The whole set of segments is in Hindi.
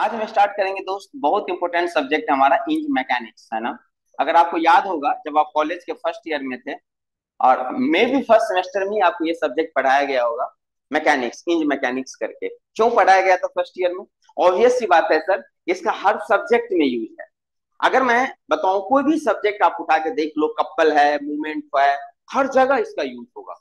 आज हम स्टार्ट करेंगे दोस्त। बहुत इंपॉर्टेंट सब्जेक्ट है हमारा इंज मैकेनिक्स, है ना। अगर आपको याद होगा, जब आप कॉलेज के फर्स्ट ईयर में थे और मे भी फर्स्ट सेमेस्टर में ही आपको ये सब्जेक्ट पढ़ाया गया होगा, मैकेनिक्स, इंज मैकेनिक्स करके। क्यों पढ़ाया गया था फर्स्ट ईयर में? ऑब्वियस सी बात है सर, इसका हर सब्जेक्ट में यूज है। अगर मैं बताऊं, कोई भी सब्जेक्ट आप उठा के देख लो, कपल है, मूवमेंट है, हर जगह इसका यूज होगा।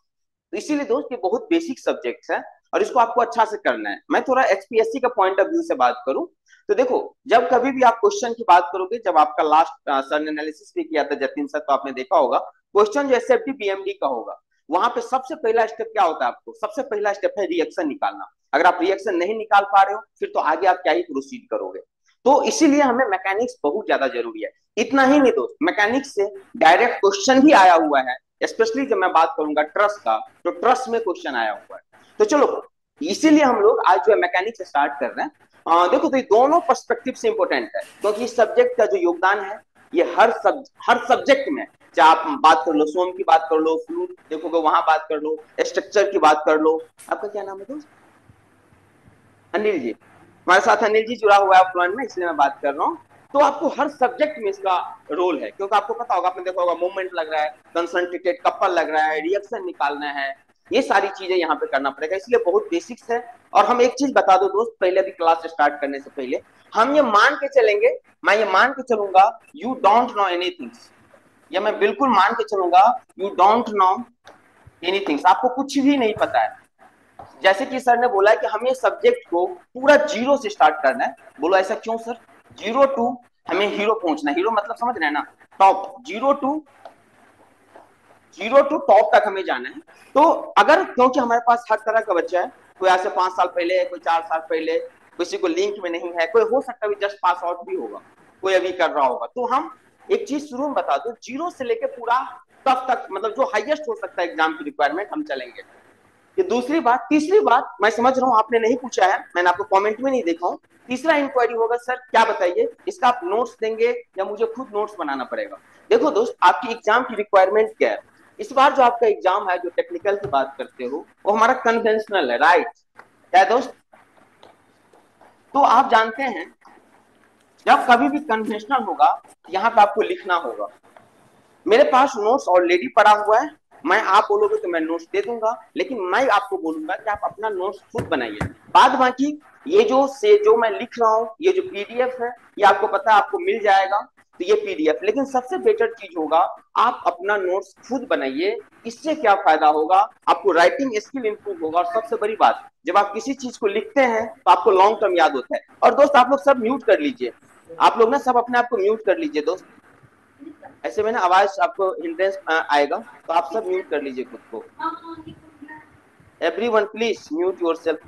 तो इसीलिए दोस्त ये बहुत बेसिक सब्जेक्ट्स है और इसको आपको अच्छा से करना है। मैं थोड़ा एचपीएससी का पॉइंट ऑफ व्यू से बात करूं तो देखो, जब कभी भी आप क्वेश्चन की बात करोगे, जब आपका लास्ट सर ने एनालिसिस भी किया था जतिन सर, तो आपने देखा होगा क्वेश्चन जो एसएफडी बीएमडी का होगा, वहां पे सबसे पहला स्टेप क्या होता है? आपको सबसे पहला स्टेप है रिएक्शन निकालना। अगर आप रिएक्शन नहीं निकाल पा रहे हो, फिर तो आगे आप क्या ही प्रोसीड करोगे। तो इसीलिए हमें मैकेनिक्स बहुत ज्यादा जरूरी है। इतना ही नहीं दोस्त, मैकेनिक्स से डायरेक्ट क्वेश्चन भी आया हुआ है। स्पेशली जब मैं बात करूंगा ट्रस्ट का, तो ट्रस्ट में क्वेश्चन आया हुआ है। तो चलो, इसीलिए हम लोग आज जो है मैकेनिक्स स्टार्ट कर रहे हैं। देखो, तो ये दोनों पर्सपेक्टिव से इंपॉर्टेंट है, क्योंकि इस सब्जेक्ट का जो योगदान है ये हर सब्जेक्ट में, चाहे आप बात कर लो सोम की, बात कर लो फ्लूइड देखोगे वहां, बात कर लो स्ट्रक्चर की, बात कर लो। आपका क्या नाम है दोस्त? अनिल जी। हमारे साथ अनिल जी जुड़ा हुआ है फ्लुएंट में, इसलिए मैं बात कर रहा हूँ। तो आपको हर सब्जेक्ट में इसका रोल है, क्योंकि आपको पता होगा, आपने देखा होगा मूवमेंट लग रहा है, कंसंट्रेटेड कपल लग रहा है, रिएक्शन निकालना है, ये सारी चीजें यहाँ पे करना पड़ेगा। इसलिए बहुत बेसिक्स है। और हम एक चीज बता दो दोस्त, पहले भी क्लास स्टार्ट करने से पहले हम ये मान के चलेंगे, मैं ये मान के चलूंगा, यू डोंट नो एनीथिंग। या मैं बिल्कुल मान के चलूंगा, यू डोंट नो एनीथिंग, आपको कुछ भी नहीं पता है। जैसे कि सर ने बोला है कि हमें सब्जेक्ट को पूरा जीरो से स्टार्ट करना है। बोलो ऐसा क्यों सर? जीरो टू हमें हीरो पहुंचना है। हीरो मतलब समझ रहे हैं ना? टॉप, जीरो टू टॉप तक हमें जाना है। तो अगर, क्योंकि हमारे पास हर तरह का बच्चा है, कोई आज से 5 साल पहले है, कोई 4 साल पहले, किसी को लिंक में नहीं है, कोई हो सकता है जस्ट पास आउट भी होगा, कोई अभी कर रहा होगा। तो हम एक चीज शुरू में बता दो, जीरो से लेके पूरा तब तक, मतलब जो हाईएस्ट हो सकता है एग्जाम की रिक्वायरमेंट, हम चलेंगे। ये दूसरी बात। तीसरी बात, मैं समझ रहा हूं आपने नहीं पूछा है, मैंने आपको कमेंट में नहीं देखा हूं। तीसरा इंक्वायरी होगा, सर क्या बताइए, इसका आप नोट्स देंगे या मुझे खुद नोट्स बनाना पड़ेगा? देखो दोस्त, आपकी एग्जाम की रिक्वायरमेंट क्या है? इस बार जो आपका एग्जाम है, जो टेक्निकल की बात करते हो, वो हमारा कन्वेंशनल है, राइट? क्या है दोस्त? तो आप जानते हैं, जब कभी भी कन्वेंशनल होगा, यहाँ पे आपको लिखना होगा। मेरे पास नोट्स ऑलरेडी पड़ा हुआ है, मैं, आप बोलोगे तो मैं नोट्स दे दूंगा, लेकिन मैं आपको बोलूंगा कि आप अपना नोट्स खुद बनाइए। बाद बाकी ये जो मैं लिख रहा हूँ, ये जो पीडीएफ है, ये आपको पता है आपको मिल जाएगा, तो ये पीडीएफ। लेकिन सबसे बेटर चीज होगा, आप अपना नोट्स खुद बनाइए। इससे क्या फायदा होगा? आपको राइटिंग स्किल इंप्रूव होगा, और सबसे बड़ी बात, जब आप किसी चीज को लिखते हैं तो आपको लॉन्ग टर्म याद होता है। और दोस्त, आप लोग सब म्यूट कर लीजिए, आप लोग ना सब अपने आप को म्यूट कर लीजिए दोस्त। ऐसे में ना आवाज आपको हिंड्रेंस आएगा, तो आप सब म्यूट कर लीजिए खुद को। Everyone please mute yourself.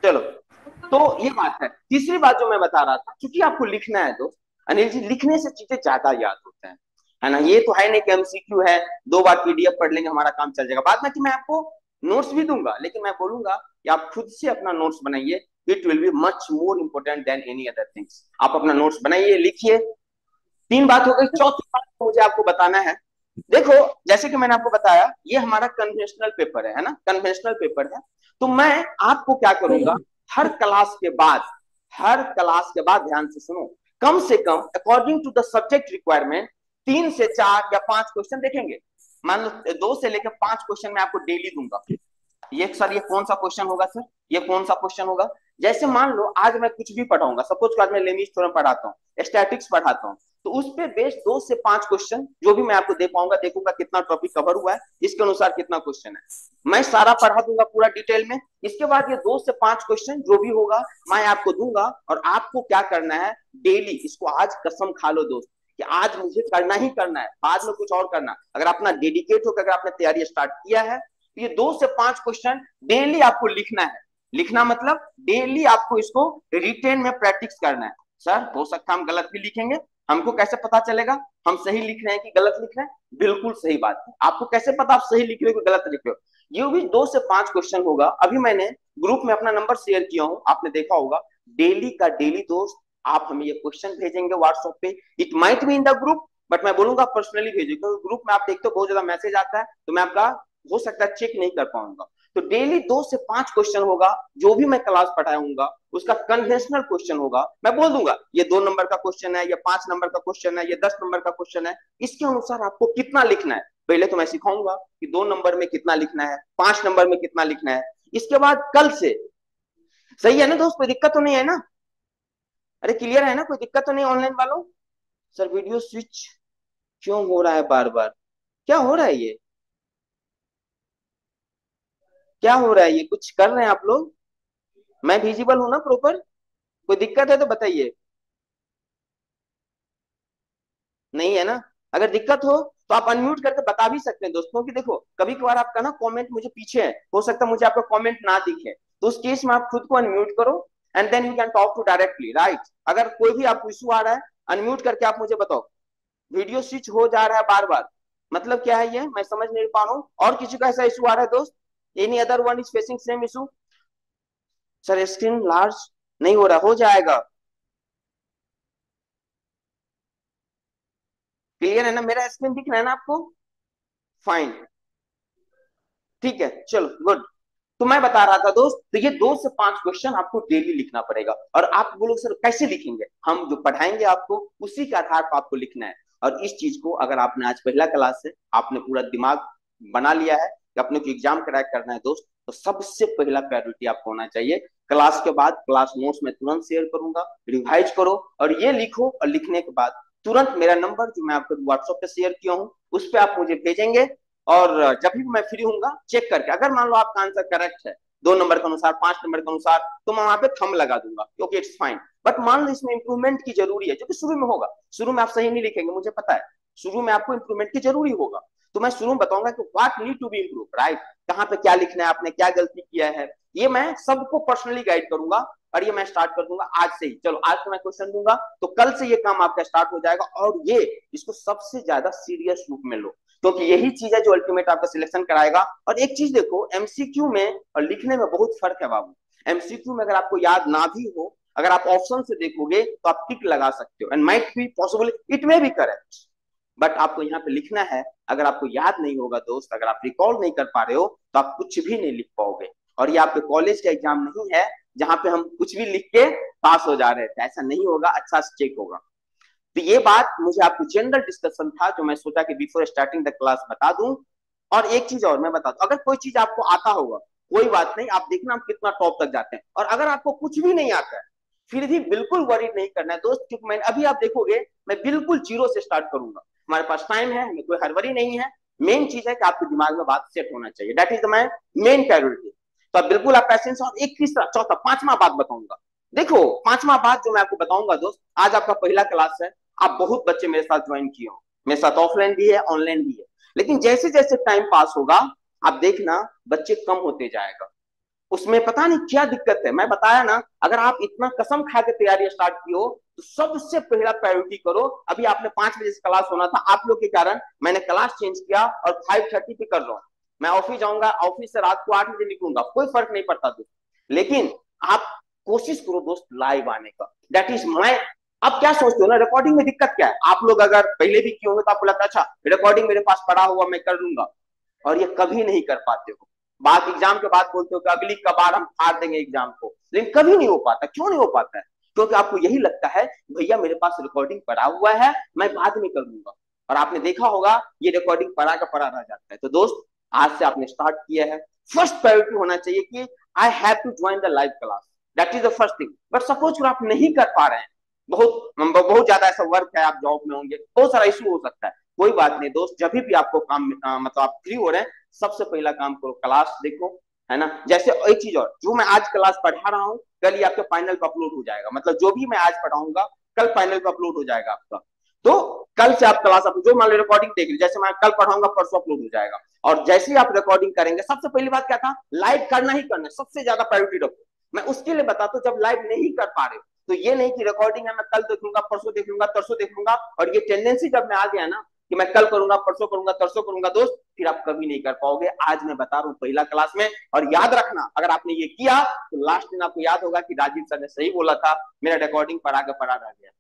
चलो, तो ये बात है। तीसरी बात जो मैं बता रहा था, क्योंकि आपको लिखना है दोस्त, अनिल जी, लिखने से चीजें ज्यादा याद होते हैं, है ना। ये तो है नहीं कि एमसीक्यू है, 2 बार पीडीएफ पढ़ लेंगे हमारा काम चल जाएगा। बाद में कि मैं आपको नोट्स भी दूंगा, लेकिन मैं बोलूंगा कि आप खुद से अपना नोट्स बनाइए। It will be much more important than any other things. आप अपना नोट्स बनाइए, लिखिए। 3 बात हो गई। चौथी बात मुझे आपको बताना है। देखो, जैसे कि मैंने आपको बताया, ये हमारा कन्वेंशनल पेपर है ना, कन्वेंशनल पेपर है। तो मैं आपको क्या करूंगा, हर क्लास के बाद, ध्यान से सुनो, कम से कम according to the subject requirement 3 से 4 या 5 क्वेश्चन देखेंगे। मान लो 2 से लेकर 5 क्वेश्चन मैं आपको डेली दूंगा। ये सर, ये कौन सा क्वेश्चन होगा सर, ये कौन सा क्वेश्चन होगा? जैसे मान लो आज मैं कुछ भी पढ़ाऊंगा, सपोज आज मैं लेमिस थ्योरम पढ़ाता हूँ, स्टैटिक्स पढ़ाता हूँ, तो उस पे बेस्ड 2 से 5 क्वेश्चन जो भी मैं आपको दे पाऊंगा, देखूंगा कितना टॉपिक कवर हुआ है, इसके अनुसार कितना क्वेश्चन है, मैं सारा पढ़ा दूंगा पूरा डिटेल में। इसके बाद ये 2 से 5 क्वेश्चन जो भी होगा मैं आपको दूंगा, और आपको क्या करना है, डेली इसको, आज कसम खा लो दोस्त कि आज मुझे करना ही करना है, बाद में कुछ और करना। अगर अपना डेडिकेट होकर अगर आपने तैयारी स्टार्ट किया है, तो ये 2 से 5 क्वेश्चन डेली आपको लिखना है। लिखना मतलब डेली आपको इसको रिटेन में प्रैक्टिस करना है। सर हो सकता है हम गलत भी लिखेंगे, हमको कैसे पता चलेगा हम सही लिख रहे हैं कि गलत लिख रहे हैं? बिल्कुल सही बात है, आपको कैसे पता आप सही लिख रहे हो कि गलत लिख रहे हो? ये भी 2 से 5 क्वेश्चन होगा। अभी मैंने ग्रुप में अपना नंबर शेयर किया हूं, आपने देखा होगा, डेली का डेली दोस्त आप हमें ये क्वेश्चन भेजेंगे व्हाट्सएप पे। It might be in the group, but मैं बोलूंगा पर्सनली भेजिए, क्योंकि ग्रुप में आप देखते हो बहुत ज्यादा मैसेज आता है, तो मैं आपका हो सकता है चेक नहीं कर पाऊंगा। तो डेली 2 से 5 क्वेश्चन होगा, जो भी मैं क्लास पढ़ाऊंगा उसका कन्वेंशनल क्वेश्चन होगा। मैं बोल दूंगा ये 2 नंबर का क्वेश्चन है, ये 5 नंबर का क्वेश्चन है, ये 10 नंबर का क्वेश्चन है, इसके अनुसार आपको कितना लिखना है। पहले तो मैं सिखाऊंगा कि 2 नंबर में कितना लिखना है, 5 नंबर में कितना लिखना है। इसके बाद कल से, सही है ना दोस्त, कोई दिक्कत तो नहीं है ना? अरे क्लियर है ना, कोई दिक्कत तो नहीं ऑनलाइन वालों? सर वीडियो स्विच क्यों हो रहा है बार बार, क्या हो रहा है ये, क्या हो रहा है ये, कुछ कर रहे हैं आप लोग? मैं विजिबल हूं ना प्रॉपर? कोई दिक्कत है तो बताइए। नहीं है ना? अगर दिक्कत तो आप अनम्यूट करके बता भी सकते हैं दोस्तों कि देखो कभी कभार आपका ना कमेंट मुझे पीछे है, हो सकता है मुझे आपका कमेंट ना दिखे, तो उस केस में आप खुद को अनम्यूट करो and then you can talk to directly, right? अगर कोई भी आपको इशू आ रहा है, अनम्यूट करके आप मुझे बताओ। वीडियो स्विच हो जा रहा है बार बार, मतलब क्या है ये, मैं समझ नहीं पा रहा हूँ। और किसी का ऐसा इशू आ रहा है दोस्त? Any other one is facing same issue? Sir screen large नहीं हो रहा, हो जाएगा। क्लियर है ना, मेरा स्क्रीन दिख रहा है ना आपको? फाइन, ठीक है, चलो गुड। तो मैं बता रहा था दोस्त, तो ये 2 से 5 क्वेश्चन आपको डेली लिखना पड़ेगा। और आप बोलोगे सर कैसे लिखेंगे? हम जो पढ़ाएंगे आपको उसी के आधार पर आपको लिखना है। और इस चीज को अगर आपने आज पहला क्लास से आपने पूरा दिमाग बना लिया है कि अपने को एग्जाम क्रैक करना है दोस्त, तो सबसे पहला प्रायोरिटी आपको होना चाहिए, क्लास के बाद क्लास नोट्स में तुरंत शेयर करूंगा, रिवाइज करो और ये लिखो। और लिखने के बाद तुरंत मेरा नंबर जो मैं आपको व्हाट्सएप पे शेयर किया हूँ उस पर आप मुझे भेजेंगे। और जब भी मैं फ्री हूंगा चेक करके, अगर मान लो आपका आंसर करेक्ट है 2 नंबर के अनुसार, 5 नंबर के अनुसार, तो मैं वहां पे थंब लगा दूंगा, ओके इट्स फाइन। बट मान लो इसमें इंप्रूवमेंट की जरूरी है, जो कि शुरू में होगा, शुरू में आप सही नहीं लिखेंगे मुझे पता है, शुरू में आपको इंप्रूवमेंट की जरूरी होगा, तो मैं शुरू में बताऊंगा कि what need to be improve, right? कहाँ पे क्या लिखना है, आपने क्या गलती किया है, ये मैं सबको पर्सनली गाइड करूंगा। और ये मैं स्टार्ट कर दूंगा आज से ही। चलो आज तो मैं क्वेश्चन दूंगा, तो कल से ये काम आपका स्टार्ट हो जाएगा। और ये इसको सबसे ज्यादा सीरियस रूप में लो, क्योंकि यही चीज है जो अल्टीमेट आपका सिलेक्शन कराएगा। और एक चीज देखो, एमसीक्यू में और लिखने में बहुत फर्क है बाबू। एमसीक्यू में अगर आपको याद ना भी हो, अगर आप ऑप्शन से देखोगे तो आप टिक लगा सकते हो, and might be possible it may be correct, but आपको यहाँ पे लिखना है। अगर आपको याद नहीं होगा दोस्त, अगर आप रिकॉल नहीं कर पा रहे हो, तो आप कुछ भी नहीं लिख पाओगे। और ये आपके कॉलेज का एग्जाम नहीं है जहां पे हम कुछ भी लिख के पास हो जा रहे थे, ऐसा नहीं होगा, अच्छा से चेक होगा। तो ये बात मुझे आपको जनरल डिस्कशन था जो मैं सोचा कि बिफोर स्टार्टिंग द क्लास बता दूं। और एक चीज और मैं बता दूं, अगर कोई चीज आपको आता होगा कोई बात नहीं, आप देखना हम कितना टॉप तक जाते हैं। और अगर आपको कुछ भी नहीं आता है फिर भी बिल्कुल वरी नहीं करना है दोस्त, क्योंकि मैं अभी आप देखोगे मैं बिल्कुल जीरो से स्टार्ट करूंगा। हमारे पास टाइम है, हमें कोई हड़बड़ी नहीं है। मेन चीज है कि आपके दिमाग में बात सेट होना चाहिए, that is my main priority. तो आप बिल्कुल आप पैसेंस। और एक तीसरा चौथा पांचवा बात बताऊंगा, देखो पांचवा बात जो मैं आपको बताऊंगा दोस्त, आज आपका पहला क्लास है, आप बहुत बच्चे मेरे साथ ज्वाइन किए हो, मेरे साथ ऑफलाइन भी है ऑनलाइन भी है, लेकिन जैसे जैसे टाइम पास होगा आप देखना बच्चे कम होते जाएगा। उसमें पता नहीं क्या दिक्कत है, मैं बताया ना, अगर आप इतना कसम खा के तैयारी स्टार्ट की हो तो सबसे पहला प्रायोरिटी करो। अभी आपने 5 बजे से क्लास होना था, आप लोग के कारण मैंने क्लास चेंज किया और 5:30 पे कर रहा हूँ। मैं ऑफिस जाऊंगा, ऑफिस से रात को 8 बजे निकलूंगा, कोई फर्क नहीं पड़ता दोस्त, लेकिन आप कोशिश करो दोस्त लाइव आने का, दैट इज माई। अब क्या सोचते हो ना, रिकॉर्डिंग में दिक्कत क्या है? आप लोग अगर पहले भी किए होंगे तो आपको लगता है अच्छा रिकॉर्डिंग मेरे पास पड़ा हुआ मैं कर लूंगा, और ये कभी नहीं कर पाते हो। बात एग्जाम के बाद बोलते हो कि अगली कबार हम फाड़ देंगे एग्जाम को, लेकिन कभी नहीं हो पाता। क्यों नहीं हो पाता है? क्योंकि आपको यही लगता है भैया मेरे पास रिकॉर्डिंग पड़ा हुआ है, मैं बाद में कर लूंगा। और आपने देखा होगा ये रिकॉर्डिंग पड़ा का पड़ा रह जाता है। तो दोस्त आज से आपने स्टार्ट किया है, फर्स्ट प्रायोरिटी होना चाहिए कि I have to join the live class, that is the first thing. But suppose आप नहीं कर पा रहे हैं, बहुत बहुत ज्यादा ऐसा वर्क है, आप जॉब में होंगे, बहुत सारा इशू हो सकता है, कोई बात नहीं दोस्त, जब भी आपको काम मतलब आप फ्री हो रहे हैं सबसे पहला काम करो क्लास देखो, है ना? जैसे एक चीज और, जो मैं आज क्लास पढ़ा रहा हूँ कल ही आपके फाइनल पे अपलोड हो जाएगा, मतलब जो भी मैं आज पढ़ाऊंगा कल फाइनल पे अपलोड हो जाएगा आपका। तो कल से आप क्लास जो मान लो रिकॉर्डिंग देख लीजिए, जैसे मैं कल पढ़ाऊंगा परसों अपलोड हो जाएगा। और जैसे ही आप रिकॉर्डिंग करेंगे, सबसे पहली बात क्या था, लाइव करना ही करना, सबसे ज्यादा प्रायोरिटी रखो। मैं उसके लिए बताता हूँ, जब लाइव नहीं कर पा रहे तो ये नहीं कि रिकॉर्डिंग है मैं कल देखूंगा परसों देखूंगा तरसों देखूंगा, और ये टेंडेंसी जब मैं आ गया ना कि मैं कल करूंगा परसों करूंगा तरसों करूंगा दोस्त, फिर आप कभी नहीं कर पाओगे। आज मैं बता रहा हूँ पहला क्लास में, और याद रखना अगर आपने ये किया तो लास्ट दिन आपको याद होगा कि राजीव सर ने सही बोला था, मेरा रिकॉर्डिंग पढ़ा के पढ़ा रह गया।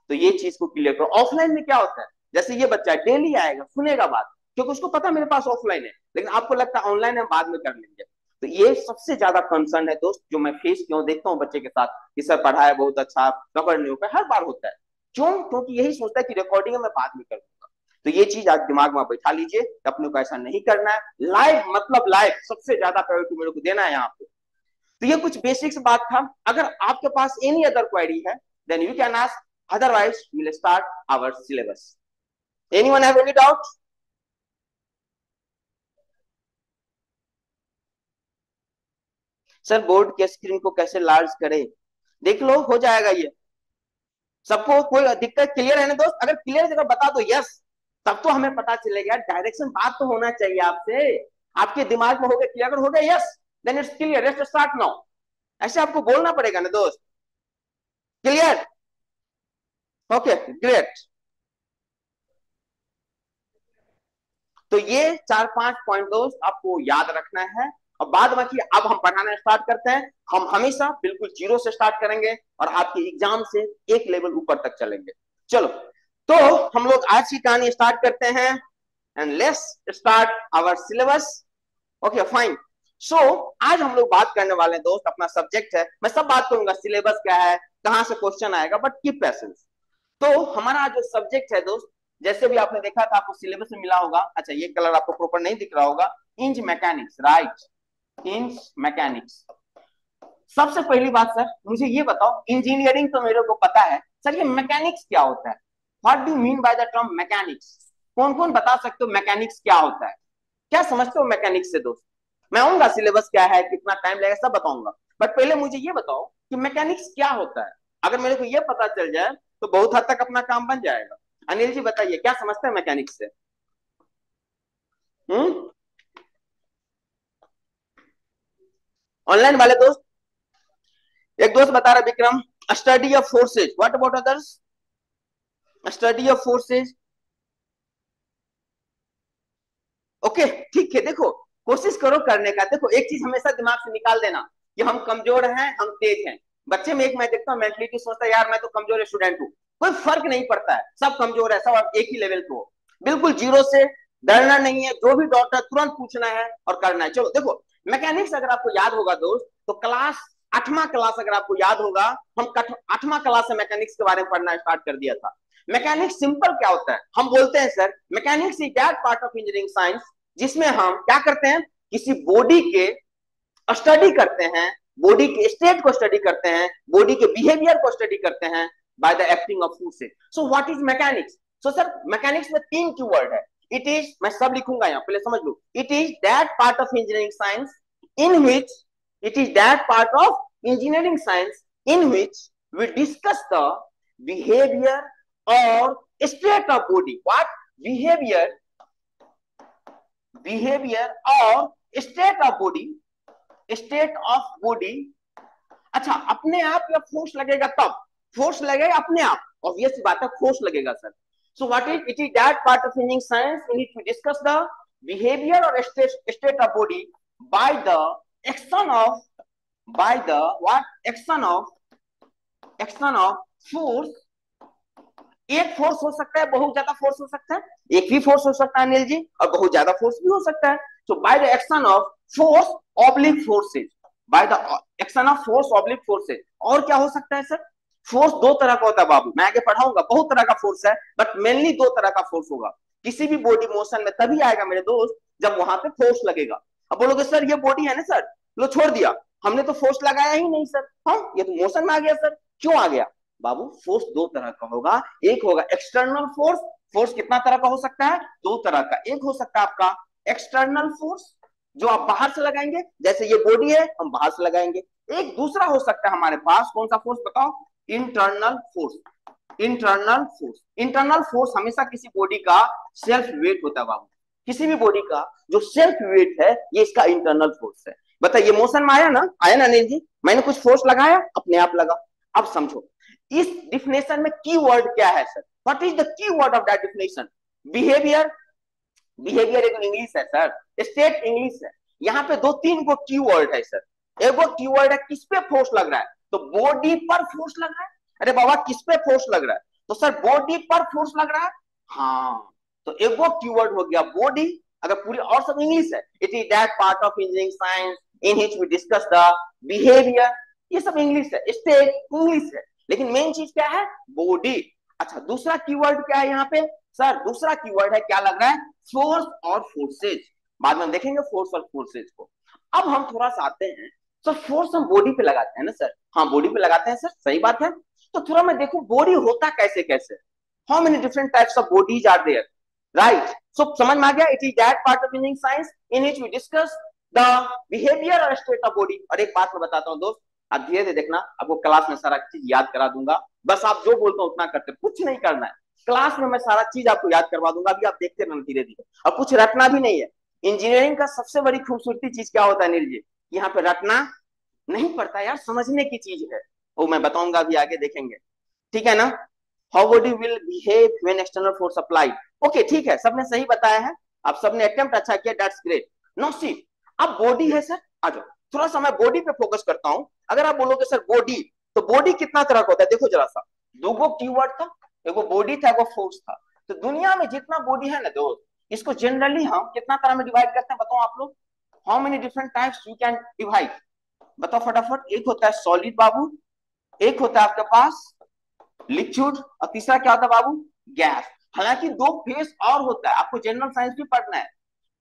तो ये चीज को क्लियर करो। ऑफलाइन में क्या होता है, जैसे ये बच्चा डेली आएगा सुनेगा बात, क्योंकि उसको पता मेरे पास ऑफलाइन है, लेकिन आपको लगता है ऑनलाइन हम बाद में कर लेंगे। तो ये सबसे ज्यादा कंसर्न है दोस्त, जो मैं फेस क्यों देखता हूँ बच्चे के साथ कि सर पढ़ा है बहुत अच्छा, कवर नहीं हो पाया, हर बार होता है। क्यों? क्योंकि यही सोचता है कि रिकॉर्डिंग में बाद में कर दूंगा। तो ये चीज आज दिमाग में बैठा लीजिए, अपने को ऐसा नहीं करना है। लाइव मतलब लाइव सबसे ज्यादा प्रायोरिटी मेरे को देना है यहाँ पे। तो ये कुछ बेसिक्स बात था। अगर आपके पास एनी अदर क्वेरी है then you can ask, otherwise we will start our syllabus. Anyone have any doubt? Sir board के स्क्रीन को कैसे लार्ज करें? देख लो, हो जाएगा ये। सबको कोई दिक्कत क्लियर है ना दोस्त? अगर क्लियर जगह बता दो यस, तब तो हमें पता चलेगा। डायरेक्शन बात तो होना चाहिए आपसे, आपके दिमाग में हो गया क्लियर? अगर हो गया yes then it's clear, let's start now. ऐसे आपको बोलना पड़ेगा ना दोस्त। क्लियर? Okay great. तो ये 4-5 पॉइंट दोस्त आपको याद रखना है। और बाद बाकी अब हम पढ़ाना स्टार्ट करते हैं। हम हमेशा बिल्कुल जीरो से स्टार्ट करेंगे और आपके एग्जाम से एक लेवल ऊपर तक चलेंगे। चलो, तो हम लोग आज की कहानी स्टार्ट करते हैं and let's start our syllabus. Okay fine. So आज हम लोग बात करने वाले हैं दोस्त, अपना सब्जेक्ट है, मैं सब बात करूंगा सिलेबस क्या है, कहां से क्वेश्चन आएगा, बट कीप पेशेंस। तो हमारा जो सब्जेक्ट है दोस्त, जैसे भी आपने देखा था, आपको सिलेबस में मिला होगा। अच्छा, ये कलर आपको प्रॉपर नहीं दिख रहा होगा। इंज मैकेनिक्स, राइट, इंज मैकेनिक्स। सबसे पहली बात सर मुझे ये बताओ, इंजीनियरिंग तो मेरे को पता है सर, ये मैकेनिक्स क्या होता है? What do mean by the term mechanics? कौन कौन बता सकते हो मैकेनिक्स क्या होता है? क्या समझते हो मैकेनिक्स से दोस्त? मैं आऊंगा सिलेबस क्या है, कितना टाइम लगेगा, सब बताऊंगा। बट पहले मुझे ये बताओ कि मैकेनिक्स क्या होता है। अगर मेरे को ये पता चल जाए तो बहुत हद तक अपना काम बन जाएगा। अनिल जी बताइए, क्या समझते हैं मैकेनिक्स से? हम्म, ऑनलाइन वाले दोस्त? एक दोस्त बता रहा Vikram, study of forces. What about others? Study of forces. Okay ठीक है। देखो, कोशिश करो करने का। देखो, एक चीज हमेशा दिमाग से निकाल देना कि हम कमजोर हैं, हम तेज हैं। बच्चे में एक मैं देखता हूँ मेंटलिटी, सोचता है यार मैं तो कमजोर स्टूडेंट हूँ। कोई फर्क नहीं पड़ता है, सब कमजोर है, सब एक ही लेवल पे हो। बिल्कुल जीरो से डरना नहीं है, जो भी डॉक्टर तुरंत पूछना है और करना है। चलो देखो, मैकेनिक्स अगर आपको याद होगा दोस्त, तो क्लास 8वां क्लास अगर आपको याद होगा, हम 8वां क्लास से मैकेनिक्स के बारे में पढ़ना स्टार्ट कर दिया था। मैकेनिक्स सिंपल क्या होता है, हम बोलते हैं sir mechanics is that part of engineering science जिसमें हम क्या करते हैं, किसी बॉडी के स्टडी करते हैं, बॉडी के स्टेट को स्टडी करते हैं, बॉडी के बिहेवियर को स्टडी करते हैं by the acting of forces. So what is mechanics? So sir mechanics में 3 कीवर्ड है। इट इज, मैं सब लिखूंगा यहाँ, पहले समझ लो। It is that part of engineering science in which, it is that part of engineering science in which we discuss the behaviour और state of body. What? Behaviour, behaviour और state of body, state of body. अच्छा, अपने आप या फोर्स लगेगा तब? फोर्स लगेगा अपने आप, ऑब्वियस बात है फोर्स लगेगा sir. So what is, it is that part of engineering science in which we discuss the behaviour और state of body by the action of, by the what, action of, action of force. एक फोर्स हो सकता है, बहुत ज्यादा फोर्स हो सकता है, एक ही फोर्स हो सकता है अनिल जी, और बहुत ज्यादा फोर्स भी हो सकता है। So by the action of force oblique forces, by the action of force oblique forces. और क्या हो सकता है सर? फोर्स दो तरह का होता है बाबू, मैं आगे पढ़ाऊंगा, बहुत तरह का फोर्स है, बट मेनली दो तरह का फोर्स होगा। किसी भी बॉडी मोशन में तभी आएगा मेरे दोस्त जब वहां पे फोर्स लगेगा। अब बोलोगे सर ये बॉडी है ना सर, लो छोड़ दिया, हमने तो फोर्स लगाया ही नहीं सर, हाँ ये तो मोशन में आ गया सर। क्यों आ गया बाबू? फोर्स दो तरह का होगा। एक होगा एक्सटर्नल फोर्स। फोर्स कितना तरह का हो सकता है? दो तरह का। एक हो सकता है आपका एक्सटर्नल फोर्स, जो आप बाहर से लगाएंगे, जैसे ये बॉडी है हम बाहर से लगाएंगे। एक दूसरा हो सकता है हमारे पास, कौन सा फोर्स बताओ? Internal force. Internal force, internal force हमेशा किसी बॉडी का सेल्फ वेट होता है बाबू। किसी भी बॉडी का जो सेल्फ वेट है, ये इसका इंटरनल फोर्स है। बताइए मोशन में आया ना, आया ना अनिल जी? मैंने कुछ फोर्स लगाया, अपने आप लगा। अब समझो इस डिफिनेशन में की वर्ड क्या है sir? What is the key word of that definition? Behaviour. Behaviour एक इंग्लिश है सर, स्टेट इंग्लिश है। यहाँ पे 2-3 को की वर्ड है सर। एक वो की वर्ड है किस पे फोर्स लग रहा है, तो बॉडी पर फोर्स लग रहा है। अरे बाबा किस पे फोर्स लग रहा है? तो सर बॉडी पर फोर्स लग रहा है। हाँ, तो एक वो की वर्ड हो गया बॉडी। अगर पूरी और सब इंग्लिश है, it is that part of engineering science in which we discuss the behaviour. ये सब इंग्लिश है, स्टेज इंग्लिश है, लेकिन मेन चीज क्या है, बॉडी। अच्छा, दूसरा कीवर्ड क्या है यहाँ पे सर? दूसरा कीवर्ड है, क्या लग रहा है, फोर्स और फोर्सेज। बाद में देखेंगे फोर्स और फोर्सेज को। अब हम थोड़ा सा आते हैं, सर फोर्स हम बॉडी पे लगाते हैं ना सर? हाँ बॉडी पे लगाते हैं सर, सही बात है। तो थोड़ा मैं देखूं बॉडी होता कैसे कैसे, how many different types of bodies are there, right? So समझ में आ गया, it is that part of engineering science in which we discuss the behaviour और स्टेट ऑफ बॉडी। और एक बात मैं बताता हूँ दोस्त, आप धीरे धीरे देखना, आपको क्लास में सारा चीज याद करा दूंगा, बस आप जो बोलते हो उतना करते, कुछ नहीं करना है। क्लास में मैं सारा चीज आपको याद करवा दूंगा, अभी आप देखते रहना धीरे धीरे, और कुछ रटना भी नहीं है। इंजीनियरिंग का सबसे बड़ी खूबसूरती चीज क्या होता है अनिल जी, यहाँ पे रटना नहीं पड़ता यार, समझने की चीज है, वो मैं बताऊंगा अभी आगे देखेंगे, ठीक है ना? How body will behave when external force applied. Okay ठीक है, सबने सही बताया है, आप सबने अटेम्प्ट अच्छा किया, दैट्स ग्रेट। नो सी, अब बॉडी है सर, आ जाओ थोड़ा सा मैं बॉडी पे फोकस करता हूं। अगर आप बोलोगे सर बॉडी, तो बॉडी कितना तरह का होता है, देखो जरा सा, दो गो कीवर्ड था, एगो बॉडी था एगो फोर्स था। तो दुनिया में जितना बॉडी है ना दोस्त, इसको जनरली हम कितना तरह में डिवाइड करते हैं, बताओ आप लोग, how many different types you can divide, बताओ फटाफट। एक होता है सॉलिड बाबू, एक होता है आपके पास लिक्विड, और तीसरा क्या होता है बाबू, गैस। हालांकि दो फेस और होता है, आपको जनरल साइंस भी पढ़ना है।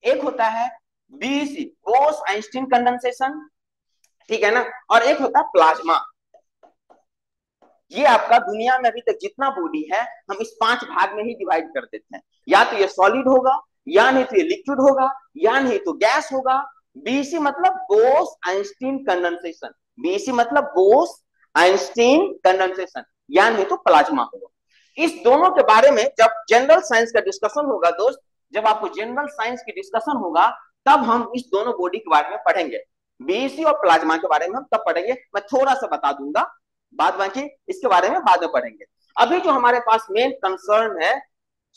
एक होता है बीईसी, बोस आइंस्टीन कंडेंसेशन, ठीक है ना, और एक होता है प्लाज्मा। ये आपका दुनिया में अभी तक जितना बॉडी है, हम इस 5 भाग में ही डिवाइड कर देते हैं, या तो ये सॉलिड होगा, या नहीं तो ये लिक्विड होगा, या नहीं तो गैस होगा। बीईसी मतलब बोस आइंस्टीन कंडेंसेशन, बीईसी मतलब बोस आइंस्टीन कंडेंसेशन, या नहीं तो प्लाज्मा होगा। इस दोनों के बारे में जब जनरल साइंस का डिस्कशन होगा दोस्त, जब आपको जनरल साइंस की डिस्कशन होगा, तब हम इस दोनों बॉडी के बारे में पढ़ेंगे। बीईसी और प्लाज्मा के बारे में हम तब पढ़ेंगे, मैं थोड़ा सा बता दूंगा, बाद बाकी इसके बारे में बाद में पढ़ेंगे। अभी जो हमारे पास मेन कंसर्न है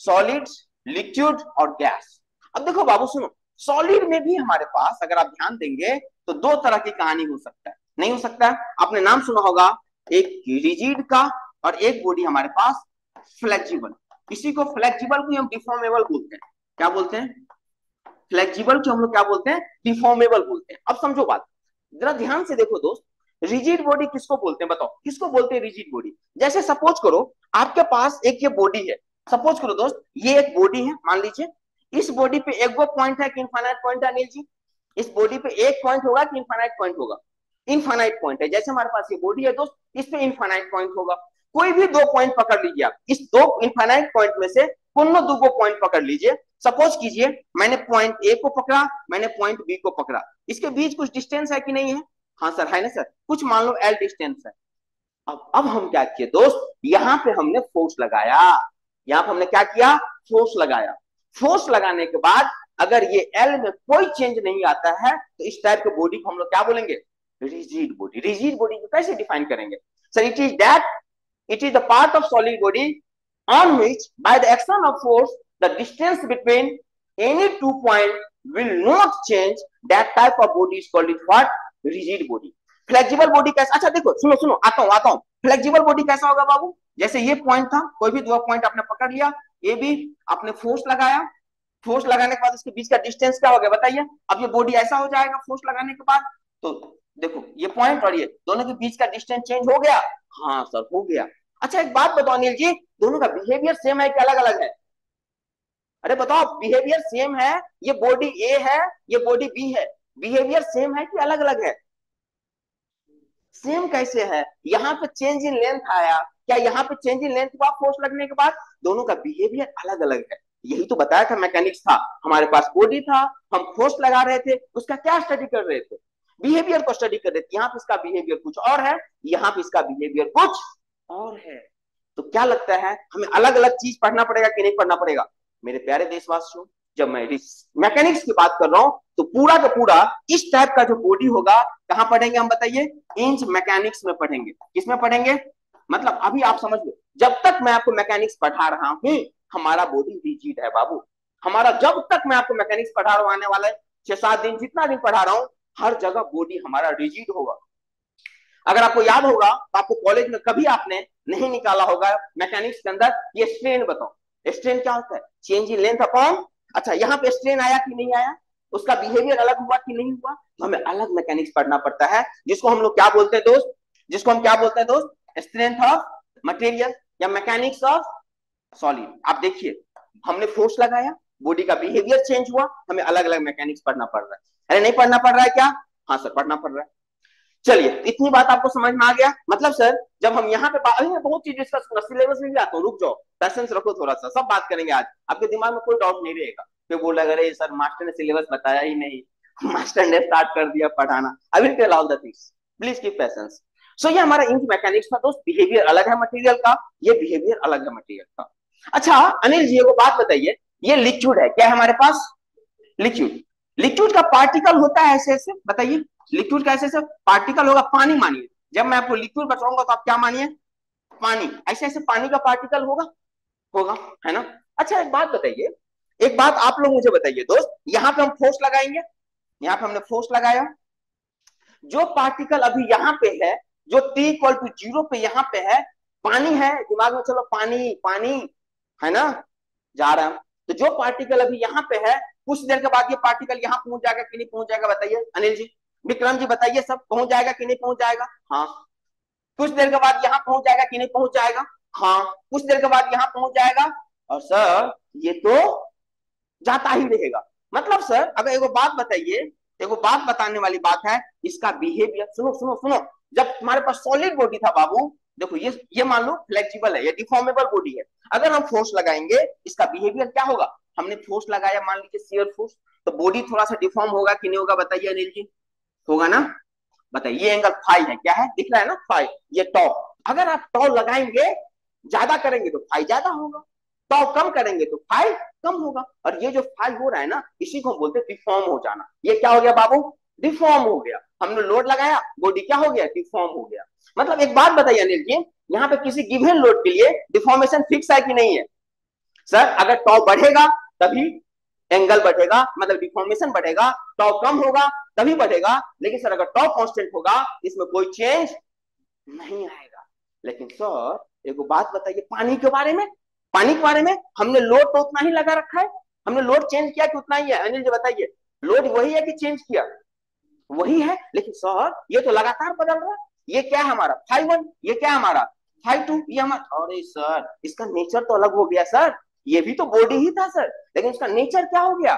सॉलिड, लिक्विड और गैस। अब देखो बाबू सुनो, सॉलिड में भी हमारे पास अगर आप ध्यान देंगे तो 2 तरह की कहानी हो सकता है, नहीं हो सकता है? आपने नाम सुना होगा, एक रिजिड का और एक बॉडी हमारे पास फ्लेक्सिबल। इसी को फ्लेक्सिबल को हम डिफॉर्मेबल बोलते हैं। क्या बोलते हैं? फ्लेक्सिबल को हम लोग क्या बोलते हैं? डिफॉर्मेबल बोलते हैं। अब समझो बात, जरा ध्यान से देखो दोस्त, रिजिड बॉडी किसको बोलते हैं, बताओ किसको बोलते हैं रिजिड बॉडी? जैसे सपोज करो आपके पास एक ये बॉडी है, सपोज करो दोस्त ये एक बॉडी है, मान लीजिए इस बॉडी पे एक वो पॉइंट है कि इनफाइनाइट पॉइंट है अनिल जी? इस बॉडी पे एक पॉइंट होगा कि इनफाइनाइट पॉइंट होगा? इनफाइनाइट पॉइंट है। जैसे हमारे पास ये बॉडी है दोस्त, इस पे इनफाइनाइट पॉइंट होगा। कोई भी 2 पॉइंट पकड़ लीजिए आप, इस 2 इनफाइनाइट पॉइंट में से कोनो 2 पॉइंट पकड़ लीजिए। सपोज कीजिए मैंने पॉइंट ए को पकड़ा, मैंने पॉइंट बी को पकड़ा, इसके बीच कुछ डिस्टेंस है कि नहीं है? हाँ सर है ना सर, कुछ मान लो एल डिस्टेंस है। अब हम क्या किए दोस्त, यहाँ पे हमने फोर्स लगाया, यहाँ पे हमने क्या किया, फोर्स लगाया। फोर्स लगाने के बाद अगर ये एल में कोई चेंज नहीं आता है, तो इस टाइप के बॉडी को हम लोग क्या बोलेंगे, रिजिड बॉडी। रिजिड बॉडी को कैसे डिफाइन करेंगे sir? It is that it is the part of solid body on which by the action of force the distance between any 2 points will not change. That type of body is called it what? Rigid body. Flexible body कैसा? अच्छा देखो सुनो सुनो, आता हूं। फ्लेक्सिबल बॉडी कैसा होगा बाबू? जैसे ये पॉइंट था, कोई भी 2 पॉइंट आपने पकड़ लिया, ये भी आपने फोर्स लगाया, फोर्स लगाने के बाद इसके बीच का डिस्टेंस क्या हो गया बताइए? अब ये बॉडी ऐसा हो जाएगा फोर्स लगाने के बाद, तो देखो ये पॉइंट और ये दोनों के बीच का डिस्टेंस चेंज हो गया। हाँ सर हो गया। अच्छा एक बात बताओ अनिल जी, दोनों का बिहेवियर सेम है कि अलग अलग है? अरे बताओ, बिहेवियर सेम है, ये बॉडी ए है, ये बॉडी बी है, बिहेवियर सेम है कि अलग अलग है? सेम कैसे है? यहाँ पे चेंज इन लेंथ आया, क्या यहाँ पे चेंज इन लेंथ हुआ फोर्स लगने के बाद? दोनों का बिहेवियर अलग अलग है। यही तो बताया था, मैकेनिक्स था, हमारे पास बॉडी था, हम फोर्स लगा रहे थे, उसका क्या स्टडी कर रहे थे? बिहेवियर को स्टडी कर रहे थे। यहाँ पे इसका बिहेवियर कुछ और है, यहाँ पे इसका बिहेवियर कुछ और है। तो क्या लगता है हमें अलग अलग चीज पढ़ना पड़ेगा कि नहीं पढ़ना पड़ेगा? मेरे प्यारे देशवासियों, जब मैं मैकेनिक्स की बात कर रहा हूं, तो पूरा का पूरा इस टाइप का जो बॉडी होगा कहां पढ़ेंगे हम बताइए? इंच मैकेनिक्स में पढ़ेंगे। किसमें पढ़ेंगे? मतलब अभी आप समझ लो, जब तक मैं आपको मैकेनिक्स पढ़ा रहा हूं, हमारा बॉडी रिजिड है बाबू। हमारा जब तक मैं आपको मैकेनिक्स पढ़ा रहा हूं, आने वाले 6-7 दिन, जितना दिन पढ़ा रहा हूं, हर जगह बॉडी हमारा रिजिड होगा। अगर आपको याद होगा तो आपको कॉलेज में कभी आपने नहीं निकाला होगा मैकेनिक्स के अंदर, ये स्ट्रेन बताओ, स्ट्रेन क्या होता है? चेंज इन लेंथ अपॉन, अच्छा यहाँ पे स्ट्रेन आया कि नहीं आया? उसका बिहेवियर अलग हुआ कि नहीं हुआ, तो हमें अलग मैकेनिक्स पढ़ना पड़ता है, जिसको हम लोग क्या बोलते हैं दोस्त, जिसको हम क्या बोलते हैं दोस्त, स्ट्रेंथ ऑफ मटेरियल या मैकेनिक्स ऑफ सॉलिड। आप देखिए, हमने फोर्स लगाया, बॉडी का बिहेवियर चेंज हुआ, हमें अलग अलग मैकेनिक्स पढ़ना पड़ रहा है। अरे नहीं पढ़ना पड़ रहा है क्या? हाँ सर पढ़ना पड़ रहा है। चलिए इतनी बात आपको समझ में आ गया। मतलब सर जब हम यहाँ पे बहुत चीज डिस्कस करना, सिलेबस में भी आता हूँ, रुक जाओ, पेशेंस रखो थोड़ा सा, सब बात करेंगे आज, आपके दिमाग में कोई डाउट नहीं रहेगा। फिर बोला अरे सर मास्टर ने सिलेबस बताया ही नहीं, मास्टर ने स्टार्ट कर दिया पढ़ाना। I will tell all the things, please keep patience. So ये हमारा इंक मैकेनिक्स था दोस्त। बिहेवियर अलग है मटेरियल का, ये बिहेवियर अलग है मटेरियल का। अच्छा अनिल जी को बात बताइए, ये लिक्विड है, क्या है हमारे पास? लिक्विड। लिक्विड का पार्टिकल होता है ऐसे ऐसे, बताइए लिक्विड का ऐसे ऐसे पार्टिकल होगा। पानी मानिए, जब मैं आपको लिक्विड बताऊंगा तो आप क्या मानिए? पानी। ऐसे ऐसे पानी का पार्टिकल होगा, होगा, है ना? अच्छा एक बात बताइए, एक बात आप लोग मुझे बताइए दोस्त, यहाँ पे हम फोर्स लगाएंगे, यहाँ पे हमने फोर्स लगाया, जो पार्टिकल अभी यहाँ पे है, जो t इक्वल टू 0 पे यहाँ पे है, पानी है, दिमाग में चलो पानी पानी, है ना, जा रहा है। तो जो पार्टिकल अभी यहाँ पे है, कुछ देर के बाद ये पार्टिकल यहाँ पहुंच जाएगा कि नहीं पहुंच जाएगा, बताइए अनिल जी, विक्रम जी बताइए, सब पहुंच जाएगा कि नहीं पहुंच जाएगा? हाँ। कुछ देर के बाद यहाँ पहुंच जाएगा कि नहीं पहुंच जाएगा? हाँ। कुछ देर के बाद यहाँ पहुंच जाएगा, और सर ये तो जाता ही रहेगा। मतलब सर अगर एगो बात बताइए, एगो बात बताने वाली बात है, इसका बिहेवियर सुनो सुनो सुनो। जब तुम्हारे पास सॉलिड बॉडी था बाबू, देखो ये मान लो फ्लेक्सिबल है, ये डिफॉर्मेबल बॉडी है, अगर हम फोर्स लगाएंगे इसका बिहेवियर क्या होगा? हमने फोर्स लगाया, मान लीजिए शियर फोर्स, तो बॉडी थोड़ा सा डिफॉर्म होगा कि नहीं होगा, बताइए अनिल जी? होगा ना? बताइए, ये एंगल फाई है, क्या है दिख रहा है ना, फाई, ये टॉ। अगर आप टॉ लगाएंगे, ज्यादा करेंगे तो फाई ज्यादा होगा, टॉ कम करेंगे तो फाई कम होगा। और ये जो फाई हो रहा है ना, इसी को हम बोलते हैं डिफॉर्म हो जाना। ये क्या हो गया बाबू? डिफॉर्म हो गया। हमने लोड लगाया, बॉडी क्या हो गया? डिफॉर्म हो गया। मतलब एक बात बताइए अनिल जी, यहाँ पे किसी गिवन लोड के लिए डिफॉर्मेशन फिक्स है कि नहीं है? सर अगर टॉ बढ़ेगा तभी एंगल बढ़ेगा, मतलब डिफॉर्मेशन बढ़ेगा, टॉ कम होगा तभी बढ़ेगा। लेकिन सर अगर टॉ कांस्टेंट होगा, इसमें कोई चेंज नहीं आएगा। लेकिन सर एक बात बताइए पानी के बारे में, पानी के बारे में हमने लोड तो उतना ही लगा रखा है, हमने लोड चेंज किया कि उतना ही है? अनिल जी बताइए, लोड वही है कि चेंज किया? वही है, लेकिन सर ये तो लगातार बदल रहा है। ये क्या है हमारा? φ1, ये क्या है हमारा? φ2, ये हमारा। अरे सर इसका नेचर तो अलग हो गया सर, ये भी तो बॉडी ही था सर, लेकिन इसका नेचर क्या हो गया?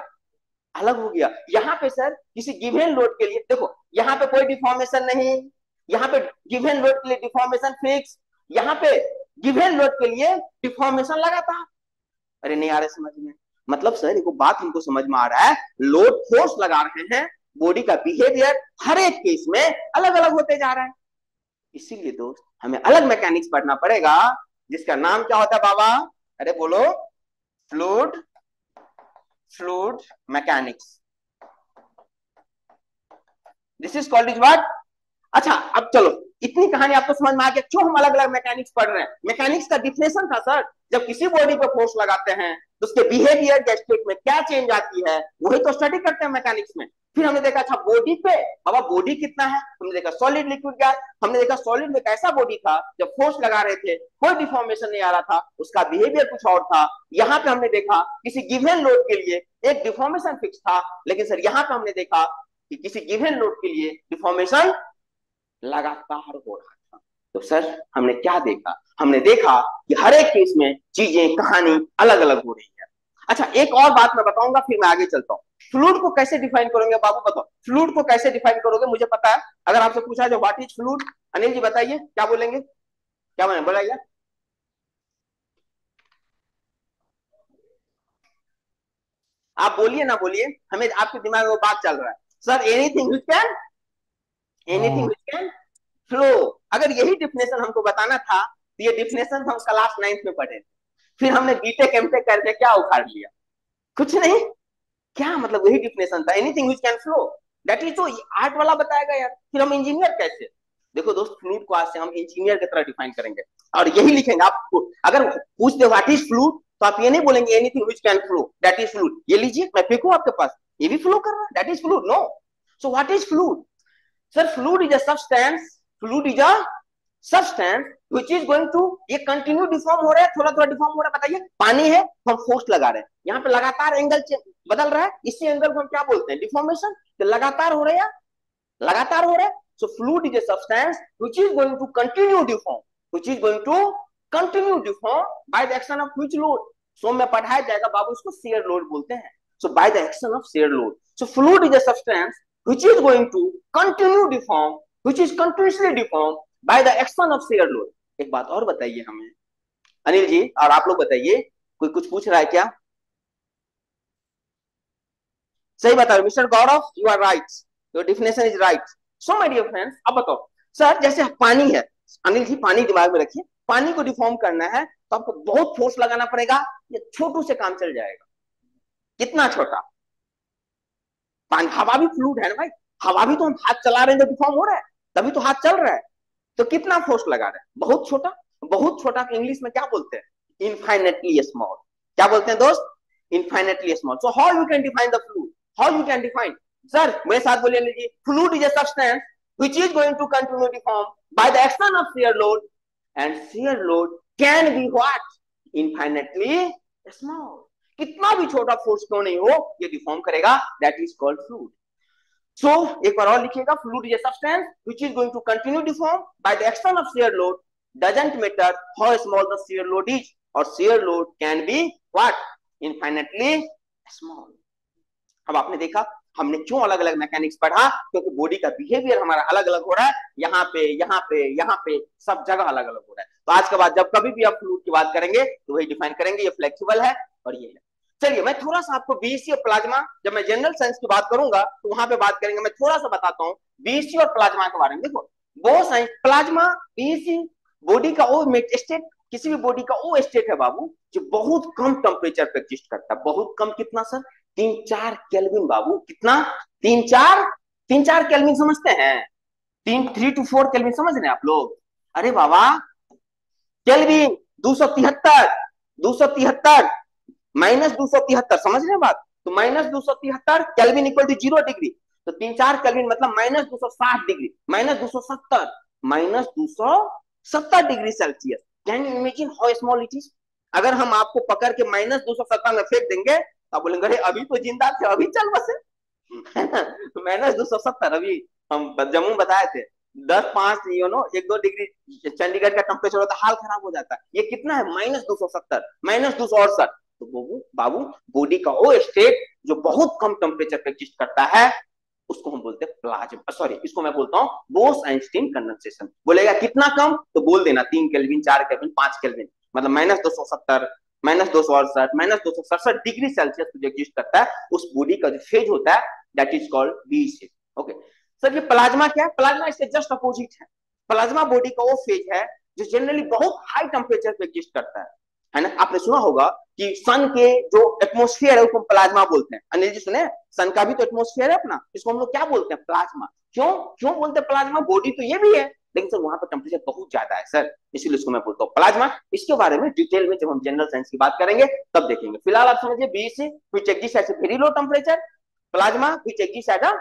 अलग हो गया। यहाँ पे सर किसी गिवन लोड के लिए देखो, यहाँ पे कोई डिफॉर्मेशन नहीं, यहाँ पे गिवन लोड के लिए डिफॉर्मेशन फिक्स, यहाँ पे गिवन लोड के लिए डिफॉर्मेशन लगातार। अरे नहीं आ रहा समझ में? मतलब सर एक बात हमको समझ में आ रहा है, लोड फोर्स लगा रहे हैं, बॉडी का बिहेवियर हर एक केस में अलग अलग होते जा रहा है। इसीलिए दोस्त हमें अलग मैकेनिक्स पढ़ना पड़ेगा, जिसका नाम क्या होता है बाबा? अरे बोलो, fluid, fluid mechanics. This is called is what? अच्छा अब चलो, इतनी कहानी आपको समझ में आ गया क्यों हम अलग अलग मैकेनिक्स पढ़ रहे हैं। मैकेनिक्स का डिफिनेशन था सर, जब किसी बॉडी पर फोर्स लगाते हैं तो उसके बिहेवियर के स्टेट में क्या चेंज आती है, वही तो स्टडी करते हैं मैकेनिक्स में। फिर हमने देखा अच्छा बॉडी पे, बाबा बॉडी कितना है, हमने देखा सॉलिड लिक्विड गैस, हमने देखा सॉलिड में कैसा बॉडी था, जब फोर्स लगा रहे थे कोई डिफॉर्मेशन नहीं आ रहा था, उसका बिहेवियर कुछ और था। यहाँ पे हमने देखा किसी गिवन लोड के लिए एक डिफॉर्मेशन फिक्स था, लेकिन सर यहाँ पे हमने देखा कि किसी गिवन लोड के लिए डिफॉर्मेशन लगातार हो रहा था। तो सर हमने क्या देखा? हमने देखा कि हर एक केस में चीजें, कहानी अलग अलग हो रही है। अच्छा एक और बात मैं बताऊंगा, फिर मैं आगे चलता हूँ। फ्लूइड को कैसे डिफाइन करोगे बाबू, बताओ फ्लूइड को कैसे डिफाइन करोगे? मुझे पता है, अगर आपसे पूछा जो what is fluid, Anil ji बताइए क्या बोलेंगे? क्या बोलेंगे? आप बोलिए ना बोलिए, हमें आपके दिमाग में वो बात चल रहा है। Sir anything which can, anything which can flow. अगर यही डिफिनेशन हमको बताना था तो ये डिफिनेशन हम क्लास 9th में पढ़े, फिर हमने बीटेक एमटेक करके क्या उखाड़ लिया? कुछ नहीं। क्या मतलब वही डिफिनेशन था, anything which can flow, that is तो आर्ट वाला बताएगा यार, फिर हम इंजीनियर कैसे? देखो दोस्त फ्लूइड को आज से हम इंजीनियर की तरह डिफाइन करेंगे और यही लिखेंगे। आप अगर पूछ दे व्हाट इज फ्लूइड, तो आप ये नहीं बोलेंगे anything which can flow that is fluid. ये लीजिए मैं फेंकूं आपके पास, ये भी फ्लो कर रहा है, that is fluid. No. So what is fluid? Sir fluid is a substance, fluid is a substance which is going to, ये कंटिन्यू डिफॉर्म हो रहा है, थोड़ा थोड़ा डिफॉर्म हो रहा है, बताइए पानी है तो हम फोर्स लगा रहे हैं, यहाँ पे लगातार एंगल बदल रहा है, इसी एंगल को हम क्या बोलते हैं, डिफॉर्मेशन। तो लगातार हो रहा है, लगातार हो रहा है। So fluid is a substance which is going to continue deform, which is going to continue deform by the action of which load. So में पढ़ाया जाएगा बाबू, इसको शेयर लोड बोलते हैं। So by the action of shear load. So fluid is a substance which is going to continue deform, which is continuously deform by the action of shear load. एक बात और बताइए हमें अनिल जी, और आप लोग बताइए, कोई कुछ पूछ रहा है क्या? सही बताओ mister Gaurav, you are right, your definition is right. So my dear friends, अब बताओ सर, जैसे पानी है, अनिल जी पानी दिमाग में रखिए, पानी को डिफॉर्म करना है तो आपको बहुत फोर्स लगाना पड़ेगा, ये छोटू से काम चल जाएगा। कितना छोटा? पानी, हवा भी फ्लूइड है ना भाई, हवा भी तो हम हाथ चला रहे हैं तो डिफॉर्म हो रहा है, तभी तो हाथ चल रहा है। तो कितना फोर्स लगा रहे हैं? बहुत छोटा। बहुत छोटा को इंग्लिश में क्या बोलते हैं? Infinitely small. क्या बोलते हैं दोस्त? Infinitely small. So how you can define the fluid? How you can define? Sir मेरे साथ बोलिए लीजिए, fluid is a substance which is going to continue to form by the action of shear load, and shear load can be what? Infinitely small. कितना भी छोटा फोर्स क्यों नहीं हो, ये डिफॉर्म करेगा, दैट इज कॉल्ड फ्लूइड। सो एक बार और लिखिएगा, fluid is a substance which is going to continue to form by the action of shear load, doesn't matter how small the shear load is, or shear load can be what? Infinitely small. अब आपने देखा हमने क्यों अलग अलग मैकेनिक्स पढ़ा, क्योंकि बॉडी का बिहेवियर हमारा अलग अलग हो रहा है, यहाँ पे यहाँ पे यहाँ पे सब जगह अलग अलग हो रहा है। तो आज के बाद जब कभी भी आप फ्लूइड की बात करेंगे तो वही डिफाइन करेंगे, ये फ्लेक्सिबल है और ये है। चलिए मैं थोड़ा सा आपको बीएससी और प्लाज्मा, जब मैं जनरल साइंस की बात करूंगा तो वहां पे बात करेंगे, मैं थोड़ा सा बताता हूँ बीएससी और प्लाज्मा के बारे में। देखो वो साइंस, प्लाज्मा, बीएससी, बॉडी का वो स्टेट, किसी भी बॉडी का वो स्टेट है बाबू जो बहुत कम टेम्परेचर पे एग्जिस्ट करता है। बहुत कम, कितना सर? 3-4 केल्विन बाबू। कितना? 3-4 केल्विन समझते हैं? 3 to 4 केल्विन समझ रहे हैं आप लोग? अरे बाबा, केल्विन 273, 273 माइनस 273, समझ रहे हैं बात? तो minus 273 kelvin equal to 0 degree. तो 3-4 केल्विन मतलब minus 260 degree, minus 270, minus 270 degree Celsius. Can you imagine how small it is? अगर हम आपको पकड़ के माइनस 270 में फेंक देंगे तो बोलेंगे अरे अभी तो जिंदा थे, अभी चल बसे। तो माइनस 270, अभी हम जम्मू बताए थे 10-5 1-2 डिग्री चंडीगढ़ का टेम्परेचर होता है, हाल खराब हो जाता है। ये कितना है? Minus 270, minus 268। तो बाबू बॉडी का वो स्टेट जो बहुत कम टेम्परेचर पे एग्जिस्ट करता है उसको हम बोलते हैं प्लाज्मा, सॉरी इसको मैं बोलता हूँ बोस-आइंस्टीन कंडेंसेशन। बोलेगा कितना कम, तो बोल देना 3 केल्विन, 4 केल्विन, 5 केल्विन, मतलब minus 270, minus 268, minus 267 degree Celsius जो एग्जिस्ट करता है उस बॉडी का जो फेज होता है that is called B shape. Okay sir, ये प्लाज्मा क्या है? प्लाज्मा इसके जस्ट अपोजिट है। प्लाज्मा बॉडी का वो फेज है जो जनरली बहुत हाई टेम्परेचर पे एग्जिस्ट करता है ना? आपने सुना होगा कि सन के जो एटमॉस्फेयर है उसको प्लाज्मा बोलते हैं। अनिल जी सुने, सन का भी तो एटमॉस्फेयर है अपना, इसको हम लोग क्या बोलते हैं? प्लाज्मा। क्यों क्यों बोलते हैं प्लाज्मा? बॉडी तो ये भी है लेकिन सर वहां पर टेम्परेचर बहुत ज्यादा है सर, इसीलिए इसको मैं बोलता हूँ प्लाज्मा। इसके बारे में डिटेल में जब हम जनरल साइंस की बात करेंगे तब देखेंगे। फिलहाल आप समझिए BSc which exist at very low temperature, plasma which exist at a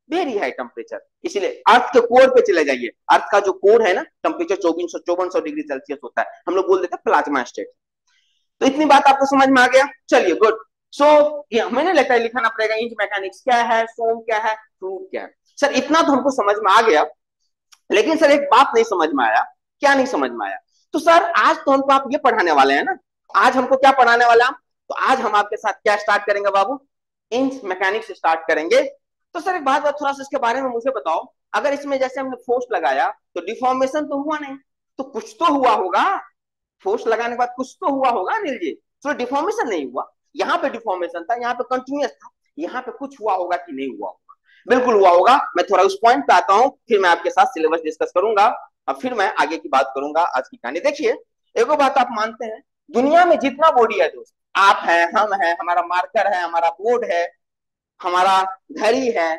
very high temperature. इसलिए अर्थ के कोर पे चले जाइए, अर्थ का जो कोर है ना टेम्परेचर 2400 डिग्री सेल्सियस होता है, हम लोग बोल देते हैं प्लाज्मा स्टेट। तो इतनी बात आपको समझ में आ गया? चलिए गुड। सो मैंने लगता है लिखाना पड़ेगा इंच मैकेनिक्स क्या है, सोम क्या है, फ्लूइड क्या है। सर इतना तो हमको समझ में आ गया, लेकिन सर एक बात नहीं समझ में आया। क्या नहीं समझ में आया? तो सर आज तो हमको आप ये पढ़ाने वाले हैं ना, आज हमको क्या पढ़ाने वाले हैं? तो आज हम आपके साथ क्या स्टार्ट करेंगे बाबू? इंच मैकेनिक्स स्टार्ट करेंगे। तो सर एक बात थोड़ा सा इसके बारे में मुझे बताओ, अगर इसमें जैसे हमने फोर्स लगाया तो डिफॉर्मेशन तो हुआ नहीं, तो कुछ तो हुआ होगा, फोर्स लगाने के बाद कुछ तो हुआ होगा अनिल जी। तो डिफॉर्मेशन नहीं हुआ, यहाँ पे डिफॉर्मेशन था, यहाँ पे कंटिन्यूअस था, यहाँ पे कुछ हुआ होगा कि नहीं हुआ होगा? बिल्कुल हुआ होगा। मैं थोड़ा उस पॉइंट पे आता हूँ, फिर मैं आपके साथ सिलेबस डिस्कस करूंगा और फिर मैं आगे की बात करूंगा आज की कहानी। देखिए एक बात आप मानते हैं, दुनिया में जितना बॉडी है दोस्त, आप है, हम है, हमारा मार्कर है, हमारा बोर्ड है, हमारा घड़ी है,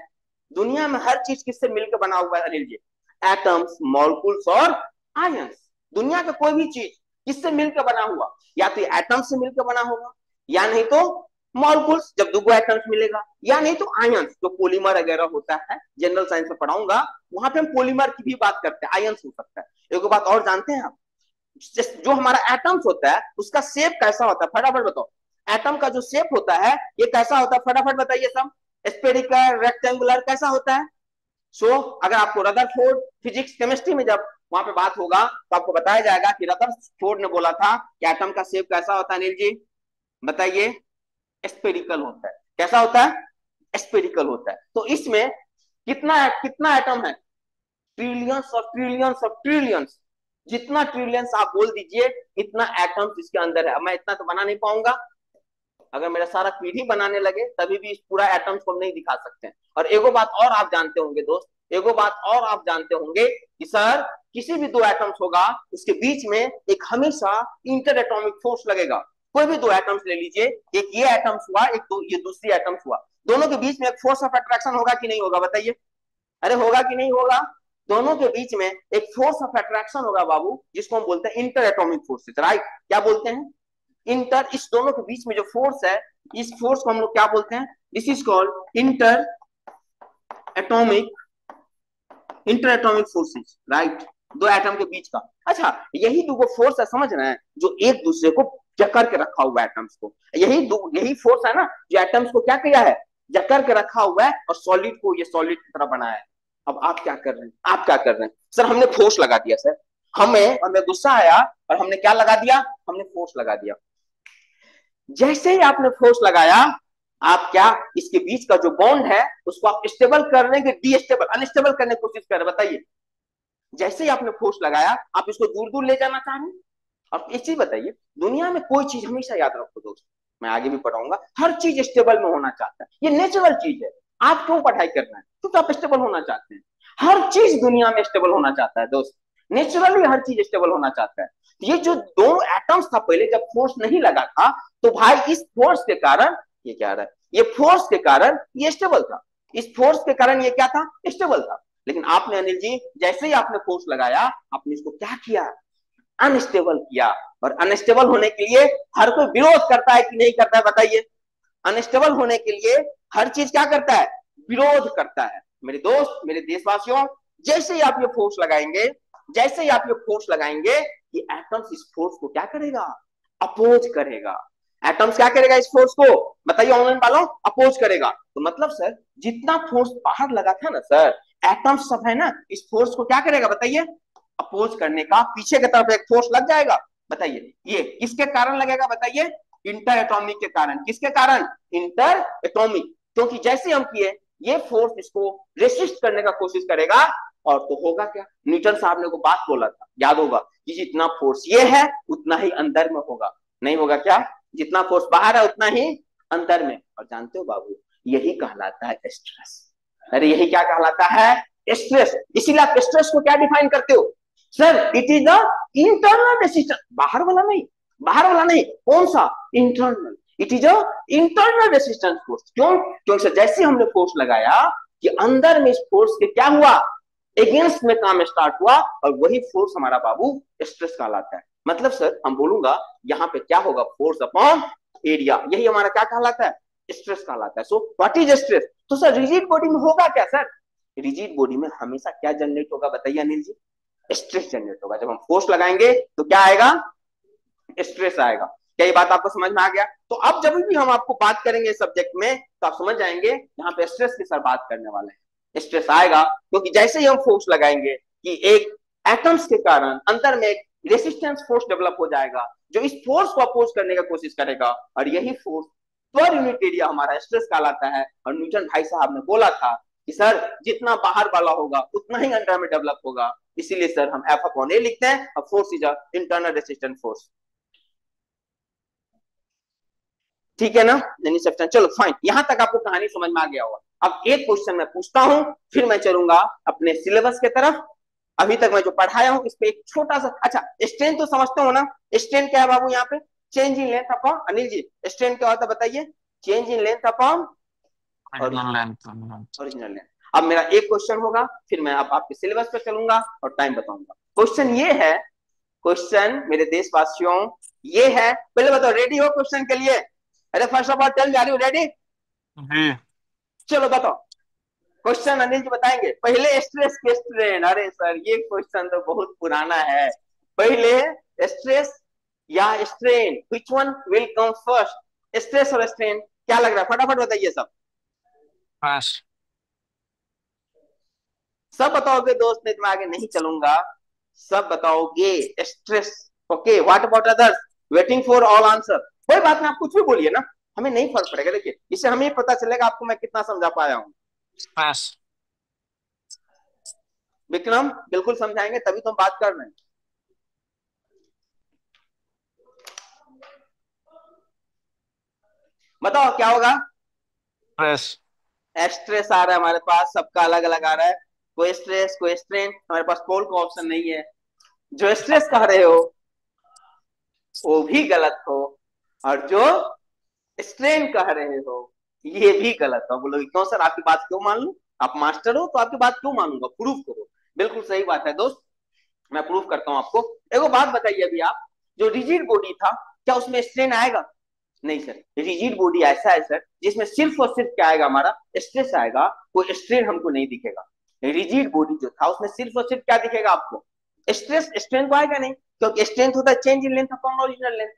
दुनिया में हर चीज किससे मिलकर बना हुआ है अनिल जी? एटम्स, मॉलिक्यूल्स और आयंस। दुनिया का कोई भी चीज किससे मिलकर बना हुआ? या तो एटम से मिलकर बना होगा, या नहीं तो मॉलिक्यूल्स जब दो एटम्स मिलेगा, या नहीं तो आयंस, जो पॉलीमर वगैरह होता है, जनरल साइंस में पढ़ाऊंगा, वहां पे हम पॉलीमर की भी बात करते हैं, आयंस हो सकता है। एक बात और जानते हैं आप, जो हमारा एटम्स होता है उसका शेप कैसा होता है, फटाफट बताओ। एटम का जो शेप होता है ये कैसा होता है, फटाफट बताइए सब। स्पेरिकल, रेक्टेंगुलर, कैसा होता है? सो अगर आपको रदरफोर्ड फिजिक्स केमिस्ट्री में जब वहां पे बात होगा तो आपको बताया जाएगा कि रदरफोर्ड ने बोला था कि एटम का शेप कैसा होता है। अनिल जी बताइए। स्पेरिकल होता है। कैसा होता है? स्पेरिकल होता है। तो इसमें कितना कितना एटम है? ट्रिलियंस और ट्रिलियंस और ट्रिलियंस। जितना ट्रिलियंस आप बोल दीजिए इतना एटम्स इसके अंदर है। मैं इतना तो बना नहीं पाऊंगा, अगर मेरा सारा पीढ़ी बनाने लगे तभी भी इस पूरा एटम्स को हम नहीं दिखा सकते हैं। और एगो बात और आप जानते होंगे दोस्त, एगो बात और आप जानते होंगे कि सर किसी भी दो एटम्स होगा उसके बीच में एक हमेशा इंटर एटॉमिक फोर्स लगेगा। कोई भी दो एटम्स ले लीजिए, एक ये एटम्स हुआ, एक दो ये दूसरी एटम्स हुआ, दोनों के बीच में एक फोर्स ऑफ अट्रैक्शन होगा कि नहीं होगा बताइए? अरे होगा कि नहीं होगा? दोनों के बीच में एक फोर्स ऑफ अट्रैक्शन होगा बाबू, जिसको हम बोलते हैं इंटर एटॉमिक फोर्सेस, राइट? क्या बोलते हैं? इंटर, इस दोनों के बीच में जो फोर्स है, इस फोर्स को हम लोग क्या बोलते हैं? This is called inter atomic, inter atomic forces, right? दो एटम के बीच का। अच्छा, यही दो फोर्स है, समझ रहे हैं, जो एक दूसरे को जकड़ के रखा हुआ है एटम्स को। यही फोर्स है ना जो एटम्स को क्या किया है? जकड़ के रखा हुआ है और सॉलिड को ये सॉलिड की तरह बनाया है। अब आप क्या कर रहे हैं? आप क्या कर रहे हैं? सर हमने फोर्स लगा दिया सर, हमें गुस्सा आया और हमने क्या लगा दिया? हमने फोर्स लगा दिया। जैसे ही आपने फोर्स लगाया, आप क्या इसके बीच का जो बॉन्ड है उसको आप स्टेबल करने के डीस्टेबल, अनस्टेबल करने की कोशिश कर रहे, बताइए? जैसे ही आपने फोर्स लगाया आप इसको दूर दूर ले जाना चाह रहे हैं। और एक चीज बताइए, दुनिया में कोई चीज हमेशा याद रखो दोस्त, मैं आगे भी पढ़ाऊंगा, हर चीज स्टेबल में होना चाहता है, ये नेचुरल चीज है। आप क्यों पढ़ाई करना है? क्योंकि आप स्टेबल होना चाहते हैं। हर चीज दुनिया में स्टेबल होना चाहता है दोस्त, नेचुरली हर चीज स्टेबल होना चाहता है। ये जो दो एटम्स था पहले, जब फोर्स नहीं लगा था तो भाई इस फोर्स के कारण ये क्या रहा है? ये फोर्स के कारण ये स्टेबल था, इस फोर्स के कारण ये क्या था? स्टेबल था। लेकिन आपने अनिल जी जैसे ही आपने फोर्स लगाया, आपने इसको क्या किया? अनस्टेबल किया। और अनस्टेबल होने के लिए हर कोई विरोध करता है कि नहीं करता है बताइए? अनस्टेबल होने के लिए हर चीज क्या करता है? विरोध करता है। मेरे दोस्त, मेरे देशवासियों, जैसे ही आप ये फोर्स लगाएंगे, जैसे ही आप ये फोर्स लगाएंगे, ये एटम्स इस फोर्स को क्या करेगा? अपोज करेगा। एटम्स क्या करेगा इस फोर्स को? बताइए ऑनलाइन वालों, अपोज करेगा। तो मतलब सर जितना फोर्स बाहर लगा था ना सर, एटम्स सब है ना, इस फोर्स को क्या करेगा बताइए? अपोज करने का। पीछे की तरफ एक फोर्स लग जाएगा, बताइए ये किसके कारण लगेगा बताइए? इंटर एटॉमिक के कारण। किसके कारण? Inter atomic. क्योंकि जैसे हम किए, ये फोर्स इसको रेसिस्ट करने का कोशिश करेगा, और तो होगा क्या? न्यूटन साहब ने को बात बोला था, याद होगा, कि जितना फोर्स ये है उतना ही अंदर में होगा। नहीं होगा क्या? जितना फोर्स बाहर है उतना ही अंदर में। और जानते हो बाबू, यही कहलाता है स्ट्रेस। अरे यही क्या कहलाता है? स्ट्रेस। इसीलिए आप स्ट्रेस को क्या डिफाइन करते हो? Sir it is the internal resistance. बाहर वाला नहीं, बाहर वाला नहीं, कौन सा? Internal. It is a internal resistance force. क्यों? क्योंकि सर जैसे हमने फोर्स लगाया कि अंदर में इस फोर्स के क्या हुआ? अगेंस्ट में काम स्टार्ट हुआ, और वही फोर्स हमारा बाबू स्ट्रेस कहलाता है। मतलब सर हम बोलूंगा यहाँ पे क्या होगा? फोर्स अपॉन एरिया, यही हमारा क्या कहलाता है? स्ट्रेस कहलाता है। सो व्हाट इज स्ट्रेस? तो सर रिजिड बॉडी में होगा क्या? सर रिजिड बॉडी में हमेशा क्या जनरेट होगा बताइए अनिल जी? स्ट्रेस जनरेट होगा। जब हम फोर्स लगाएंगे तो क्या आएगा? स्ट्रेस आएगा। क्या ये बात आपको समझ में आ गया? तो अब जब भी हम आपको बात करेंगे सब्जेक्ट में तो आप समझ जाएंगे यहाँ पे स्ट्रेस की सर बात करने वाले हैं। स्ट्रेस आएगा क्योंकि जैसे ही हम फोर्स लगाएंगे कि एक एटम्स के कारण अंदर में एक रेसिस्टेंस फोर्स डेवलप हो जाएगा, जो इस फोर्स को अपोज करने का कोशिश करेगा, और यही फोर्स पर यूनिट एरिया हमारा स्ट्रेस कहलाता है। और न्यूटन भाई साहब ने बोला था कि सर जितना बाहर वाला होगा उतना ही अंदर में डेवलप होगा, इसीलिए सर हम एफ अपॉन ए लिखते हैं। और force is a internal resistant force. ठीक है ना? यानी सब्सटेंस। चलो फाइन, यहां तक आपको कहानी समझ में आ गया होगा। अब एक क्वेश्चन मैं पूछता हूं, फिर मैं चलूंगा अपने सिलेबस के तरफ। अभी तक मैं जो पढ़ाया हूं इस पे एक छोटा सा, अच्छा स्ट्रेन तो समझते हो ना? स्ट्रेन क्या है बाबू? यहाँ पे change in length upon, Anil ji strain क्या होता है बताइए? Change in length upon original length. अब मेरा एक क्वेश्चन होगा, फिर मैं अब आपके सिलेबस पे चलूंगा और टाइम बताऊंगा। क्वेश्चन ये है, क्वेश्चन मेरे देशवासियों ये है, पहले बताओ रेडी हो क्वेश्चन के लिए? अरे first of all tell, are you ready? जी। चलो बताओ क्वेश्चन, अनिल जी बताएंगे। पहले स्ट्रेस के स्ट्रेन, अरे सर ये क्वेश्चन तो बहुत पुराना है। पहले स्ट्रेस या strain, which one will come first? Stress और स्ट्रेन, क्या लग रहा है? फटाफट बताइए सब। फर्स्ट। सब बताओगे दोस्त, नहीं तो मैं आगे नहीं चलूंगा। सब बताओगे stress. Okay, what about others? Waiting for all answer. कोई बात नहीं, आप कुछ भी बोलिए ना, हमें नहीं फर्क पड़ेगा। देखिए इससे हमें पता चलेगा आपको मैं कितना समझा पाया हूँ। फर्स्ट। विक्रम बिल्कुल समझाएंगे, तभी तो हम बात कर रहे हैं। बताओ क्या होगा? स्ट्रेस। स्ट्रेस आ रहा है हमारे पास, सबका अलग अलग आ रहा है। कोई स्ट्रेस कोई स्ट्रेन, हमारे पास पोल का ऑप्शन नहीं है। जो स्ट्रेस कह रहे हो वो भी गलत हो, और जो स्ट्रेन कह रहे हो ये भी गलत हो। बोलोगे क्यों सर, आपकी बात क्यों मान लूं? आप मास्टर हो तो आपकी बात क्यों मानूंगा? प्रूफ करो। बिल्कुल सही बात है दोस्त, मैं प्रूफ करता हूं आपको। एगो बात बताइए, अभी आप जो रिजिड बॉडी था, क्या उसमें स्ट्रेन आएगा? नहीं सर, रिजिड बॉडी ऐसा है सर जिसमें सिर्फ और सिर्फ क्या आएगा, हमारा स्ट्रेस आएगा, कोई स्ट्रेन हमको नहीं दिखेगा। रिजिड बॉडी जो था उसमें सिर्फ और सिर्फ क्या दिखेगा आपको? स्ट्रेस। स्ट्रेन तो आएगा नहीं, क्योंकि स्ट्रेंथ होता है change in length upon original length.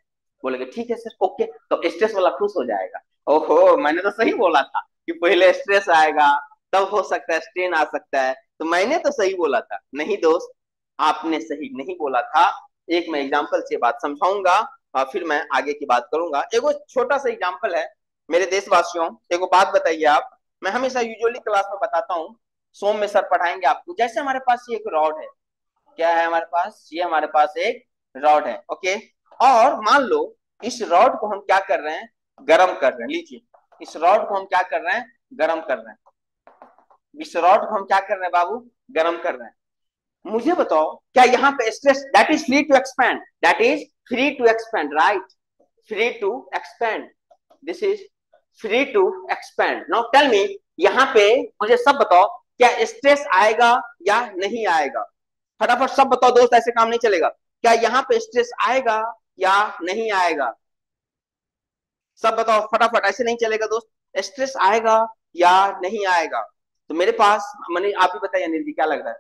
बोलेगे ठीक है सर, ओके, तो स्ट्रेस वाला खुश हो जाएगा। ओहो, मैंने तो सही बोला था कि पहले स्ट्रेस आएगा तब हो सकता है स्ट्रेन आ सकता है, तो मैंने तो सही बोला था। नहीं दोस्त, आपने सही नहीं बोला था। एक मैं एग्जांपल से बात समझाऊंगा और फिर मैं आगे की बात करूंगा। एगो छोटा सा एग्जांपल है मेरे देशवासियों, एगो बात बताइए आप। मैं हमेशा यूजुअली क्लास में बताता हूँ, सोम में सर पढ़ाएंगे आपको। जैसे हमारे पास ये एक रॉड है, क्या है हमारे पास? ये हमारे पास एक रॉड है, ओके। और मान लो इस रॉड को हम क्या कर रहे हैं? गर्म कर रहे हैं। लीजिए, इस रॉड को हम क्या कर रहे हैं? गर्म कर रहे हैं। इस रॉड को हम क्या कर रहे हैं बाबू? गर्म कर रहे हैं। मुझे बताओ, क्या यहाँ पे stress, that is free to expand, that is free to expand, right? Free to expand, this is free to expand. Now tell me, यहाँ पे मुझे सब बताओ, क्या स्ट्रेस आएगा या नहीं आएगा? फटाफट सब बताओ दोस्त, ऐसे काम नहीं चलेगा। क्या यहाँ पे स्ट्रेस आएगा या नहीं आएगा? सब बताओ फटाफट, ऐसे नहीं चलेगा दोस्त। स्ट्रेस आएगा या नहीं आएगा? तो मेरे पास, मैंने आप ही बताइए अनिल जी, क्या लग रहा है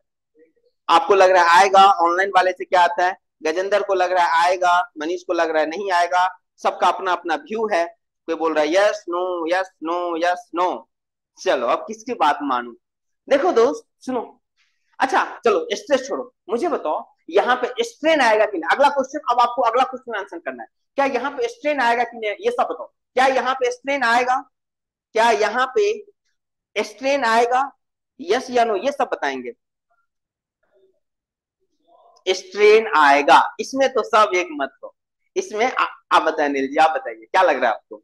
आपको? लग रहा है आएगा? ऑनलाइन वाले से क्या आता है? गजेंद्र को लग रहा है आएगा, मनीष को लग रहा है नहीं आएगा। सबका अपना अपना व्यू है, कोई बोल रहा है yes no yes no yes no. चलो अब किसकी बात मानू? देखो दोस्त सुनो, अच्छा चलो स्ट्रेस छोड़ो, मुझे बताओ यहाँ पे स्ट्रेन आएगा कि नहीं? अगला क्वेश्चन, अब आपको अगला क्वेश्चन आंसर करना है। क्या यहाँ पे स्ट्रेन आएगा कि नहीं, ये सब बताओ। क्या यहाँ पे स्ट्रेन आएगा? क्या यहाँ पे स्ट्रेन आएगा? यस या नो, ये सब बताएंगे। स्ट्रेन आएगा, इसमें तो सब एक मत हो। इसमें आप बताए अनिल जी, आप बताइए क्या लग रहा है आपको?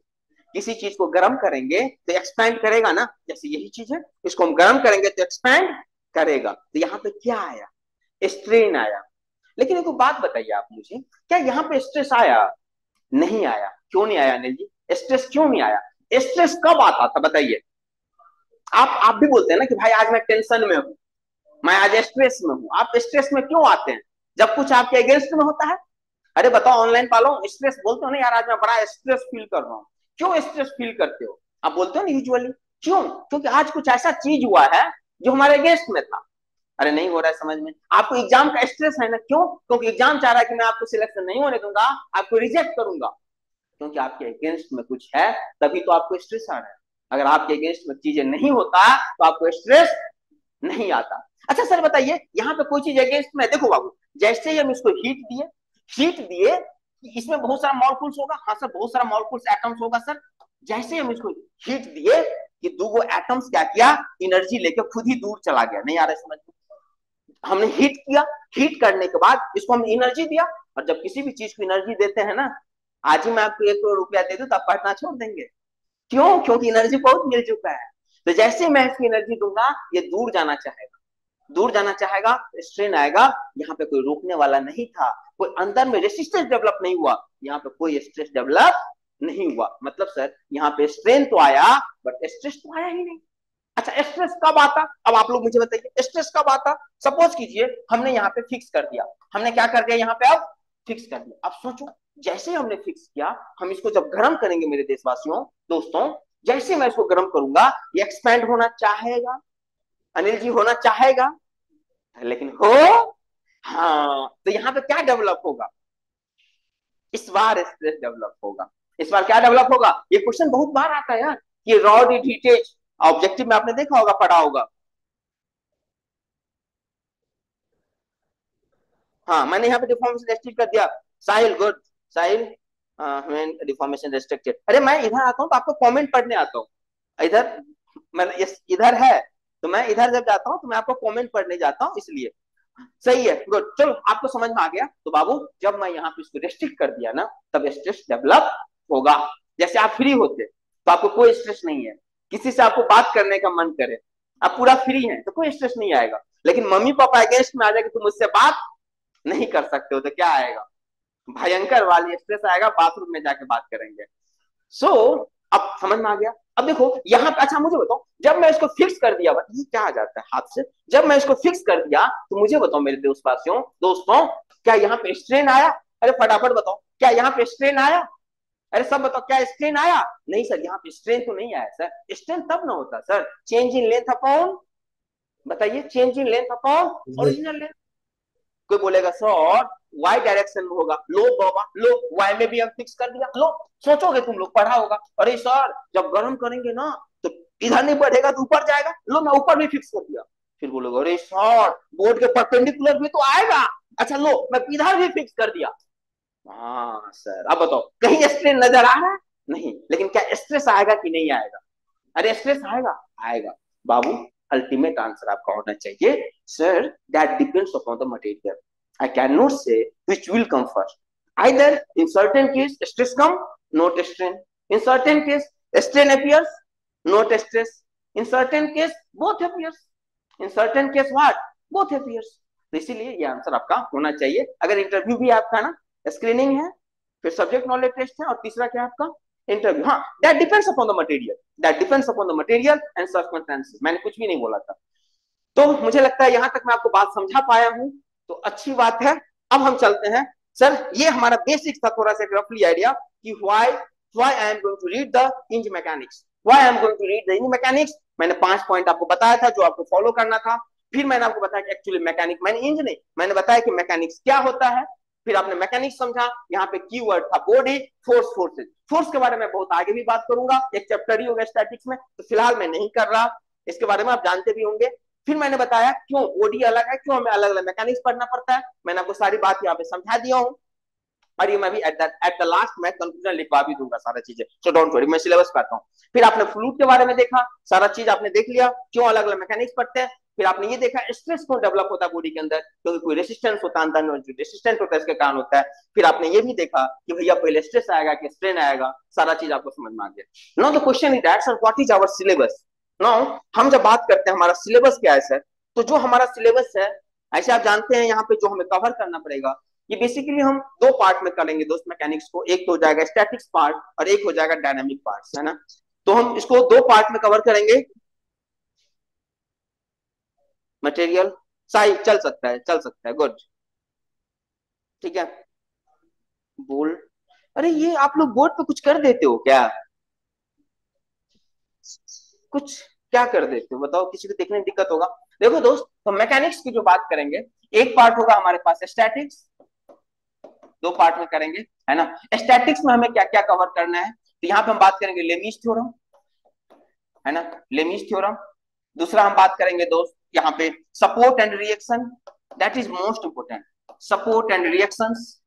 किसी चीज को गर्म करेंगे तो एक्सपैंड करेगा ना, जैसे यही चीज है, इसको हम गर्म करेंगे तो एक्सपैंड करेगा। तो यहाँ पे क्या आया? स्ट्रेन आया। लेकिन एक बात बताइए आप मुझे, क्या यहाँ पे स्ट्रेस आया? नहीं आया। क्यों नहीं आया अनिल जी? स्ट्रेस क्यों नहीं आया? स्ट्रेस कब आता था बताइए? आप भी बोलते हैं ना कि भाई आज मैं टेंशन में हूं, मैं आज स्ट्रेस में हूं। आप स्ट्रेस में क्यों आते हैं? जब कुछ आपके अगेंस्ट में होता है। अरे बताओ ऑनलाइन पालो, स्ट्रेस बोलते हो ना, यार आज मैं बड़ा स्ट्रेस फील कर रहा हूँ। क्यों स्ट्रेस फील करते हो? आप बोलते हो ना यूजुअली, क्यों? क्योंकि आज कुछ ऐसा चीज हुआ है जो हमारे अगेंस्ट में था। अरे नहीं हो रहा है समझ में? आपको एग्जाम का स्ट्रेस है ना, क्यों? क्योंकि एग्जाम चाह रहा है कि मैं आपको सिलेक्शन नहीं होने दूंगा, आपको रिजेक्ट करूंगा। क्योंकि आपके अगेंस्ट में कुछ है, तभी तो आपको स्ट्रेस आ रहा है। अगर आपके अगेंस्ट में चीजें नहीं होता तो आपको स्ट्रेस नहीं आता। अच्छा सर बताइए, यहाँ पे कोई चीज अगेंस्ट में, देखो बाबू, जैसे ही हम इसको हीट दिए, इसमें बहुत सारा मॉलिक्यूल्स होगा। हाँ सर, बहुत सारा मॉलिक्यूल्स एटम्स होगा सर। जैसे हम इसको हीट दिए कि दो एटम्स क्या किया? एनर्जी लेके खुद ही दूर चला गया। नहीं आ रहा है समझ में? हमने हीट किया, हीट करने के बाद इसको हम एनर्जी दिया। और जब किसी भी चीज को एनर्जी देते हैं ना, आज ही मैं आपको 1 करोड़ रुपया दे दूं तो आप पढ़ना छोड़ देंगे। क्यों? क्योंकि एनर्जी बहुत मिल चुका है। तो जैसे मैं इसकी एनर्जी दूंगा, ये दूर जाना चाहेगा, दूर जाना चाहेगा, स्ट्रेन आएगा। यहाँ पे कोई रोकने वाला नहीं था, कोई अंदर में रेसिस्टेंस डेवलप नहीं हुआ, यहाँ पे कोई स्ट्रेस डेवलप नहीं हुआ। मतलब सर यहाँ पे स्ट्रेन तो आया बट स्ट्रेस तो आया ही नहीं। अच्छा स्ट्रेस कब आता? अब आप लोग मुझे बताइए, स्ट्रेस कब आता? सपोज कीजिए हमने यहाँ पे फिक्स कर दिया, हमने क्या कर दिया यहाँ पे, अब फिक्स कर दिया। अब सोचो, जैसे ही हमने फिक्स किया, हम इसको जब गर्म करेंगे मेरे देशवासियों दोस्तों, जैसे मैं इसको गर्म करूंगा, ये एक्सपेंड होना चाहेगा, अनिल जी होना चाहेगा, लेकिन हो, हाँ, तो यहाँ पे क्या डेवलप होगा, इस बार स्ट्रेस डेवलप होगा। इस बार क्या डेवलप होगा, ये क्वेश्चन बहुत बार आता है यार, ये रॉड हीटेज ऑब्जेक्टिव में आपने देखा होगा, पढ़ा होगा। हाँ, मैंने यहाँ पे डिफॉर्मेशन रेस्ट्रिक्ट कर दिया। साहिल गुड, साहिल, हमें डिफॉर्मेशन रेस्ट्रिक्टेड। अरे मैं इधर आता हूँ तो आपको कमेंट पढ़ने आता हूँ, इधर मैं इधर है, तो मैं इधर जब जाता हूँ तो मैं आपको कमेंट पढ़ने जाता हूँ, इसलिए। सही है, गुड, चलो आपको समझ में आ गया। तो बाबू, जब मैं यहाँ पे इसको रेस्ट्रिक्ट कर दिया ना, तब स्ट्रेस डेवलप होगा। जैसे आप फ्री होते तो आपको कोई स्ट्रेस नहीं है, किसी से आपको बात करने का मन करे, आप पूरा फ्री हैं तो कोई स्ट्रेस नहीं आएगा। लेकिन मम्मी पापा अगेंस्ट में आ जाए कि तुम मुझसे बात नहीं कर सकते हो, तो क्या आएगा, भयंकर वाली स्ट्रेस आएगा, बाथरूम में जाके बात करेंगे। सो अब समझ में आ गया। अब देखो यहाँ पे, अच्छा मुझे बताओ, जब मैं इसको फिक्स कर दिया, ये क्या आ जाता है हाथ से, जब मैं इसको फिक्स कर दिया, तो मुझे बताओ मेरे देशवासियों दोस्तों, क्या यहाँ पे स्ट्रेन आया? अरे फटाफट बताओ, क्या यहाँ पे स्ट्रेन आया? अरे सब बताओ, क्या स्ट्रेन आया? नहीं सर, यहाँ पे स्ट्रेन तो नहीं आया सर। स्ट्रेन तब ना होता sir, change in length upon, बताइए, change in length upon original length. कोई बोलेगा सर वाई डायरेक्शन में होगा, लो बाबा लो, वाई में भी हम फिक्स कर दिया, लो। सोचोगे तुम लोग, पढ़ा होगा, अरे सर जब गर्म करेंगे ना तो इधर नहीं बढ़ेगा तो ऊपर जाएगा, लो मैं ऊपर भी फिक्स कर दिया। फिर बोलोगे अरे सर बोर्ड के परपेंडिकुलर भी तो आएगा, अच्छा लो मैं इधर भी फिक्स कर दिया। हाँ सर, अब बताओ कहीं स्ट्रेन नजर आ रहा है? नहीं, लेकिन क्या स्ट्रेस आएगा कि नहीं आएगा? अरे स्ट्रेस आएगा, आएगा। बाबू, अल्टीमेट आंसर आपका होना चाहिए sir, that depends upon the material, I can not say which will come first. either in certain case stress come, not strain, in certain case strain appears, not stress, in certain case both appears, in certain case what, both appears। तो इसीलिए ये आंसर आपका होना चाहिए। अगर इंटरव्यू भी आपका ना, स्क्रीनिंग है, फिर सब्जेक्ट नॉलेज टेस्ट है, और तीसरा क्या है आपका, इंटरव्यू। हाँ, that depends upon the material, that depends upon the material and circumstances. मैंने कुछ भी नहीं बोला था। तो मुझे लगता है यहां तक मैं आपको बात समझा पाया हूं, तो अच्छी बात है। अब हम चलते हैं सर, ये हमारा बेसिक था, थोड़ा सा रफली आइडिया कि why I am going to read the eng mechanics, why I am going to read the eng mechanics. मैंने 5 पॉइंट आपको बताया था जो आपको फॉलो करना था। फिर मैंने आपको बताया कि एक्चुअली मैकेनिक, मैंने इंज नहीं, मैंने बताया कि मैकेनिक्स क्या होता है। फिर आपने मैकेनिक्स समझा, यहाँ पे कीवर्ड था बॉडी, फोर्स, फोर्सेज। फोर्स के बारे में बहुत आगे भी बात करूंगा, एक चैप्टर ही होगा स्टैटिक्स में, तो फिलहाल मैं नहीं कर रहा, इसके बारे में आप जानते भी होंगे। फिर मैंने बताया क्यों बॉडी अलग है, क्यों हमें अलग अलग मैकेनिक्स पढ़ना पड़ता है, मैंने आपको सारी बात यहाँ पे समझा दिया हूँ। और ये मैं भी एट द लास्ट मैं कंक्लूजन लिखवा भी दूंगा सारा चीजें, सो डोंट वरी, मैं सिलेबस पे आता हूँ। फिर आपने फ्लूइड के बारे में देखा, सारा चीज आपने देख लिया, क्यों अलग अलग मैकेनिक्स पढ़ते हैं। फिर आपने ये देखा स्ट्रेस क्यों डेवलप होता है बॉडी के अंदर, क्योंकि कोई रेसिस्टेंस होता है अंदर, जो रेसिस्टेंट होता है इसके कारण होता है। फिर आपने ये भी देखा कि भैया पहले स्ट्रेस आएगा कि स्ट्रेन आएगा, सारा चीज आपको समझ में आ गया। Now the question is that sir what is our syllabus. Now हम जब बात करते हैं हमारा सिलेबस क्या है सर, तो जो हमारा सिलेबस है, ऐसे आप जानते हैं यहाँ पे जो हमें कवर करना पड़ेगा, ये बेसिकली हम 2 पार्ट में करेंगे दोस्त मैकेनिक्स को, एक तो हो जाएगा स्टैटिक्स पार्ट और एक हो जाएगा डायनामिक पार्ट, है ना। तो हम इसको 2 पार्ट में कवर करेंगे। मटेरियल साई चल सकता है, चल सकता है, गुड, ठीक है। बोल, अरे ये आप लोग बोर्ड पे कुछ कर देते हो क्या, कुछ क्या कर देते हो बताओ, किसी को देखने में दिक्कत होगा। देखो दोस्त, तो मैकेनिक्स की जो बात करेंगे, एक पार्ट होगा हमारे पास स्टैटिक्स, 2 पार्ट में करेंगे, है ना। स्टैटिक्स में हमें क्या क्या कवर करना है, तो यहाँ पे हम बात करेंगे लेमीज थ्योरम, है ना, लेमीज थ्योरम। दूसरा हम बात करेंगे दोस्त यहाँ पे support and reaction, that is most important, support and reactions,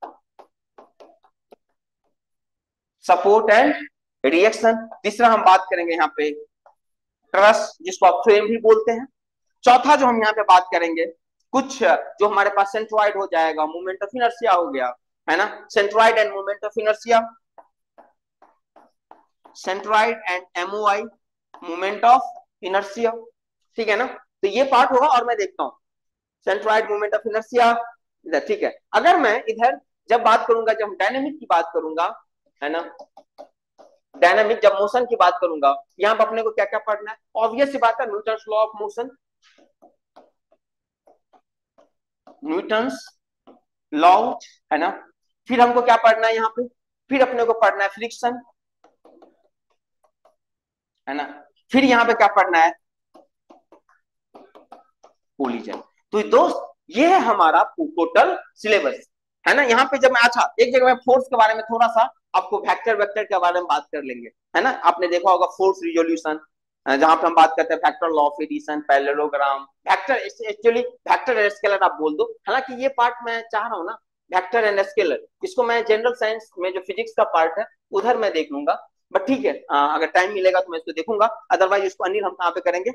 support and reaction. तीसरा हम बात करेंगे यहाँ पे ट्रस, जिसको आप फ्रेम भी बोलते हैं। चौथा जो हम यहाँ पे बात करेंगे, कुछ जो हमारे पास सेंट्रॉइड हो जाएगा, मूवमेंट ऑफ इनर्शिया हो गया, है ना, centroid and movement of inertia, centroid and MOI, movement of inertia, ठीक है ना। तो ये पार्ट होगा, और मैं देखता हूँ सेंट्रॉइड मूवमेंट ऑफ इनर्शिया इधर, ठीक है। अगर मैं इधर जब बात करूंगा, जब हम डायनेमिक की बात करूंगा, है ना, डायनामिक जब मोशन की बात करूंगा, यहाँ पर अपने को क्या क्या पढ़ना है, ऑब्वियस सी बात है Newton's law of motion, Newton's law, है ना, फिर हमको क्या पढ़ना है यहाँ पे, फिर अपने को पढ़ना है फ्रिक्शन, है ना। फिर यहाँ पे क्या पढ़ना है, कोलिजन। तो दोस्त ये है हमारा टोटल सिलेबस, है ना। यहाँ पे जब मैं, अच्छा एक जगह में फोर्स के बारे में थोड़ा सा आपको वेक्टर वेक्टर के बारे में बात कर लेंगे, है ना। आपने देखा होगा फोर्स रिजोल्यूशन, जहां पे हम बात करते हैं factor, law of addition, parallelogram, vector. Actually vector and scalar आप बोल दो, हालांकि ये पार्ट मैं चाह रहा हूँ ना, वेक्टर एंड स्केलर, इसको मैं जनरल साइंस में जो फिजिक्स का पार्ट है उधर मैं देख लूंगा। बट ठीक है, अगर टाइम मिलेगा तो मैं इसको देखूंगा, अदरवाइज इसको अनिल हम कहाँ पे करेंगे,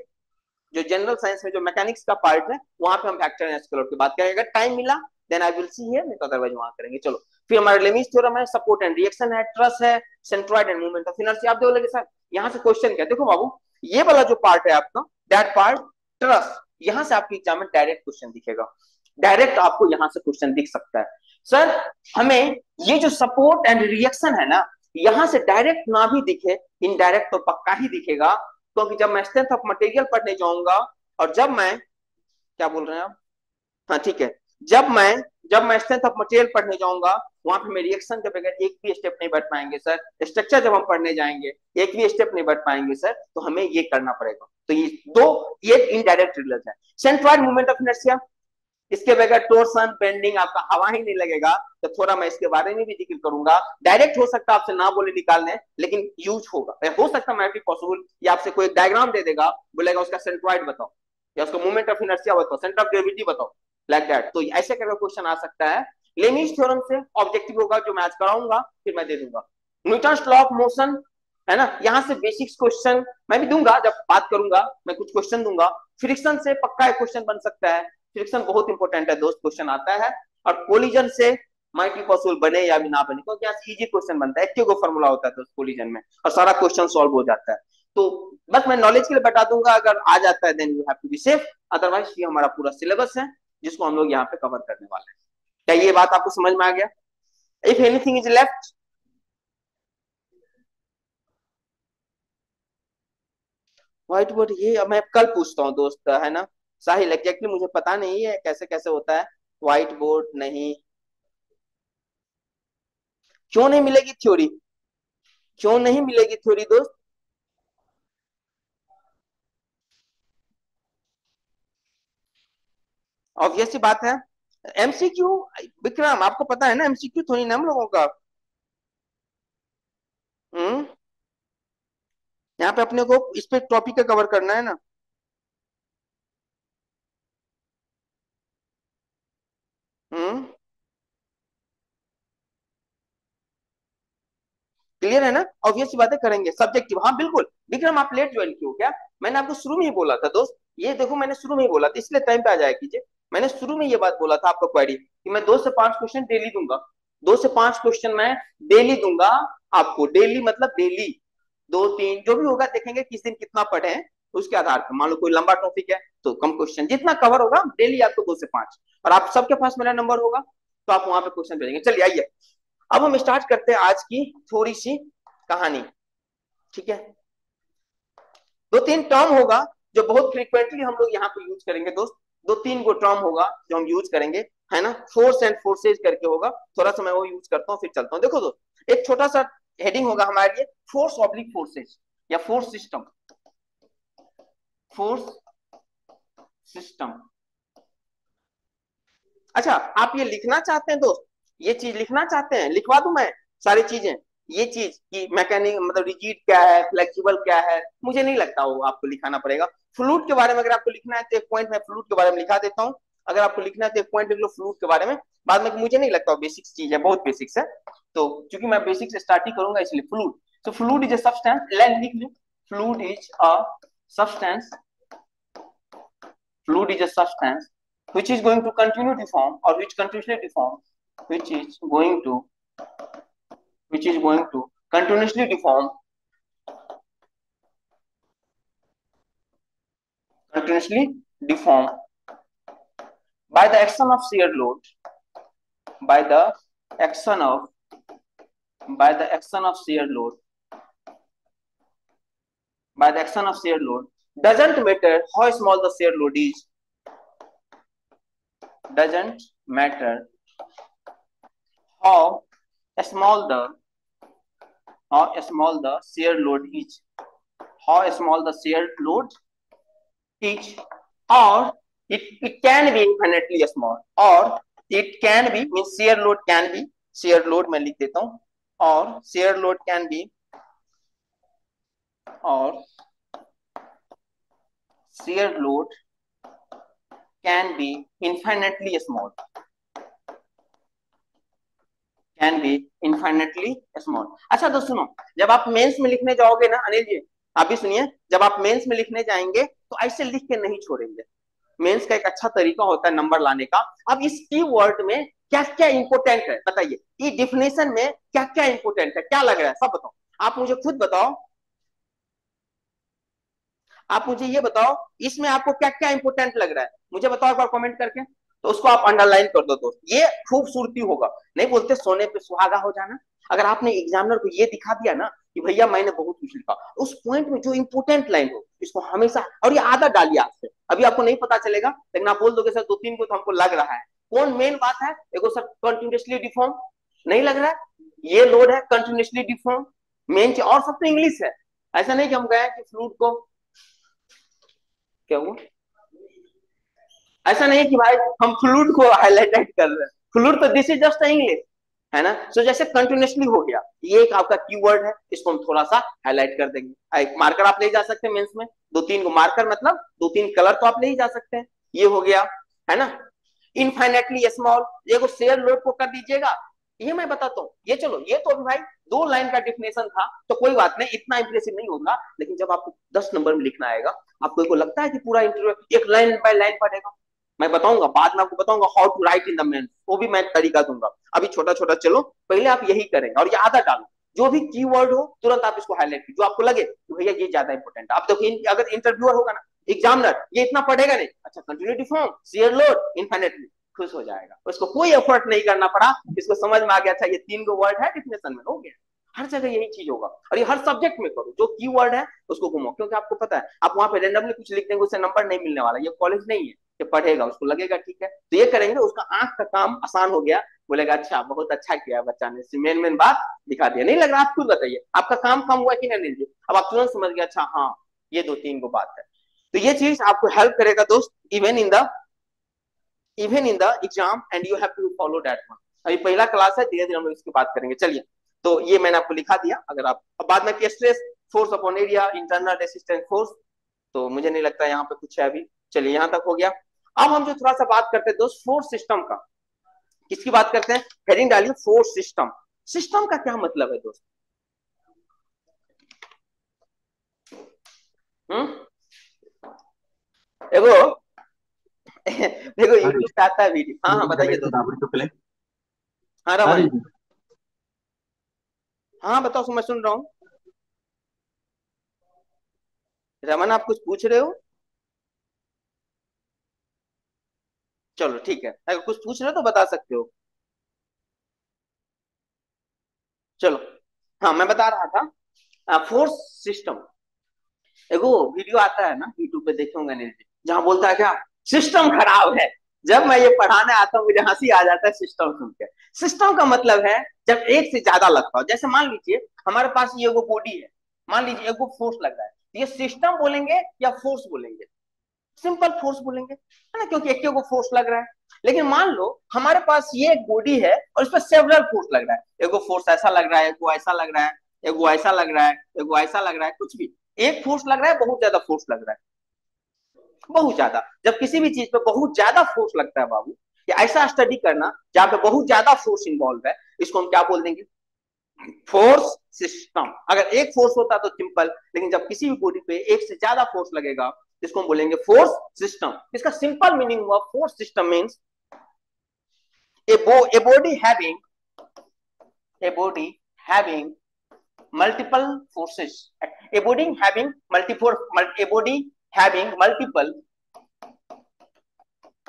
जो जनरल साइंस में जो मैकेनिक्स का पार्ट है वहां पे हम वेक्टर एंड स्केलर की बात करेंगे। अगर टाइम मिला then I will see here, नहीं तो अदरवाइज वहां करेंगे। चलो फिर हमारा लेमीज थ्योरम है, सपोर्ट एंड रिएक्शन है, ट्रस है, centroid and movement of inertia. आप देखोगे सर यहाँ से क्वेश्चन क्या, देखो बाबू ये वाला जो पार्ट है आपका, दैट पार्ट ट्रस, यहाँ से आपके एग्जाम में डायरेक्ट क्वेश्चन दिखेगा, डायरेक्ट आपको यहाँ से क्वेश्चन दिख सकता है। सर हमें ये जो सपोर्ट एंड रिएक्शन है ना, यहाँ से डायरेक्ट ना भी दिखे, इनडायरेक्ट तो पक्का ही दिखेगा, क्योंकि जब मैं स्ट्रेंथ ऑफ मटेरियल पढ़ने जाऊंगा, और जब मैं, क्या बोल रहे हैं आप, हाँ ठीक है, जब मैं स्ट्रेंथ ऑफ मटेरियल पढ़ने जाऊंगा, वहां पे मैं रिएक्शन के बगैर एक भी स्टेप नहीं बढ़ पाएंगे सर। स्ट्रक्चर जब हम पढ़ने जाएंगे एक भी स्टेप नहीं बढ़ पाएंगे सर, तो हमें ये करना पड़ेगा। तो ये दो, ये इनडायरेक्ट रिलेशन है। सेंट्रॉइड मूवमेंट ऑफ इनर्शिया, इसके बगैर टोर्सन बेंडिंग आपका हवा ही नहीं लगेगा, तो थोड़ा मैं इसके बारे में भी जिक्र करूंगा। डायरेक्ट हो सकता है आपसे ना बोले निकालने, लेकिन यूज होगा, हो सकता है भी पॉसिबल, या आपसे कोई डायग्राम दे देगा, बोलेगा उसका सेंट्रॉइड बताओ, या उसका मूवमेंट ऑफ इनर्शिया बताओ, सेंटर ऑफ ग्रेविटी बताओ, लाइक दैट। तो ऐसे करके क्वेश्चन आ सकता है। लेमीज थ्योरम से ऑब्जेक्टिव होगा, जो मैं आज कराऊंगा फिर मैं दे दूंगा। न्यूटन्स लॉ ऑफ मोशन, है ना, यहाँ से बेसिक्स क्वेश्चन मैं भी दूंगा, जब बात करूंगा मैं कुछ क्वेश्चन दूंगा। फ्रिक्शन से पक्का एक क्वेश्चन बन सकता है, फ्रिक्शन बहुत इंपॉर्टेंट है दोस्त, क्वेश्चन आता है। और कोलिजन से माइट बी पॉसिबल बने या भी ना बने, क्योंकि यहाँ इजी क्वेश्चन बनता है, एक को फॉर्मूला होता है दोस्त कोलिजन में, और सारा क्वेश्चन सॉल्व हो जाता है। तो बस मैं नॉलेज के लिए बता दूंगा, अगर आ जाता है then you have to be safe, otherwise ये हमारा पूरा सिलेबस है जिसको हम लोग यहाँ पे कवर करने वाले हैं। क्या ये बात आपको समझ में आ गया? If anything is left, white board ये मैं कल पूछता हूँ दोस्त, है ना साहिल, एग्जैक्टली मुझे पता नहीं है कैसे कैसे होता है। व्हाइट बोर्ड नहीं, क्यों नहीं मिलेगी थ्योरी, क्यों नहीं मिलेगी थ्योरी दोस्त? ऑब्वियस सी बात है, एमसीक्यू। विक्रम आपको पता है ना, एमसीक्यू थोड़ी ना हम लोगों का। हम्म, यहाँ पे अपने को इस पे टॉपिक का कवर करना है ना। हम्म, क्लियर है ना, ऑब्वियस सी बातें करेंगे, सब्जेक्टिव, हाँ बिल्कुल। विक्रम आप लेट ज्वाइन किए हो क्या? मैंने आपको शुरू में ही बोला था दोस्त, ये देखो मैंने शुरू में ही बोला था, इसलिए टाइम पे आ जाया कीजिए। मैंने शुरू में ये बात बोला था आपको क्वेरी कि मैं 2 से 5 क्वेश्चन डेली दूंगा, 2 से 5 क्वेश्चन मैं डेली दूंगा आपको, डेली मतलब डेली 2 3 जो भी होगा, देखेंगे किस दिन कितना पढ़े हैं उसके आधार पर। मान लो कोई लंबा टॉपिक है तो कम क्वेश्चन, जितना कवर होगा डेली आपको 2 से 5, और आप सबके पास मेरा नंबर होगा तो आप वहां पे क्वेश्चन भेजेंगे। चलिए आइए, अब हम स्टार्ट करते हैं आज की थोड़ी सी कहानी, ठीक है। 2 3 टर्म होगा जो बहुत फ्रीक्वेंटली हम लोग यहाँ पे यूज करेंगे दोस्त, 2 3 गो टर्म होगा जो हम यूज करेंगे, है ना। फोर्स एंड फोर्सेज करके होगा, थोड़ा सा मैं वो यूज करता हूँ फिर चलता हूँ। देखो दोस्त एक छोटा सा हेडिंग होगा हमारे लिए, फोर्स ऑब्लिक फोर्सेज या फोर्स सिस्टम, फोर्स सिस्टम। अच्छा आप ये लिखना चाहते हैं दोस्त, ये चीज लिखना चाहते हैं, लिखवा दूं मैं सारी चीजें, ये चीज की मैकेनिक मतलब रिजिड क्या है, फ्लेक्सिबल क्या है, मुझे नहीं लगता वो आपको लिखाना पड़ेगा। फ्लूइड के बारे में अगर आपको लिखना है तो एक पॉइंट मैं फ्लूइड के बारे में लिखा देता हूँ, अगर आपको लिखना है तो एक पॉइंट लिख लो फ्लूइड के बारे में, बाद में मुझे नहीं लगता बेसिक्स चीज है, बहुत बेसिक्स है। तो क्योंकि मैं बेसिक से स्टार्ट ही करूंगा इसलिए फ्लूइड, तो फ्लूइड इज ए सब्सटेंस, लिख लो, fluid is a substance, fluid is a substance which is going to continue to form or which continuously deform, which is going to continuously deform, continuously deform by the action of shear load, by the action of shear load, by the action of shear load, doesn't matter how small the shear load is, doesn't matter how small the shear load is, how small the shear load is, or it can be infinitely small, or it can be means shear load can be, shear load मैं लिख देता हूँ, और shear load can be, और shear load can be infinitely small, can be infinitely small. अच्छा तो सुनो, जब आप मेंस में लिखने जाओगे ना अनिल जी, आप भी सुनिए, जब आप मेंस में लिखने जाएंगे तो ऐसे लिख के नहीं छोड़ेंगे। मेंस का एक अच्छा तरीका होता है नंबर लाने का। अब इस की वर्ड में क्या क्या इंपोर्टेंट है बताइए, ये डिफिनेशन में क्या क्या इंपोर्टेंट है, क्या लग रहा है सब बताओ, आप मुझे खुद बताओ, आप मुझे ये बताओ इसमें आपको क्या क्या इंपोर्टेंट लग रहा है, मुझे बताओ एक बार कमेंट करके। तो उसको आप अंडरलाइन कर दो दोस्त, ये खूबसूरती होगा। नहीं बोलते सोने पे सुहागा हो जाना। अगर आपने एग्जामिनर को ये दिखा दिया ना कि भैया मैंने बहुत कुछ लिखा, उस पॉइंट में जो इंपोर्टेंट लाइन हो इसको हमेशा, और ये आदत डालिए आपसे, अभी आपको नहीं पता चलेगा लेकिन आप बोल दोगे सर दो तीन को तो हमको लग रहा है। कौन मेन बात है, देखो सर कंटिन्यूसली डिफॉर्म नहीं लग रहा है, ये लोड है कंटिन्यूसली डिफॉर्म मेन चीज, और सब तो इंग्लिश है। ऐसा नहीं कि हम गए कि फ्लूट को क्या हुआ, ऐसा नहीं कि भाई हम फ्लूट को हाईलाइट कर रहे हैं, फ्लूट तो दिस इज जस्ट इंग्लिश है ना। सो जैसे कंटिन्यूसली हो गया, ये एक आपका कीवर्ड है, इसको हम थोड़ा सा हाईलाइट कर देंगे। एक मार्कर आप ले जा सकते हैं मेंस में, दो तीन को मार्कर मतलब दो तीन कलर तो आप ले ही जा सकते हैं, ये हो गया है ना। इनफाइनेटली स्मॉल, ये को शेयर लोड को कर दीजिएगा, ये मैं बताता हूँ, ये चलो ये तो अभी भाई दो लाइन का डिफिनेशन था तो कोई बात नहीं, इतना इंप्रेसिव नहीं होगा, लेकिन जब आपको 10 नंबर में लिखना आएगा, आपको को लगता है कि पूरा इंटरव्यू एक लाइन बाय लाइन पढ़ेगा, मैं बताऊंगा बाद में, आपको बताऊंगा how to write in the mains, वो भी मैं तरीका दूंगा। अभी छोटा छोटा चलो, पहले आप यही करेंगे और ये आदत डालो, जो भी कीवर्ड हो तुरंत आप इसको हाईलाइट कीजिए, जो आपको लगे कि भैया ये ज्यादा इंपॉर्टेंट है। आप देखो अगर इंटरव्यूअर होगा ना, एग्जामिनर, ये इतना पढ़ेगा नहीं, अच्छा continuity form, share load, infinitely, खुश हो जाएगा, उसको कोई एफर्ट नहीं करना पड़ा, इसको समझ में आ गया, अच्छा ये तीन गो वर्ड है डिफिनेशन में, हो गया। हर जगह यही चीज होगा, और ये हर सब्जेक्ट में करो, जो कीवर्ड है उसको घुमाओ, क्योंकि आपको पता है आप वहां पे रेंडमली कुछ लिख देंगे उससे नंबर नहीं मिलने वाला, ये कॉलेज नहीं है कि पढ़ेगा उसको लगेगा ठीक है, तो ये करेंगे उसका आंख का काम आसान हो गया, बोलेगा अच्छा बहुत अच्छा किया बच्चा ने, मेन मेन बात दिखा दिया। नहीं लग रहा, आप खुद बताइए आपका काम कम हुआ कि नहीं, अब आप तुरंत समझ गए अच्छा हाँ ये दो तीन को बात है। तो ये चीज आपको हेल्प करेगा दोस्त, even in the exam, and you have to follow that one. अभी पहला क्लास है, धीरे धीरे हम लोग इसकी बात करेंगे। चलिए, तो ये मैंने आपको लिखा दिया, अगर आप अब बाद में stress force upon area, internal resistance force, तो मुझे नहीं लगता यहाँ पे कुछ है अभी। चलिए यहाँ तक हो गया। अब हम जो थोड़ा सा बात करते हैं दोस्त फोर्स सिस्टम का, किसकी बात करते हैं, हेडिंग डालिए फोर्स सिस्टम। सिस्टम का क्या मतलब है दोस्त, देखो देखो यूट्यूब पे आता है वीडियो, हाँ हाँ बताइए दोस्त। हाँ रमन, हाँ बताओ, मैं सुन रहा हूँ। रमन आप कुछ पूछ रहे हो, चलो ठीक है, अगर कुछ पूछ रहे हो तो बता सकते हो। चलो, हाँ मैं बता रहा था फोर्स सिस्टम, एगो वीडियो आता है ना यूट्यूब पे, देखे होंगे नीरज, जहां बोलता है क्या सिस्टम खराब है। जब मैं ये पढ़ाने आता हूँ मुझे हंसी आ जाता है सिस्टम सुन के। सिस्टम का मतलब है जब एक से ज्यादा लगता हो, जैसे मान लीजिए हमारे पास ये एगो बॉडी है, मान लीजिए एगो फोर्स लग रहा है, ये सिस्टम बोलेंगे या फोर्स बोलेंगे, सिंपल फोर्स बोलेंगे है ना, क्योंकि एक को फोर्स लग रहा है। लेकिन मान लो हमारे पास ये एक बॉडी है और इस पर सेवरल फोर्स लग रहा है, एगो फोर्स ऐसा लग रहा है, एगो ऐसा लग रहा है, एगो ऐसा लग रहा है, एगो ऐसा लग रहा है, कुछ भी एक फोर्स लग रहा है, बहुत ज्यादा फोर्स लग रहा है, बहुत ज्यादा। जब किसी भी चीज पे बहुत ज्यादा फोर्स लगता है बाबू, या ऐसा स्टडी करना जहां पे बहुत ज्यादा फोर्स इन्वॉल्व है, इसको हम क्या बोल देंगे, फोर्स सिस्टम। अगर एक फोर्स होता तो सिंपल, लेकिन जब किसी भी बॉडी पे एक से ज्यादा फोर्स लगेगा इसको हम बोलेंगे फोर्स सिस्टम। इसका सिंपल मीनिंग हुआ force system means a body having a body having multiple forces, a body having multiple a body having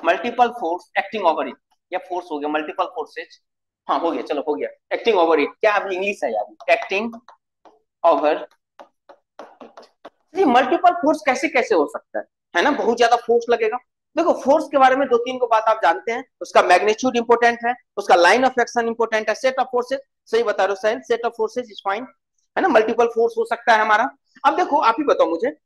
multiple force acting over it, या फोर्स हो गया मल्टीपल फोर्सेज, हाँ हो गया, चलो हो गया, एक्टिंग ओवर इट, क्या अभी इंग्लिश है यार, एक्टिंग ओवर। ये मल्टीपल फोर्स कैसे कैसे हो सकता है ना, बहुत ज्यादा फोर्स लगेगा, देखो फोर्स के बारे में दो तीन को बात आप जानते हैं, उसका मैग्नीट्यूड इंपोर्टेंट है, उसका लाइन ऑफ एक्शन इंपोर्टेंट है, सेट ऑफ फोर्सेज, सही बता रहे हो sine, set of forces is fine, है ना, मल्टीपल फोर्स हो सकता है हमारा। अब देखो आप ही बताओ मुझे,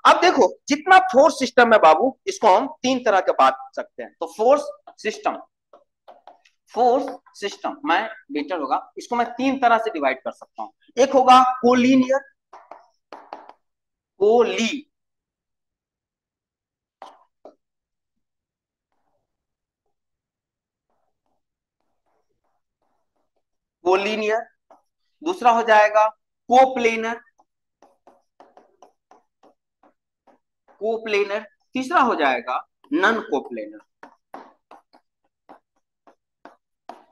अब देखो जितना फोर्स सिस्टम है बाबू, इसको हम तीन तरह के बात सकते हैं। तो फोर्स सिस्टम, फोर्स सिस्टम मैं बेटर होगा, इसको मैं तीन तरह से डिवाइड कर सकता हूं। एक होगा कोलिनियर, कोली कोलिनियर, दूसरा हो जाएगा कोप्लेनर, कोप्लेनर, तीसरा हो जाएगा नन कोप्लेनर,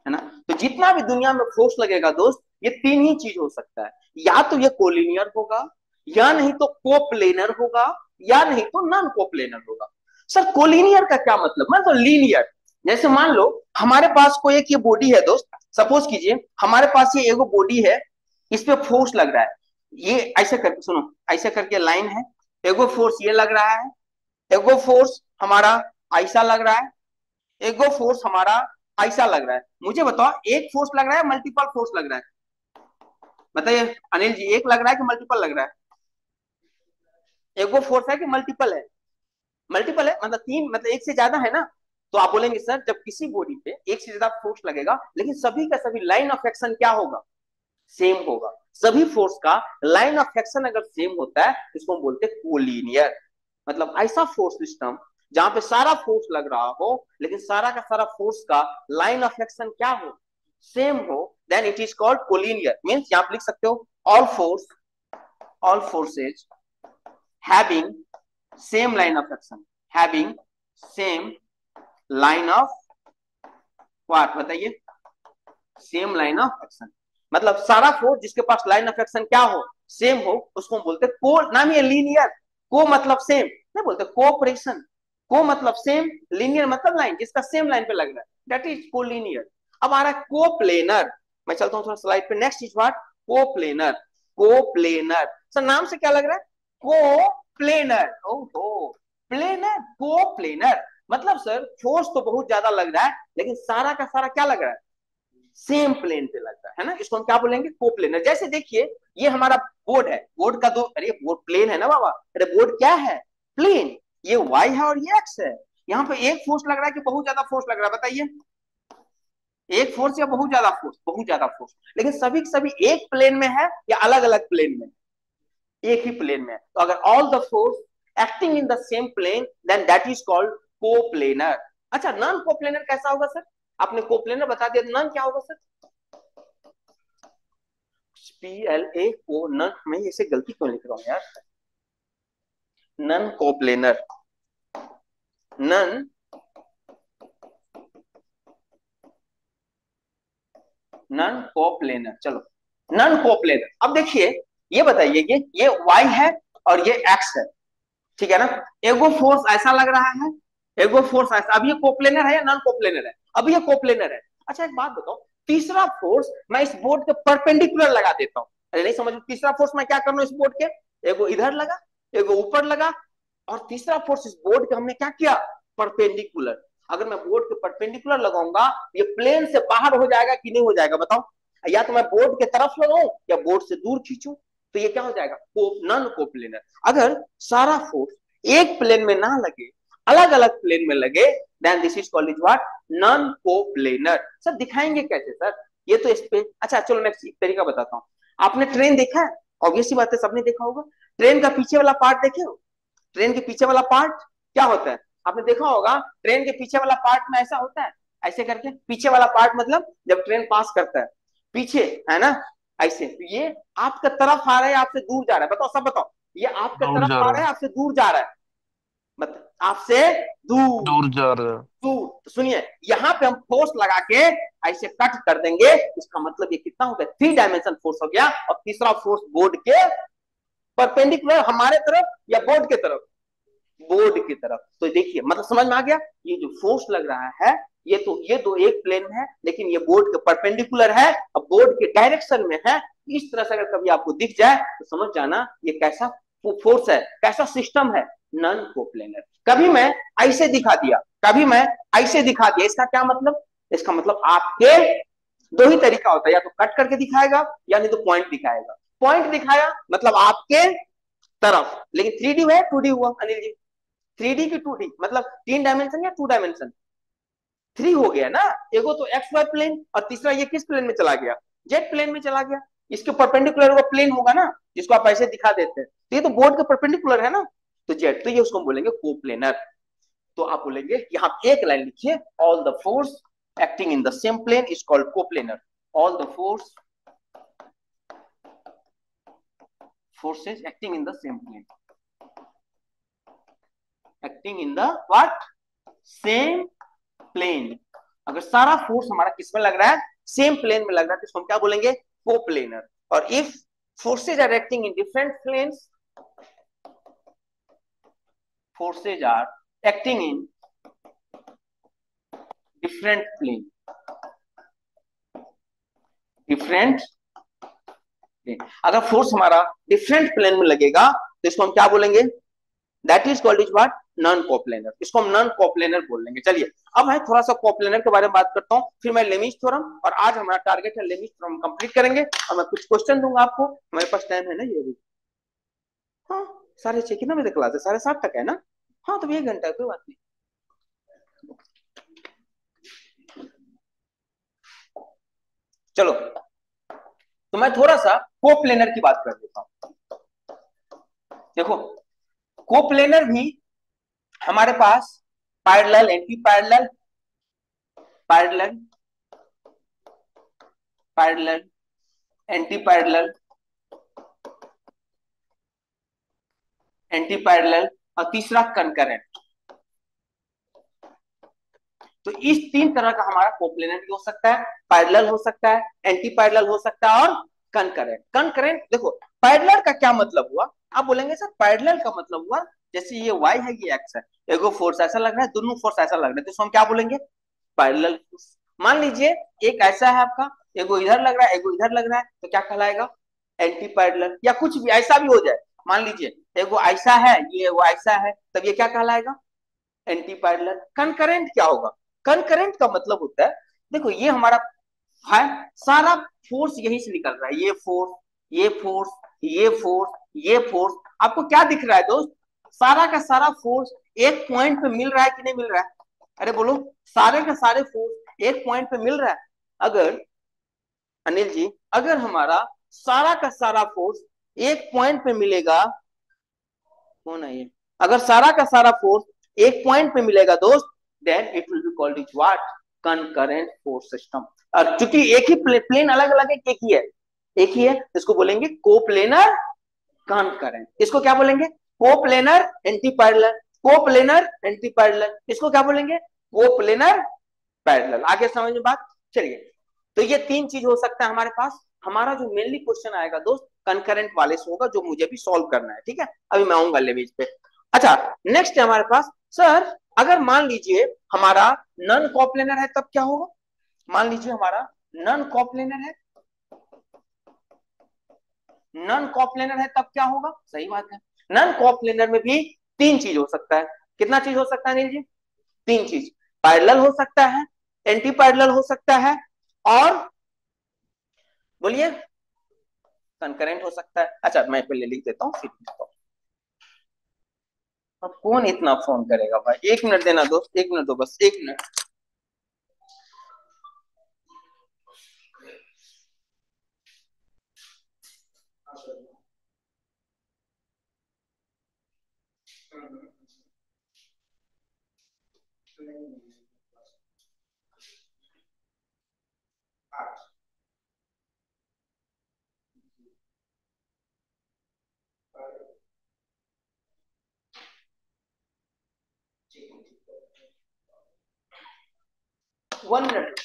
है ना। तो जितना भी दुनिया में फोर्स लगेगा दोस्त, ये तीन ही चीज हो सकता है, या तो ये कोलिनियर होगा, या नहीं तो कोप्लेनर होगा, या नहीं तो नॉन कोप्लेनर होगा। सर कोलिनियर का क्या मतलब, मतलब तो लीनियर, जैसे मान लो हमारे पास कोई एक ये बॉडी है दोस्त, सपोज कीजिए हमारे पास ये एगो बॉडी है, इस पे फोर्स लग रहा है, ये ऐसे करके सुनो, ऐसे करके लाइन है, एगो फोर्स ये लग रहा है, एगो फोर्स हमारा ऐसा लग रहा है, एगो फोर्स हमारा ऐसा लग रहा है। मुझे बताओ एक फोर्स लग रहा है मल्टीपल फोर्स लग रहा है, बताइए अनिल जी, एक लग रहा है कि मल्टीपल लग रहा है? एगो फोर्स है कि मल्टीपल है? मल्टीपल है, मतलब तीन, मतलब एक से ज्यादा है ना। तो आप बोलेंगे सर जब किसी बॉडी पे एक से ज्यादा फोर्स लगेगा, लेकिन सभी का सभी लाइन ऑफ एक्शन क्या होगा, सेम होगा, सभी फोर्स का लाइन ऑफ एक्शन अगर सेम होता है इसको हम बोलते हैं कोलिनियर। मतलब ऐसा फोर्स सिस्टम जहां पे सारा फोर्स लग रहा हो, लेकिन सारा का सारा फोर्स का लाइन ऑफ एक्शन क्या हो, सेम हो, then it is called collinear. Means यहां पे लिख सकते हो all force, all forces having same line of action, having same line of what, बताइए, सेम लाइन ऑफ एक्शन, मतलब सारा फोर्स जिसके पास लाइन ऑफ एक्शन क्या हो, सेम हो, उसको हम बोलते हैं को, नाम ये लीनियर, को मतलब सेम नहीं बोलते, कोऑपरेशन, को मतलब सेम, लीनियर मतलब लाइन जिसका सेम लाइन पे लग रहा है, दैट इज कोलिनियर। अब आ रहा है कोप्लेनर, मैं चलता हूं थोड़ा स्लाइड पे, next is what, coplanar, coplanar, sir नाम से क्या लग रहा है, को प्लेनर, ओहो प्लेनर, को प्लेनर, मतलब सर फोर्स तो बहुत ज्यादा लग रहा है, लेकिन सारा का सारा क्या लग रहा है, सेम प्लेन पे लग रहा है ना, इसको हम क्या बोलेंगे, को प्लेनर। जैसे देखिए ये हमारा बोर्ड है, बोर्ड का दो, अरे बोर्ड प्लेन है ना बाबा, अरे बोर्ड क्या है, प्लेन, ये वाई है और ये एक्स है, यहाँ पे एक फोर्स लग रहा है कि बहुत ज्यादा फोर्स लग रहा है, बताइए, एक फोर्स या बहुत ज्यादा फोर्स, बहुत ज्यादा फोर्स, लेकिन सभी सभी एक प्लेन में है या अलग अलग प्लेन में, एक ही प्लेन में। तो अगर all the force acting in the same plane, then that is called coplanar. अच्छा नॉन कोप्लेनर कैसा होगा सर, आपने कोप्लेनर बता दिया, नॉन क्या होगा सर, PLA को नॉन, मैं ऐसे गलती क्यों लिख रहा हूं यार, non coplanar, non, non coplanar, चलो नॉन कोप्लेनर। अब देखिए ये बताइए, ये y है और ये x है, ठीक है ना, एगो फोर्स ऐसा लग रहा है, एगो फोर्स ऐसा, अब ये कोप्लेनर है या नॉन कोप्लेनर है, अब ये कोप्लेनर है। अच्छा एक बात बताओ, तीसरा फोर्स मैं इस बोर्ड के परपेंडिकुलर लगा देता हूं, अरे नहीं समझ, तीसरा फोर्स मैं क्या कर रहा हूं इस बोर्ड के, एगो इधर लगा, एगो ऊपर लगा, और तीसरा फोर्स इस बोर्ड के हमने क्या किया, परपेंडिकुलर। अगर मैं बोर्ड के परपेंडिकुलर लगाऊंगा, ये प्लेन से बाहर हो जाएगा कि नहीं हो जाएगा बताओ, या तो मैं बोर्ड के तरफ लगाऊं या बोर्ड से दूर खींचूं, तो ये क्या हो जाएगा, नॉन कोप्लेनर। अगर सारा फोर्स एक प्लेन में ना लगे, अलग अलग प्लेन में लगे, then this is called is what, non coplanar. Sir दिखाएंगे कैसे सर, ये तो इस पे, अच्छा चलो मैं एक तरीका बताता हूँ। आपने ट्रेन देखा है, ऑब्वियसली बात है सबने देखा होगा, ट्रेन का पीछे वाला पार्ट देखे हो, ट्रेन के पीछे वाला पार्ट क्या होता है, आपने देखा होगा, ट्रेन के पीछे वाला पार्ट में ऐसा होता है, ऐसे करके, पीछे वाला पार्ट मतलब जब ट्रेन पास करता है पीछे, है ना, ऐसे, तो ये आपका तरफ आ रहा है आपसे दूर जा रहा है, बताओ सब बताओ, ये आपका दूर तरफ जा आ रहा रहा है है, आपसे दूर जा रहा है, मतलब आपसे दूर, दूर जा रहा है। दूर। तो सुनिए यहाँ पे हम फोर्स लगा के ऐसे कट कर देंगे, इसका मतलब ये कितना हो गया, 3 डायमेंशन फोर्स हो गया, और तीसरा फोर्स बोर्ड के परपेंडिकुलर हमारे तरफ या बोर्ड के तरफ, बोर्ड की तरफ। तो देखिए मतलब समझ में आ गया, ये जो फोर्स लग रहा है, ये दो एक प्लेन में है, लेकिन ये बोर्ड के परपेंडिकुलर है और बोर्ड के डायरेक्शन में है। इस तरह से अगर कभी आपको दिख जाए तो समझ जाना ये कैसा फोर्स है, कैसा सिस्टम है, नॉन कोप्लेनर। कभी मैं ऐसे दिखा दिया, कभी मैं ऐसे दिखा दिया, इसका क्या मतलब? इसका मतलब आपके दो ही तरीका होता है, या तो कट करके दिखाएगा या नहीं तो पॉइंट दिखाएगा। पॉइंट दिखाया मतलब आपके तरफ, लेकिन 3D है 2D हुआ अनिल जी। 3D की 2D मतलब 3 डायमेंशन या 2 डायमेंशन? 3 हो गया ना। एगो तो एक्स वाई प्लेन, और तीसरा ये किस प्लेन में चला गया? जेड प्लेन में चला गया। इसके परपेंडिकुलर वो प्लेन होगा ना जिसको आप ऐसे दिखा देते हैं, तो ये तो बोर्ड के परपेंडिकुलर है ना, तो जेड, तो ये उसको बोलेंगे कोप्लेनर। तो आप बोलेंगे यहाँ एक लाइन लिखिए, all the force acting in the same plane is called coplanar. All the forces acting in the same plane, acting in the what, same plane. अगर सारा फोर्स हमारा किस में लग रहा है? सेम प्लेन में लग रहा है, तो इसको हम क्या बोलेंगे? कोप्लेनर। और if forces are acting in different planes, forces are acting in different plane, different plane। अगर फोर्स हमारा डिफरेंट प्लेन में लगेगा तो इसको हम क्या बोलेंगे? That is called is what, non coplanar. इसको हम नॉन कोप्लेनर बोल लेंगे। चलिए अब मैं थोड़ा सा कोप्लेनर के बारे में बात करता हूँ, फिर मैं लेमिज थ्योरम, और आज हमारा टारगेट है लेमिज थ्योरम कंप्लीट करेंगे, और मैं कुछ क्वेश्चन दूंगा आपको। हमारे पास टाइम है ना ये भी? हाँ, 6:30 कितना बजे क्लास है? 7:30 तक है ना? हाँ, तो 1 घंटा है, कोई बात नहीं। चलो, तो मैं थोड़ा सा कोप्लेनर की बात कर देता हूँ। देखो, कोप्लेनर भी हमारे पास parallel, antiparallel, parallel, parallel, antiparallel, antiparallel, और तीसरा कंकरेंट। तो इस 3 तरह का हमारा कोप्लेनर भी हो सकता है, पैरेलल हो सकता है, एंटी पैरेलल हो सकता है, और कंकरेंट। कंकरेंट देखो, पैरेलल का क्या मतलब हुआ? आप बोलेंगे सर पैरेलल का मतलब हुआ जैसे ये y है ये x है, एगो फोर्स ऐसा लग रहा है, दोनों फोर्स ऐसा लग रहा है, तो इसको हम क्या बोलेंगे? Parallel force. मान लीजिए एक ऐसा है आपका, एगो इधर लग रहा है, एगो इधर लग रहा है, तो क्या कहलाएगा? Anti parallel. या कुछ भी ऐसा भी हो जाए, मान लीजिए एगो ऐसा है, ये एगो ऐसा है, तब ये क्या कहलाएगा? Anti parallel. कंकरेंट क्या होगा? कंकरेंट का मतलब होता है, देखो ये हमारा है, सारा फोर्स यहीं से निकल रहा है, ये फोर्स, ये फोर्स, ये फोर्स, ये फोर्स। आपको क्या दिख रहा है दोस्त? सारा का सारा फोर्स एक पॉइंट पे मिल रहा है कि नहीं मिल रहा है? अरे बोलो, सारे का सारे फोर्स एक पॉइंट पे मिल रहा है। अगर अनिल जी, अगर हमारा सारा का सारा फोर्स एक पॉइंट पे मिलेगा, कौन है ये? अगर सारा का सारा फोर्स एक पॉइंट पे मिलेगा दोस्त, then it will be called is what, concurrent force system. और चूंकि एक ही प्लेन अलग अलग है, एक ही है, एक ही है, इसको बोलेंगे कोप्लेनर कंकरेंट। इसको क्या बोलेंगे? Coplanar anti parallel, coplanar anti parallel, इसको क्या बोलेंगे? Coplanar parallel. आगे समझ में बात? चलिए, तो ये 3 चीज हो सकता है हमारे पास। हमारा जो मेनली क्वेश्चन आएगा दोस्त कंकरेंट वाले से होगा, जो मुझे भी सॉल्व करना है, ठीक है? अभी मैं आऊंगा लेवेज पे। अच्छा, नेक्स्ट है हमारे पास, सर अगर मान लीजिए हमारा नॉन कॉप्लेनर है तब क्या होगा? मान लीजिए हमारा नॉन कॉप्लेनर है, नॉन कॉप्लेनर है तब क्या होगा? सही बात है, नॉन कॉप्लेनर में भी 3 चीज हो सकता है। कितना चीज हो सकता है अनिल जी? 3 चीज। पैरेलल हो सकता है, एंटी पैरेलल हो सकता है, और बोलिए कंकरेंट हो सकता है। अच्छा, मैं पहले लिख देता हूँ फिर लिखता हूँ। अब कौन इतना फोन करेगा भाई? 1 मिनट देना दोस्त, 1 मिनट दो, बस 1 मिनट। ठीक 1 मिनट।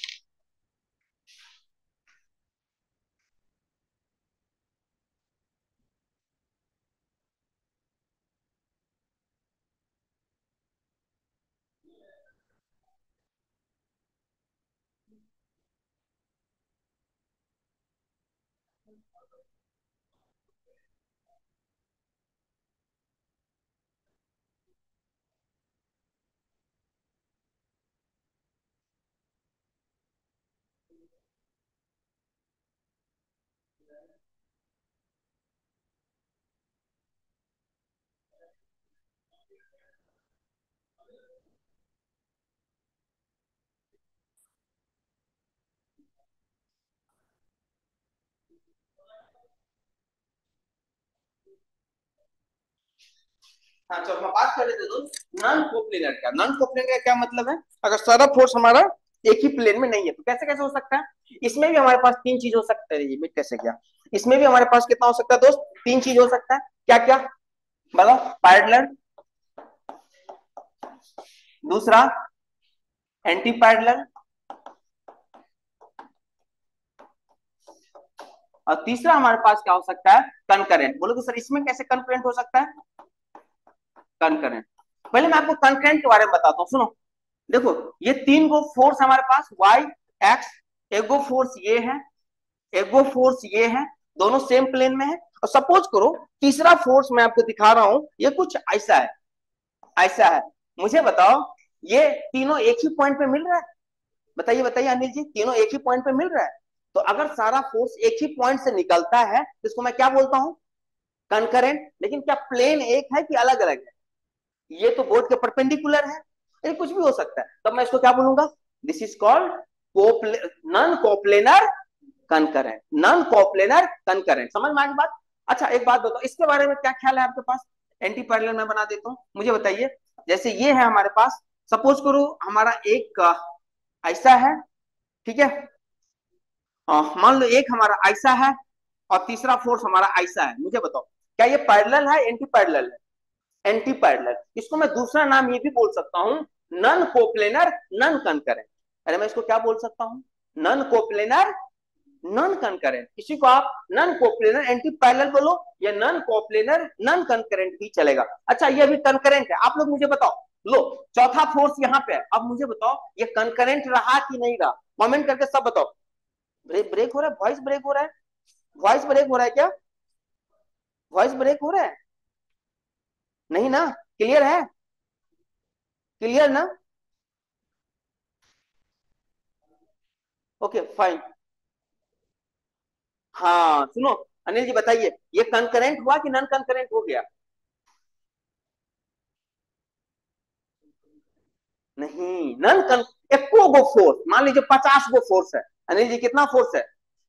हाँ चलो हम बात कर रहे थे दोस्त नॉन कोप्लेनर का। नॉन कोप्लेनर का क्या मतलब है? अगर सारा फोर्स हमारा एक ही प्लेन में नहीं है तो कैसे कैसे हो सकता है? इसमें भी हमारे पास तीन चीज हो सकता है। ये मिट कैसे क्या? इसमें भी हमारे पास कितना हो सकता है दोस्त? तीन चीज हो सकता है। क्या क्या बताओ? पैरेलल, दूसरा एंटी पैरेलल, और तीसरा हमारे पास क्या हो सकता है? कंकरेंट। बोलोगे सर इसमें कैसे कंकरेंट हो सकता है? कंकरेंट, पहले मैं आपको कंकरेंट के बारे में बताता हूँ, सुनो। देखो ये तीन गो फोर्स हमारे पास वाई एक्स, एक गो फोर्स ये है, एक गो फोर्स ये है, दोनों सेम प्लेन में है। और सपोज करो तीसरा फोर्स मैं आपको दिखा रहा हूं, ये कुछ ऐसा है, ऐसा है। मुझे बताओ ये तीनों एक ही पॉइंट पे मिल रहा है? बताइए बताइए अनिल जी, तीनों एक ही पॉइंट पे मिल रहा है? तो अगर सारा फोर्स एक ही पॉइंट से निकलता है तो इसको मैं क्या बोलता हूं? कंकरेंट। लेकिन क्या प्लेन एक है कि अलग अलग है? ये तो बोर्ड के परपेंडिकुलर है, ये कुछ भी हो सकता है। तब मैं इसको क्या बोलूंगा? This is called non coplanar concurrent. Non coplanar concurrent, समझ में आ गई बात? अच्छा एक बात बताओ, इसके बारे में क्या ख्याल है आपके पास? एंटी पैरेलल मैं बना देता हूं, मुझे बताइए। जैसे ये है हमारे पास, सपोज करो हमारा एक ऐसा है, ठीक है? मान लो एक हमारा ऐसा है और तीसरा फोर्स हमारा ऐसा है। मुझे बताओ क्या ये पैरेलल है एंटी पैरेलल है? Anti parallel. इसको मैं दूसरा नाम ये भी बोल सकता हूं, नॉन कोप्लेनर नॉन कंकरेंट। अरे मैं इसको क्या बोल सकता हूं? Non coplanar non concurrent. किसी को आप नॉन कोप्लेनर एंटी पैरेलल बोलो या नॉन कोप्लेनर नॉन कंकरेंट भी चलेगा। अच्छा ये भी कंकरेंट है, आप लोग मुझे बताओ। लो चौथा फोर्स यहाँ पे है, अब मुझे बताओ ये कंकरेंट रहा कि नहीं रहा? कमेंट करके सब बताओ। ब्रेक ब्रेक हो रहा है, वॉइस ब्रेक हो रहा है, वॉइस ब्रेक हो रहा है क्या? वॉइस ब्रेक हो रहा है? नहीं ना? क्लियर है? क्लियर ना? Okay fine. हाँ सुनो अनिल जी बताइए, ये कंकरेंट हुआ कि नॉन कंकरेंट हो गया? नहीं, नॉन कन एको गो फोर्स, मान लीजिए 50 गो फोर्स है। अनिल जी कितना फोर्स है?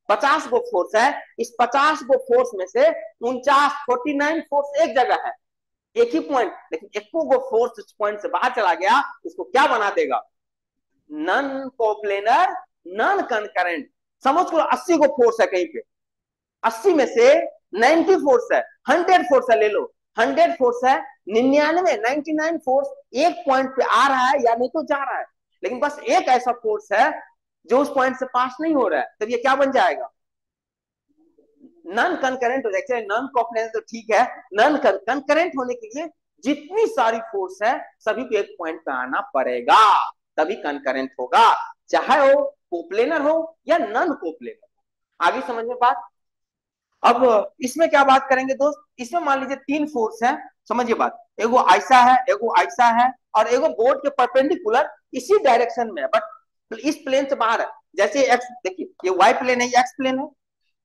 50 गो फोर्स है। इस 50 गो फोर्स में से 49 फोर्स एक जगह है, एक ही पॉइंट। लेकिन एको गो फोर्स इस पॉइंट से बाहर चला गया, इसको क्या बना देगा? Non coplanar non concurrent. समझ करो 80 गो फोर्स है कहीं पे, 80 में से 90 फोर्स है, 100 फोर्स है, ले लो 100 फोर्स है, 99 फोर्स एक पॉइंट पे आ रहा है या नहीं तो जा रहा है। लेकिन बस एक ऐसा फोर्स है जो उस पॉइंट से पास नहीं हो रहा है, तब ये क्या बन जाएगा? नॉन कंकरेंट हो जाएगा। नॉन कोप्लेनर तो ठीक है, नॉन कंकरेंट होने के लिए जितनी सारी फोर्स है सभी को एक पॉइंट पे आना पड़ेगा, तभी कंकरेंट होगा, चाहे वो कोप्लेनर हो या नॉन कोप्लेनर। आगे समझ में बात? अब इसमें क्या बात करेंगे दोस्त? इसमें मान लीजिए तीन फोर्स है, समझिए बात। एगो ऐसा है, एगो ऐसा है, और एगो बोर्ड के परपेंडिकुलर इसी डायरेक्शन में है, बट इस प्लेन से बाहर है। जैसे एक्स, देखिए ये वाई प्लेन है, ये एक्स प्लेन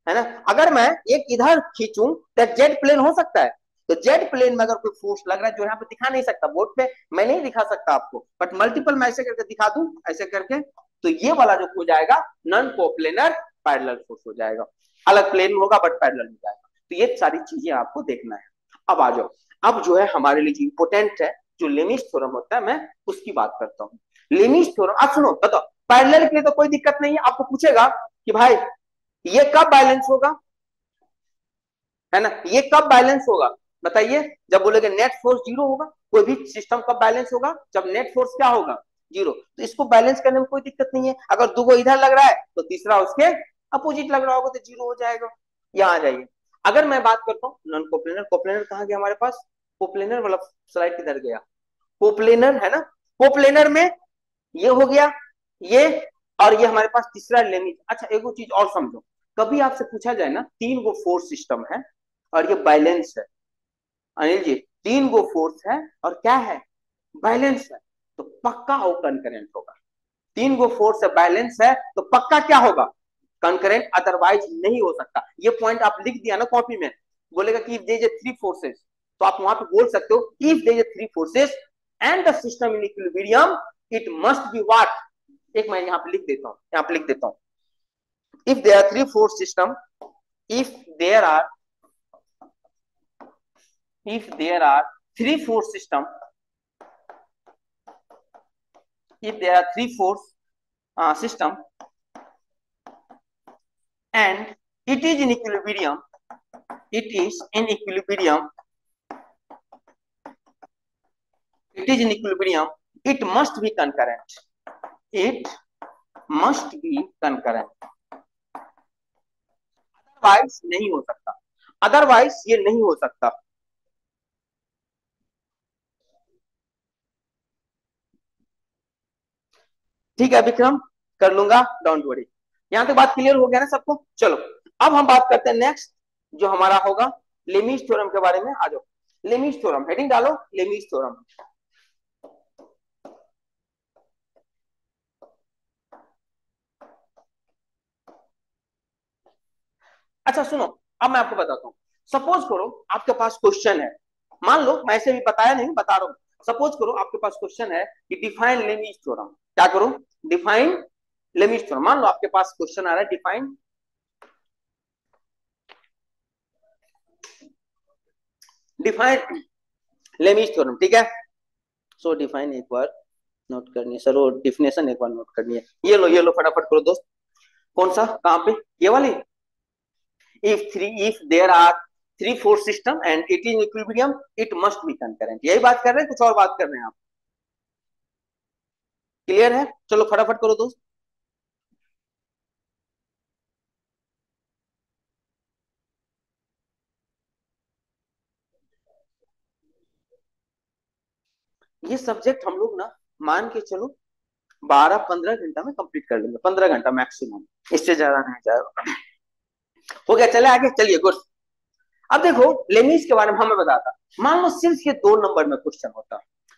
है ना? अगर मैं एक इधर खींचूं तो जेड प्लेन हो सकता है। तो जेड प्लेन में अगर कोई फोर्स लग रहा है जो यहाँ पे दिखा नहीं सकता बोर्ड पे, मैं नहीं दिखा सकता आपको, बट मल्टीपल मैं ऐसे करके दिखा दूं, ऐसे करके, तो ये वाला जो हो जाएगा नॉन कोप्लेनर पैरेलल फोर्स हो जाएगा। अलग प्लेन में होगा बट पैरेलल हो जाएगा। तो ये सारी चीजें आपको देखना है। अब आ जाओ, अब जो है हमारे लिए इंपोर्टेंट है जो लेमिस थ्योरम होता है, मैं उसकी बात करता हूँ। लेमिस थ्योरम, अब सुनो बताओ, पैरेलल के लिए तो कोई दिक्कत नहीं है। आपको पूछेगा कि भाई ये कब बैलेंस होगा, है ना? ये कब बैलेंस होगा बताइए? जब बोलेगे नेट फोर्स जीरो होगा। कोई भी सिस्टम कब बैलेंस होगा? जब नेट फोर्स क्या होगा? जीरो। तो इसको बैलेंस करने में कोई दिक्कत नहीं है। अगर दो इधर लग रहा है तो तीसरा उसके अपोजिट लग रहा होगा तो जीरो हो जाएगा। यहाँ आ जाइए। अगर मैं बात करता हूँ नॉन कोप्लेनर, कोप्लेनर कहाँ गया हमारे पास? कोप्लेनर वाला स्लाइड किधर गया? कोप्लेनर है ना? कोप्लेनर में ये हो गया, ये, और ये हमारे पास तीसरा लिमिट। अच्छा एक चीज और समझो, कभी आपसे पूछा जाए ना तीन गो फोर्स सिस्टम है और ये बैलेंस है, अनिल जी तीन गो फोर्स है और क्या है? बैलेंस है, तो पक्का वो कंकरेंट होगा। तीन गो फोर्स है, बैलेंस है, तो पक्का क्या होगा? कंकरेंट, अदरवाइज नहीं हो सकता। ये पॉइंट आप लिख दिया ना कॉपी में, बोलेगा कि दे जे थ्री फोर्सेस, तो आप वहां पे बोल सकते हो if there is three forces and the system in equilibrium it must be what. एक मैं यहाँ पे लिख देता हूँ, यहाँ पे लिख देता हूँ, if there are three force system, if there are if there are three force system, if there are three force system and it is in equilibrium, it is in equilibrium, it is in equilibrium, it must be concurrent, it must be concurrent, otherwise नहीं हो सकता, अदरवाइज ये नहीं हो सकता। ठीक है विक्रम, कर लूंगा, डोंट वरी। यहां तक बात क्लियर हो गया ना सबको? चलो अब हम बात करते हैं नेक्स्ट जो हमारा होगा लेमीज थ्योरम के बारे में। आ जाओ, लेमीज थ्योरम, हेडिंग डालो लेमीज थ्योरम। अच्छा सुनो, अब मैं आपको बताता हूं, सपोज करो आपके पास क्वेश्चन है, मान लो मैं ऐसे भी बताया नहीं, बता रहा हूं, सपोज करो आपके पास क्वेश्चन है कि डिफाइन लेमीज थ्योरम। क्या करो? Define Lami's theorem. मान लो आपके पास क्वेश्चन आ रहा है डिफाइन डिफाइन लेमीज थ्योरम, ठीक है? सो डिफाइन एक बार नोट करनी है सर, वो डिफिनेशन एक बार नोट करनी है। ये लो फटाफट करो दोस्त। कौन सा, कहां पे? ये वाली। if there are three force system and it is in equilibrium it must be concurrent, यही बात कर रहे हैं, कुछ और बात कर रहे हैं आप? क्लियर है? चलो फटाफट करो दोस्त। ये सब्जेक्ट हम लोग ना मान के चलो 12-15 घंटा में कंप्लीट कर लेंगे, 15 घंटा मैक्सिमम, इससे ज्यादा नहीं जाएगा। हो गया, चले आगे, चलिए गुड। अब देखो लेमीज के बारे में हमें बताता, मान लो सिर्फ ये 2 नंबर में क्वेश्चन होता,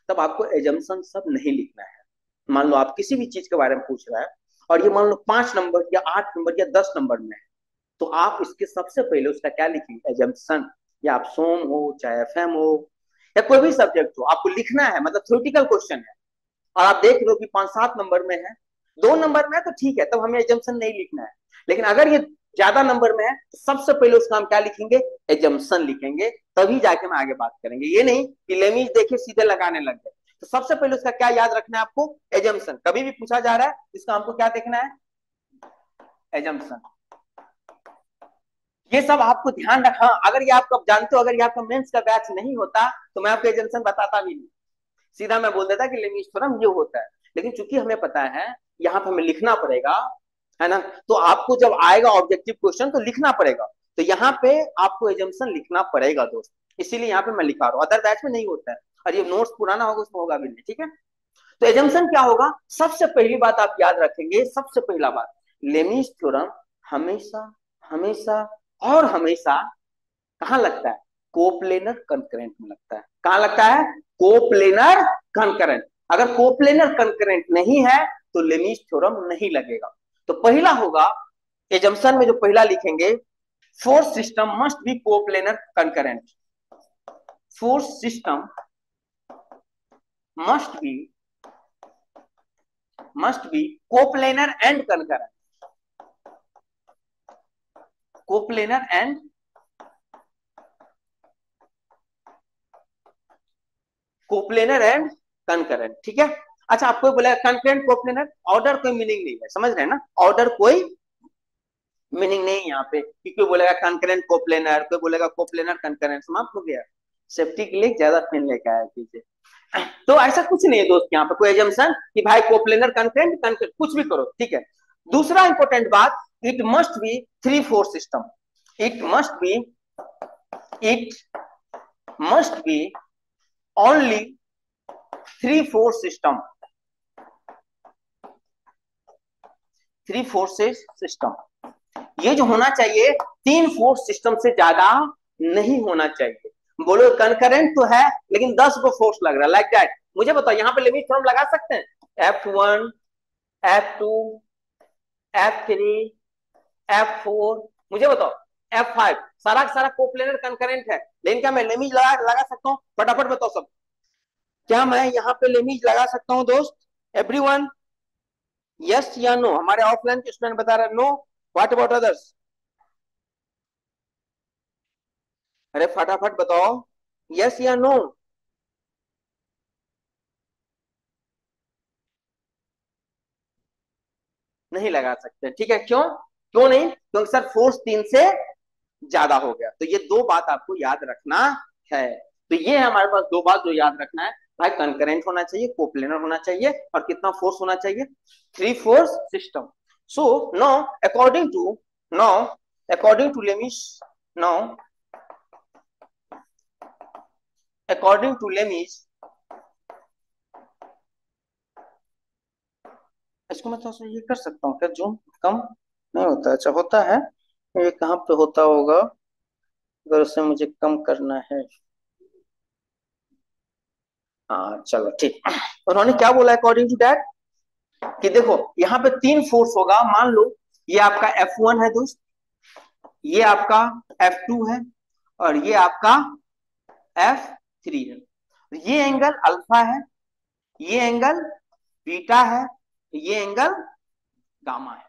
तब आपको एजम्पशन सब नहीं लिखना है। मान लो आप किसी भी चीज के बारे में पूछ रहा है और ये मान लो 5 नंबर या 8 नंबर या 10 नंबर में है, तो आप इसके सबसे पहले उसका क्या लिखेंगे? एजम्पशन। या आप सोम हो चाहे एफएम हो या कोई भी सब्जेक्ट हो, आपको लिखना है, मतलब थ्योरेटिकल क्वेश्चन है और आप देख लो कि 5-7 नंबर में है, 2 नंबर में है तो ठीक है, तब हमें एजम्पशन नहीं लिखना है। लेकिन अगर ये ज्यादा नंबर में है तो सबसे पहले उसका हम क्या लिखेंगे? एजम्पशन लिखेंगे, तभी जाके हम आगे बात करेंगे। ये नहीं कि लेमीज देखे सीधे लगाने लग गए। तो सबसे पहले उसका क्या याद रखना है आपको? एजम्पशन। कभी भी पूछा जा रहा है इसका हमको क्या देखना है? एजम्पशन। ये सब आपको ध्यान रखा। अगर ये आपको जानते हो, अगर ये आपका मेंस का बैच नहीं होता तो मैं आपको एजम्पशन बताता भी नहीं, सीधा मैं बोल देता कि लेमीज थ्योरम ये होता है। लेकिन चूंकि हमें पता है यहाँ पे हमें लिखना पड़ेगा, है ना, तो आपको जब आएगा ऑब्जेक्टिव क्वेश्चन तो लिखना पड़ेगा, तो यहाँ पे आपको एजम्पशन लिखना पड़ेगा दोस्त, इसीलिए यहाँ पे मैं लिखा रहा हूँ, अदर बैच में नहीं होता है। और ये नोट्स पुराना होगा उसमें होगा भी नहीं, ठीक है? तो एजम्पशन क्या होगा? सबसे पहली बात आप याद रखेंगे, सबसे पहला बात, लेमीज थ्योरम हमेशा हमेशा और हमेशा कहां लगता है? कोप्लेनर कंकरेंट में लगता है। कहां लगता है? Coplanar concurrent. अगर कोप्लेनर कंकरेंट नहीं है तो लेमीज थ्योरम नहीं लगेगा। तो पहला होगा एजम्पशन में जो पहला लिखेंगे, force system must be coplanar concurrent. Force system must be coplanar and concurrent. Coplanar and coplanar and concurrent, ठीक है? अच्छा आपको बोला कंकरेंट कोप्लेनर, ऑर्डर कोई मीनिंग नहीं है, समझ रहे हैं ना? ऑर्डर कोई मीनिंग नहीं यहाँ पे, कि कोई बोलेगा कंकरेंट कोप्लेनर, कोई बोलेगा कोप्लेनर कंकरेंट, समाप्त हो गया। सेफ्टी के लिए ज्यादा पेन लेके आया कीजिए। तो ऐसा कुछ नहीं है दोस्त यहाँ पे कोई एजम्पशन कि भाई कोप्लेनर कंकरेंट कंकरेंट कुछ भी करो, ठीक है? दूसरा इंपॉर्टेंट बात, it must B three force system. It must B only three force system. Three forces system, ये जो होना चाहिए 3 फोर्स सिस्टम से ज्यादा नहीं होना चाहिए। बोलो कंकरेंट तो है लेकिन 10 को फोर्स लग रहा है, लाइक दैट। मुझे बताओ यहाँ पे लिमिट थ्योरम लगा सकते हैं? F1 F2 F3 F4, मुझे बताओ F5, सारा सारा कोप्लेनर कंकरेंट है, लेकिन क्या मैं लेमिज लगा सकता हूँ? फटाफट बताओ सब, क्या मैं यहाँ पे लेमिज लगा सकता हूँ दोस्त? एवरीवन, यस या नो? हमारे ऑफलाइन के स्टूडेंट बता रहे नो, व्हाट अबाउट अदर्स? अरे फटाफट बताओ, यस या नो? नहीं लगा सकते, ठीक है, क्यों? क्यों नहीं? क्योंकि सर फोर्स 3 से ज्यादा हो गया। तो ये दो बात आपको याद रखना है। तो ये है हमारे पास दो बात जो याद रखना है भाई, कंकरेंट होना चाहिए, कोप्लेनर होना चाहिए, और कितना फोर्स होना चाहिए? 3 force system. So no according to, no according to Lami's, no according to Lami's, इसको मैं थोड़ा सा ये कर सकता हूँ क्या, जूम कम नहीं होता? अच्छा होता है, ये कहाँ पे होता होगा अगर उसे मुझे कम करना है? हाँ चलो ठीक। उन्होंने क्या बोला अकॉर्डिंग टू दैट, कि देखो यहाँ पे 3 फोर्स होगा, मान लो ये आपका F1 है दोस्त, ये आपका F2 है, और ये आपका F3 है। ये एंगल अल्फा है, ये एंगल बीटा है, ये एंगल गामा है।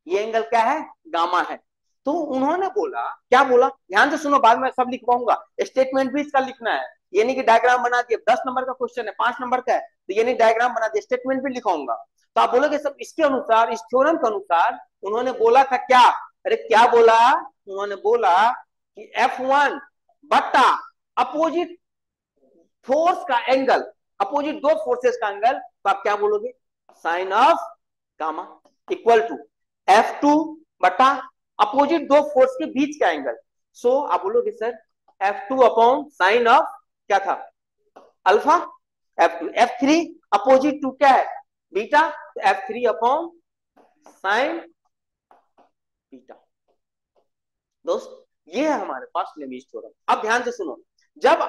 ये एंगल क्या है? गामा है। तो उन्होंने बोला, क्या बोला, ध्यान से सुनो, बाद में सब लिख पाऊंगा, स्टेटमेंट भी इसका लिखना है। ये नहीं कि डायग्राम बना दिया, 10 नंबर का क्वेश्चन है, 5 नंबर का है, तो ये नहीं डायग्राम बना दिया, स्टेटमेंट भी लिखाऊंगा। तो आप बोलोगे सब इसके अनुसार, इस थ्योरम के अनुसार उन्होंने बोला था क्या? अरे क्या बोला? उन्होंने बोला कि F1 बट्टा अपोजिट फोर्स का एंगल, अपोजिट दो फोर्सेस का एंगल, तो आप क्या बोलोगे? Sine of gamma equal to F2 बटा अपोजिट दो फोर्स के बीच का एंगल। सो आप बोलोगे sir F2 upon sine of क्या था? Alpha. F2 F3 opposite to क्या है? बीटा, तो F3 अपॉन साइन बीटा। दोस्त ये है हमारे पास लेमिस थ्योरम। अब ध्यान से सुनो, जब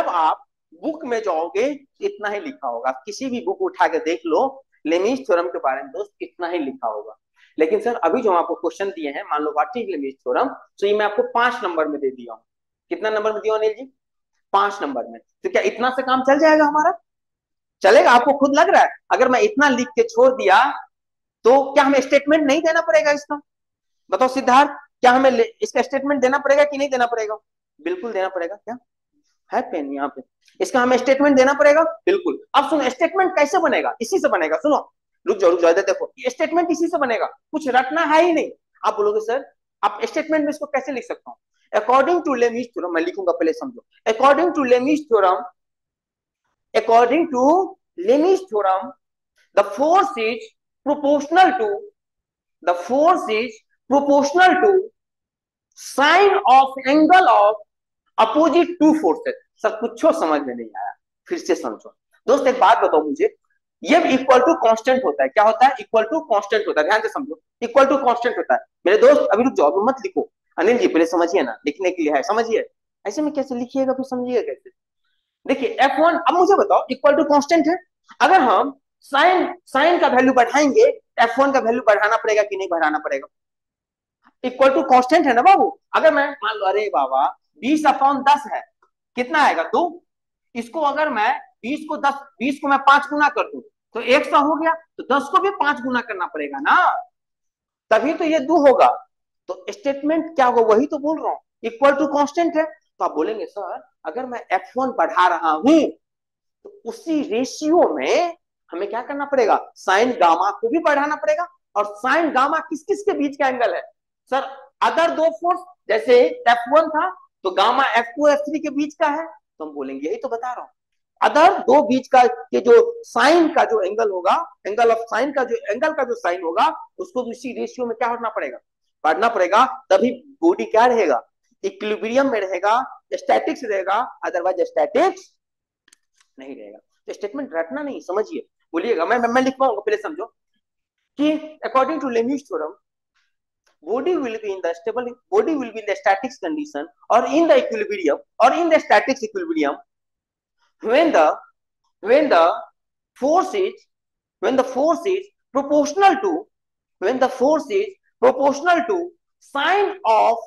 आप बुक में जाओगे इतना ही लिखा होगा, किसी भी बुक उठा के देख लो, लेमिस थ्योरम के बारे में दोस्त इतना ही लिखा होगा। लेकिन सर अभी जो आपको क्वेश्चन दिए हैं, मान लो व्हाट इज लेमिस थ्योरम, तो ये मैं आपको 5 नंबर में दे दिया हूँ। कितना नंबर में दिया अनिल जी? 5 नंबर में। तो क्या इतना से काम चल जाएगा हमारा? चलेगा? आपको खुद लग रहा है अगर मैं इतना लिख के छोड़ दिया तो क्या हमें स्टेटमेंट नहीं देना पड़ेगा इसका? बताओ सिद्धार्थ, क्या हमें इसका स्टेटमेंट देना पड़ेगा कि नहीं देना पड़ेगा? बिल्कुल देना पड़ेगा। क्या है पेन यहाँ पे? इसका हमें स्टेटमेंट देना पड़ेगा, बिल्कुल। अब सुनो, स्टेटमेंट कैसे बनेगा? इसी से बनेगा। सुनो, रुक जाओ, देखो स्टेटमेंट इसी से बनेगा, कुछ रटना है ही नहीं। आप बोलोगे सर आप स्टेटमेंट में इसको कैसे लिख सकता हूँ? अकॉर्डिंग टू लेमिस थ्योरम, मैं लिखूंगा पहले समझो। According to Lami's theorem, according to Lami's theorem, the force is proportional to, the force is proportional to sine of angle of opposite two forces. Sir कुछ समझ में नहीं आया, फिर से समझो। दोस्त एक बात बताओ मुझे, ये इक्वल टू कांस्टेंट होता है, क्या होता है? इक्वल टू कांस्टेंट होता है, ध्यान से समझो, इक्वल टू कांस्टेंट होता है। मेरे दोस्त अभी रुक जाओ, मत लिखो, अनिल जी पहले समझिए ना, लिखने के लिए है, समझिए। ऐसे में कैसे लिखिएगा, फिर समझिएगा कैसे? देखिए F1, अब मुझे बताओ, इक्वल टू कांस्टेंट है, अगर हम साइन साइन का वैल्यू बढ़ाएंगे, F1 का वैल्यू बढ़ाना पड़ेगा कि नहीं बढ़ाना पड़ेगा? इक्वल टू कांस्टेंट है ना बाबू। अगर मैं मान लो, अरे बाबा 20/10 है, कितना आएगा? 2। इसको अगर मैं 20 को मैं 5 गुना कर दूं तो 100 हो गया, तो 10 को भी 5 गुना करना पड़ेगा ना, तभी तो ये 2 होगा। तो स्टेटमेंट क्या होगा? वही तो बोल रहा हूं, इक्वल टू कांस्टेंट है। तो आप बोलेंगे सर अगर मैं F1 बढ़ा रहा हूं तो उसी रेशियो में हमें क्या करना पड़ेगा? साइन गामा को भी बढ़ाना पड़ेगा। और साइन गामा किस किस के बीच का एंगल है? सर अदर दो फोर्स, जैसे F1 था तो गामा F2 F3 के बीच का है, तो हम बोलेंगे यही तो बता रहा हूं, अदर दो बीच का के जो साइन का जो एंगल होगा, एंगल ऑफ साइन का जो एंगल का जो साइन होगा, उसको इसी रेशियो में क्या होना पड़ेगा? बढ़ना पड़ेगा, तभी बॉडी क्या रहेगा? इक्विलिब्रियम में रहेगा, स्टैटिक्स रहेगा, अदरवाइज स्टैटिक्स नहीं रहेगा। तो स्टेटमेंट रटना नहीं, समझिए, बोलिएगा। मैं लिख पाऊंगा, पहले समझो कि according to Lami's theorem, body will be in the stable, body will be in the static condition or in the equilibrium or in the static equilibrium when the force is when the force is proportional to when the force is proportional to sine of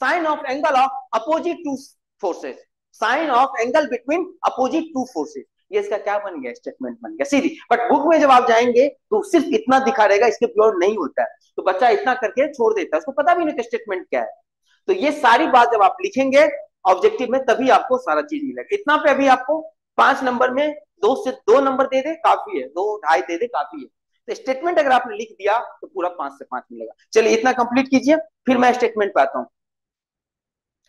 sine of angle of opposite two forces, sine of angle between opposite two forces, ये इसका क्या बन गया, स्टेटमेंट बन गया सीधी। बट बुक में जब आप जाएंगे तो सिर्फ इतना दिखा रहेगा, इसके प्योर नहीं होता है, तो बच्चा इतना करके छोड़ देता है, उसको पता भी नहीं कि स्टेटमेंट क्या है। तो ये सारी बात जब आप लिखेंगे ऑब्जेक्टिव में तभी आपको सारा चीज मिलेगा। इतना पे अभी आपको 5 नंबर में 2 से 2 नंबर दे दे काफी है, 2 ढाई दे दे काफी है। तो स्टेटमेंट अगर आपने लिख दिया तो पूरा 5 से 5 मिलेगा। चलिए इतना कंप्लीट कीजिए, फिर मैं स्टेटमेंट पे आता हूँ।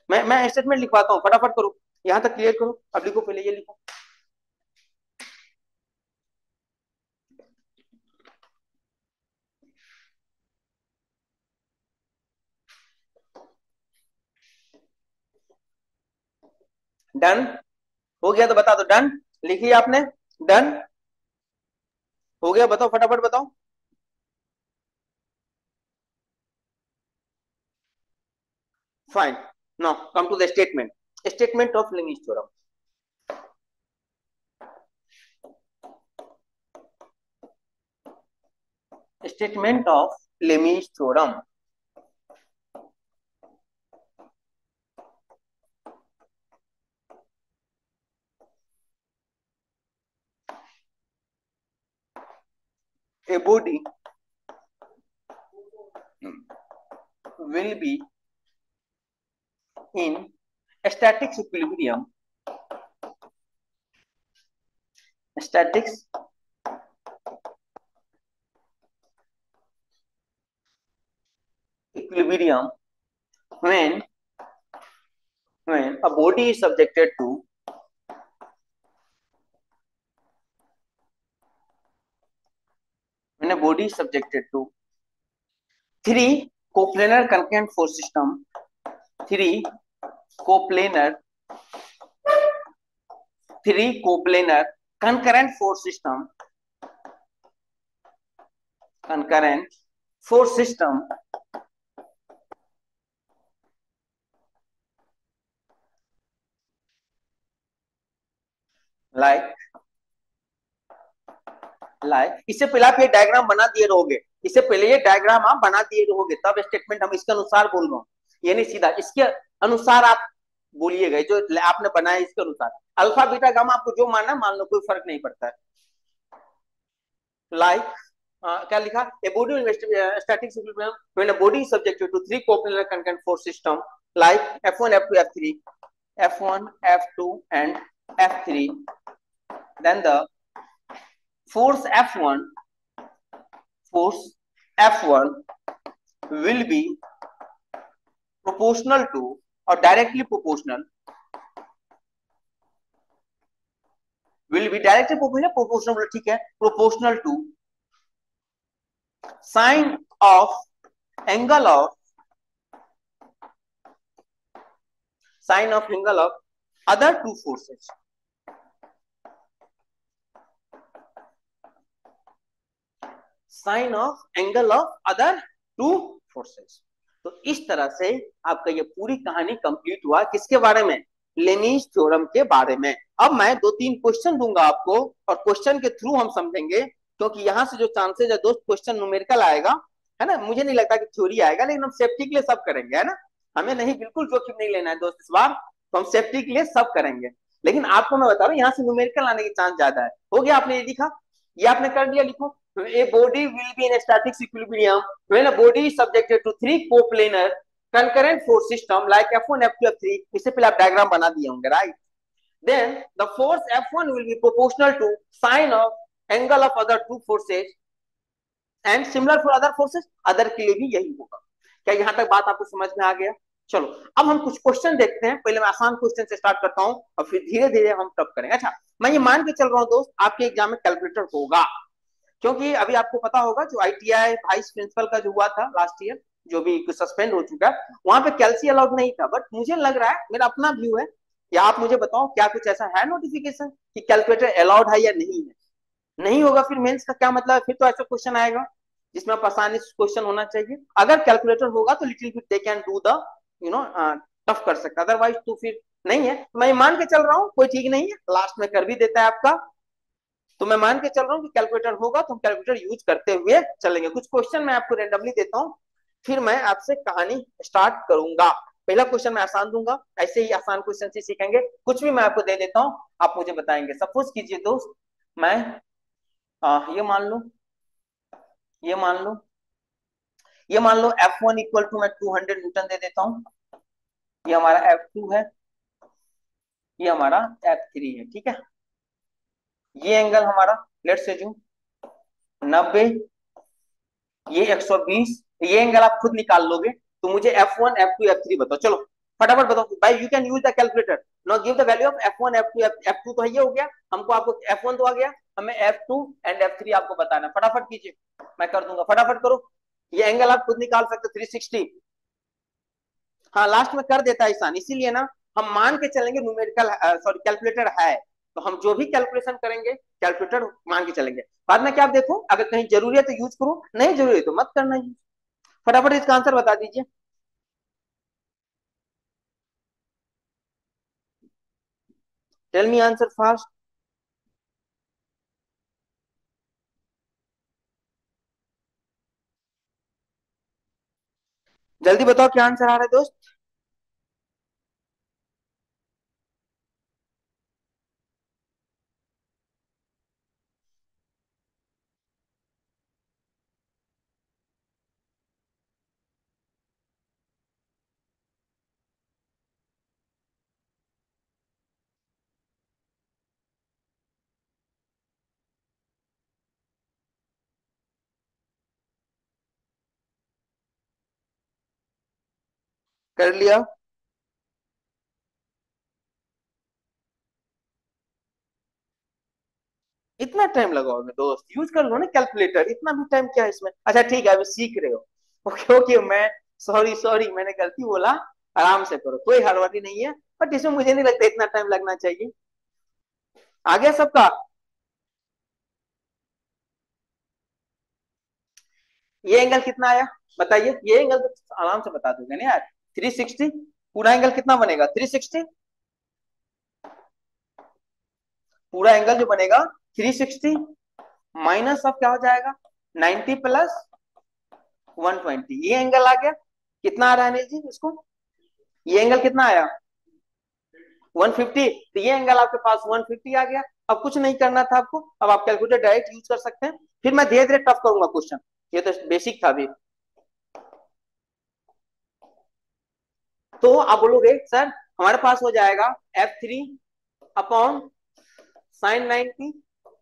मैं स्टेटमेंट लिखवाता हूँ, फटाफट करो, यहां तक क्लियर करो। अब लिखो, पहले ये लिखो। डन हो गया तो बता दो, डन लिखिए आपने, डन हो गया, बताओ फटाफट बताओ। Fine, now come to the statement, statement of Lami's theorem. Statement of Lami's theorem. A body will be in static equilibrium, static equilibrium when a body is subjected to when a body is subjected to three coplanar concurrent force system, three coplanar concurrent force system, concurrent force system like इससे पहले आप ये डायग्राम बना दिए रहोगे, इससे पहले ये डायग्राम आप बना दिए रहोगे, तब स्टेटमेंट हम इसके अनुसार बोल रहे हो, ये नहीं सीधा इसके अनुसार आप बोलिएगा, जो आपने बनाया इसके अनुसार। अल्फा बीटा गामा आपको जो मानना मान लो, कोई फर्क नहीं पड़ता है। लाइक क्या लिखा, a body static equilibrium when a body is subjected to three coplanar concurrent force system like F1 F2 F3, F1 F2 and F3, then the force F1 will be proportional to or directly proportional, will be directly proportional, ठीक है, proportional to sine of angle of other two forces, sine of angle of other two forces. तो इस तरह से आपका ये पूरी कहानी कंप्लीट हुआ, किसके बारे में, लेमीज थ्योरम के बारे में। अब मैं 2-3 क्वेश्चन दूंगा आपको, और क्वेश्चन के थ्रू हम समझेंगे, क्योंकि यहाँ से जो चांसेस है दोस्त क्वेश्चन न्यूमेरिकल आएगा, है ना, मुझे नहीं लगता कि थ्योरी आएगा, लेकिन हम सेफ्टी के लिए सब करेंगे, है ना, हमें नहीं बिल्कुल जोखिम नहीं लेना है दोस्त इस बार, तो हम सेफ्टी के लिए सब करेंगे। लेकिन आपको मैं बता रहा हूँ यहाँ से न्यूमेरिकल आने की चांस ज्यादा है। हो गया, आपने ये लिखा, ये आपने कर दिया, लिखो a body will be in a static equilibrium when a body is subjected to three coplanar concurrent force system like F1 F2 F3, इससे पहले आप डायग्राम बना दिए होंगे, right. then the force F1 will be proportional to sine of angle of other two forces and similar for other forces, other के लिए भी यही होगा। क्या यहाँ तक बात आपको समझ में आ गया? चलो अब हम कुछ क्वेश्चन देखते हैं, पहले मैं आसान क्वेश्चन से स्टार्ट करता हूँ और फिर धीरे धीरे हम टफ करेंगे। अच्छा, मैं ये मान के चल रहा हूँ दोस्त आपके एग्जाम में कैलकुलेटर होगा, क्योंकि अभी आपको पता होगा जो ITI वाइस प्रिंसिपल का जो हुआ था लास्ट ईयर, जो भी सस्पेंड हो चुका है, वहां पे कैल्सी अलाउड नहीं था। बट मुझे लग रहा है, मेरा अपना व्यू है, या आप मुझे बताओ क्या कुछ ऐसा है नोटिफिकेशन कि कैलकुलेटर अलाउड है या नहीं है? नहीं होगा फिर मेंस का क्या मतलब है? फिर तो ऐसा क्वेश्चन आएगा जिसमें आप आसानी से क्वेश्चन होना चाहिए। अगर कैलकुलेटर होगा तो little bit they can do the tough कर सकता, अदरवाइज तो फिर नहीं है। तो मैं मान के चल रहा हूँ कोई ठीक नहीं है, लास्ट में कर भी देता है आपका, तो मैं मान के चल रहा हूँ कि कैलकुलेटर होगा तो हम कैलकुलेटर यूज करते हुए चलेंगे। कुछ क्वेश्चन मैं आपको रेंडमली देता हूँ, फिर मैं आपसे कहानी स्टार्ट करूंगा। पहला क्वेश्चन मैं आसान दूंगा, ऐसे ही आसान क्वेश्चन से सीखेंगे। कुछ भी मैं आपको दे देता हूँ, आप मुझे बताएंगे। सपोज कीजिए दोस्त, मैं ये मान लो, ये मान लो, ये मान लो F1 इक्वल टू मैं 200 न्यूटन दे देता हूँ। ये हमारा F2 है, ये हमारा F3 है, ठीक है। ये एंगल हमारा लेट्स से जो 90, ये 120, ये एंगल आप खुद निकाल लोगे। तो मुझे F1 F2 F3 बताओ, चलो फटाफट बताओ भाई। You can use the calculator. Now give the value of F1 F2 F2 तो ये हो गया हमको, आपको F1 तो आ गया, हमें F2 एंड F3 आपको बताना। फटाफट कीजिए, मैं कर दूंगा, फटाफट करो। ये एंगल आप खुद निकाल सकते हो 360। हाँ लास्ट में कर देता है ईशान, इसीलिए ना हम मान के चलेंगे न्यूमेरिकल, सॉरी कैलकुलेटर है, तो हम जो भी कैलकुलेशन करेंगे कैलकुलेटर मान के चलेंगे। बाद में क्या आप देखो, अगर कहीं जरूरी है तो यूज करो, नहीं जरूरी है तो मत करना यूज। फटाफट इसका आंसर बता दीजिए। टेल मी आंसर फास्ट, जल्दी बताओ क्या आंसर आ रहा है दोस्त। कर लिया? इतना टाइम लगाओगे दोस्त, यूज कर लो ना कैलकुलेटर, इतना भी टाइम क्या है इसमें। अच्छा ठीक है, अभी सीख रहे हो। ओके ओके, मैं सॉरी सॉरी, मैंने गलती बोला। आराम से करो, कोई हड़बड़ी नहीं है, बट इसमें मुझे नहीं लगता इतना टाइम लगना चाहिए। आ गया सबका? ये एंगल कितना आया बताइए, ये एंगल तो आराम से बता दोगे ना यार। 360, पूरा एंगल कितना बनेगा 360? पूरा एंगल जो बनेगा 360 माइनस अब क्या हो जाएगा 90 प्लस 120, ये एंगल आ गया। कितना आ रहा है अनिल जी इसको, ये एंगल कितना आया 150, तो ये एंगल आपके पास 150 आ गया। अब कुछ नहीं करना था आपको, अब आप कैलकुलेटर डायरेक्ट यूज कर सकते हैं। फिर मैं धीरे धीरे टफ करूंगा क्वेश्चन, ये तो बेसिक था अभी। तो आप बोलोगे सर हमारे पास हो जाएगा F3 upon sine 90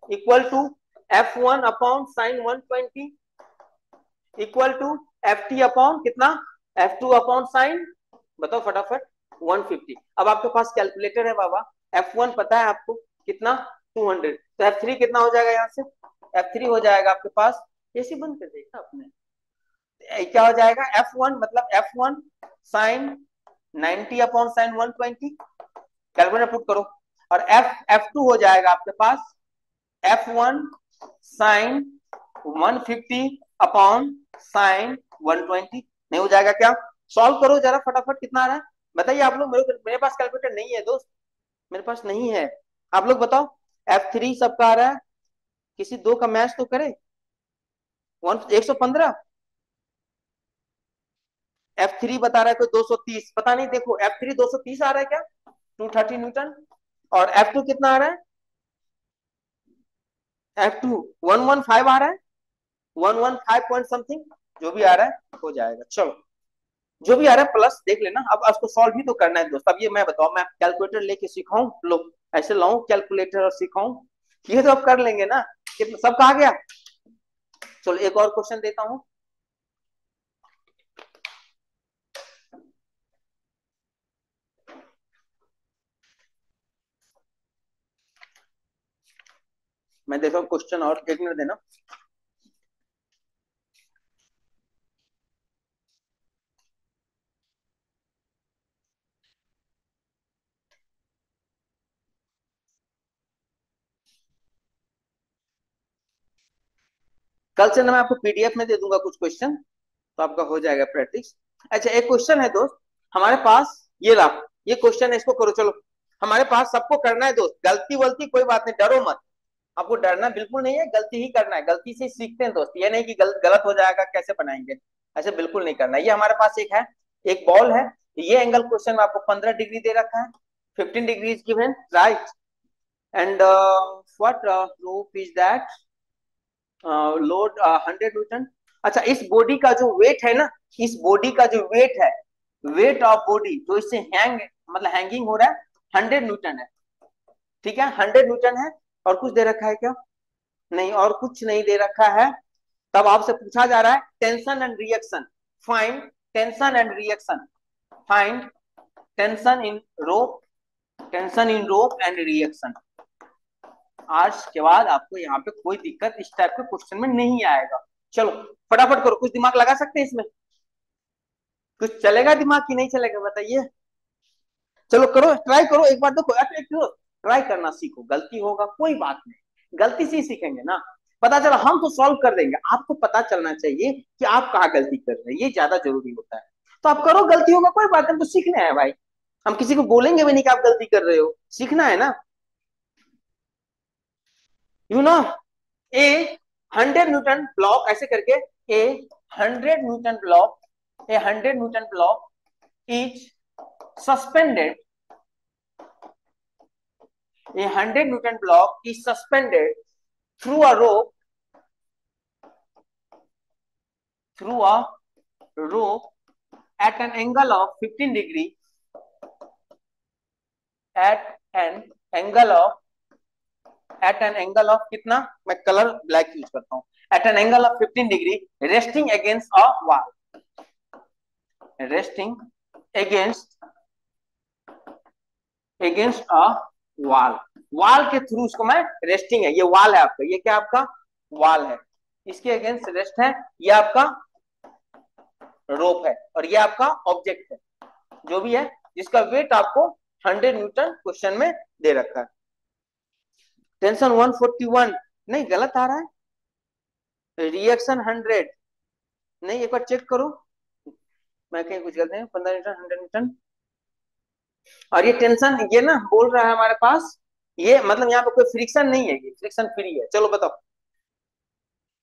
equal to F1 upon sine 120 equal to Ft upon कितना, F2 अपॉन साइन, बताओ फटाफट 150। अब आपके पास कैलकुलेटर है बाबा, F1 पता है आपको कितना 200, तो F3 कितना हो जाएगा यहाँ से, F3 हो जाएगा आपके पास, ऐसे बंद कर देखा आपने, क्या हो जाएगा F1 मतलब F1 sine 90 upon sine 120, calculator put करो। और F2 हो जाएगा आपके पास F1 साइन 150 अपॉन साइन 120, नहीं हो जाएगा क्या? सॉल्व करो जरा फटाफट, कितना आ रहा है बताइए आप लोग। मेरे पास कैलकुलेटर नहीं है दोस्त, मेरे पास नहीं है। आप लोग बताओ, F3 सबका आ रहा है, किसी दो का मैच तो करे। 115, F3 बता रहा है कोई 230, पता नहीं, देखो F3 230 आ रहा है क्या, 230 न्यूटन। और F2 कितना आ रहा है, F2 115 आ रहा है, 115 पॉइंट समथिंग, जो भी आ रहा है हो जाएगा। चलो जो भी आ रहा है प्लस देख लेना। अब उसको सॉल्व भी तो करना है दोस्त। अब ये मैं बताओ, मैं कैलकुलेटर लेके सिखाऊं, लो ऐसे लाऊं कैलकुलेटर और सिखाऊं, ये तो अब कर लेंगे ना। कितना सब कहा गया? चलो एक और क्वेश्चन देता हूं। मैं देखता हूँ क्वेश्चन, और एक मिनट देना। कल से ना मैं आपको पीडीएफ में दे दूंगा कुछ क्वेश्चन, तो आपका हो जाएगा प्रैक्टिस। अच्छा एक क्वेश्चन है दोस्त हमारे पास, ये रहा, ये क्वेश्चन है, इसको करो। चलो हमारे पास सबको करना है दोस्त, गलती वलती कोई बात नहीं, डरो मत, आपको डरना बिल्कुल नहीं है, गलती ही करना है, गलती से सीखते हैं दोस्त। ये नहीं कि गलत हो जाएगा कैसे बनाएंगे, ऐसे बिल्कुल नहीं करना। ये हमारे पास एक है, एक बॉल है, ये एंगल क्वेश्चन में आपको 15 डिग्री दे रखा है, 15 degree is given, right. And what rope is that, load 100 Newton. अच्छा, इस बॉडी का जो वेट है ना, इस बॉडी का जो वेट है, वेट ऑफ बॉडी जो इससे मतलब हैंगिंग हो रहा है, 100 न्यूटन है। ठीक है, 100 न्यूटन है। और कुछ दे रखा है क्या? नहीं, और कुछ नहीं दे रखा है। तब आपसे पूछा जा रहा है tension and reaction, find tension and reaction, find tension in rope, tension in rope and reaction. आज के बाद आपको यहाँ पे कोई दिक्कत इस टाइप के क्वेश्चन में नहीं आएगा। चलो फटाफट करो, कुछ दिमाग लगा सकते हैं इसमें? कुछ चलेगा दिमाग की नहीं चलेगा बताइए? चलो करो, ट्राई करो एक बार, देखो ट्राई करना सीखो, गलती होगा कोई बात नहीं, गलती से ही सीखेंगे ना। पता चला हम तो सॉल्व कर देंगे, आपको पता चलना चाहिए कि आप कहाँ गलती कर रहे हैं, ये ज्यादा जरूरी होता है। तो आप करो, गलती होगा कोई बात नहीं, तो सीखना है भाई। हम किसी को बोलेंगे भी नहीं कि आप गलती कर रहे हो, सीखना है ना। You know, A 100 Newton block ऐसे करके, ए 100 Newton block, A 100 Newton block is suspended, a 100 Newton block is suspended through a rope, through a rope at an angle of 15 degree, at an angle of, at an angle of कितना, मैं कलर ब्लैक यूज करता हूँ, at an angle of 15 degree resting against a wall, resting against a wall, wall के थ्रू उसको मैं, रेस्टिंग है, ये वॉल है आपका, ये क्या आपका वॉल है, इसके अगेंस्ट रेस्ट है, ये आपका रोप है, और ये आपका ऑब्जेक्ट है, जो भी है, जिसका वेट आपको 100 न्यूटन क्वेश्चन में दे रखा है। टेंशन 141 नहीं, गलत आ रहा है, रिएक्शन 100 नहीं, एक बार चेक करो, मैं कहीं कुछ गलत नहीं, 15 न्यूटन 100 न्यूटन, और ये टेंशन ये ना बोल रहा है हमारे पास, ये मतलब यहाँ पे कोई फ्रिक्शन नहीं है, ये फ्रिक्शन फ्री है। चलो बताओ,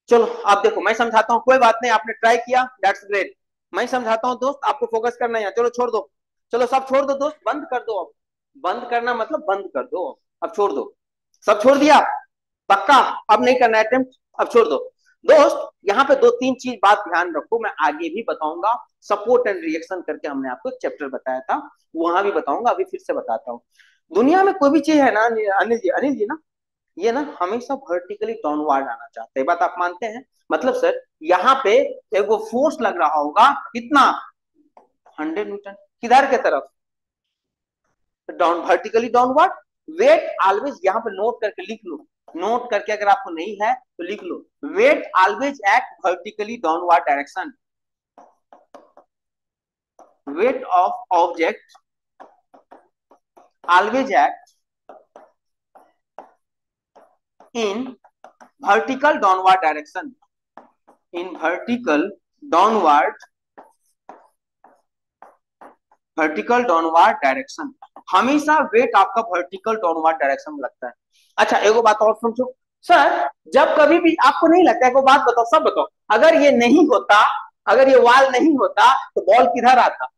चलो आप देखो, मैं समझाता हूँ, कोई बात नहीं, आपने ट्राई किया, दैट्स ग्रेट। मैं समझाता हूँ दोस्त, आपको फोकस करना है, चलो छोड़ दो, चलो सब छोड़ दो दोस्त, बंद कर दो अब, बंद करना मतलब बंद कर दो, अब छोड़ दो, सब छोड़ दिया पक्का, अब नहीं करना अटेम्प्ट, अब छोड़ दो दोस्त। यहाँ पे दो तीन चीज बात ध्यान रखो, मैं आगे भी बताऊंगा, सपोर्ट एंड रिएक्शन करके हमने आपको चैप्टर बताया था, वहां भी बताऊंगा, अभी फिर से बताता हूँ। दुनिया में कोई भी चीज है ना अनिल जी ना, ये ना हमेशा वर्टिकली डाउनवर्ड आना चाहते हैं, बात आप मानते हैं? मतलब सर यहाँ पे एक वो फोर्स लग रहा होगा कितना, 100 न्यूटन, किधर के तरफ, down, vertically downward, weight always, यहाँ पे नोट करके लिख लो, नोट करके अगर आपको नहीं है तो लिख लो, weight always act vertically downward direction, weight of object always act in vertical downward direction, in vertical downward direction, हमेशा वेट आपका वर्टिकल डाउनवर्ड डायरेक्शन में लगता है। अच्छा एक बात और समझो सर, जब कभी भी आपको नहीं लगता है, एक बात बताओ, सब बताओ, अगर ये नहीं होता, अगर ये वाल नहीं होता तो बॉल किधर आता?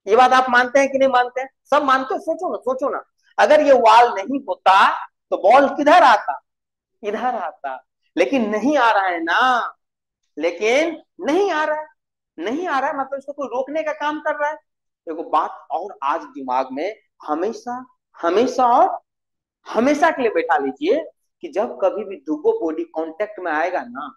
ये बात आप मानते हैं कि नहीं मानते हैं? सब मानते हो? सोचो ना, सोचो ना, अगर ये वाल नहीं होता तो बॉल किधर आता? इधर आता, लेकिन नहीं आ रहा है ना, लेकिन नहीं आ रहा है, नहीं आ रहा है मतलब इसको कोई रोकने का काम कर रहा है। देखो बात और आज दिमाग में हमेशा, हमेशा और हमेशा के लिए बैठा लीजिए कि जब कभी भी दुगो बॉडी कांटेक्ट में आएगा ना,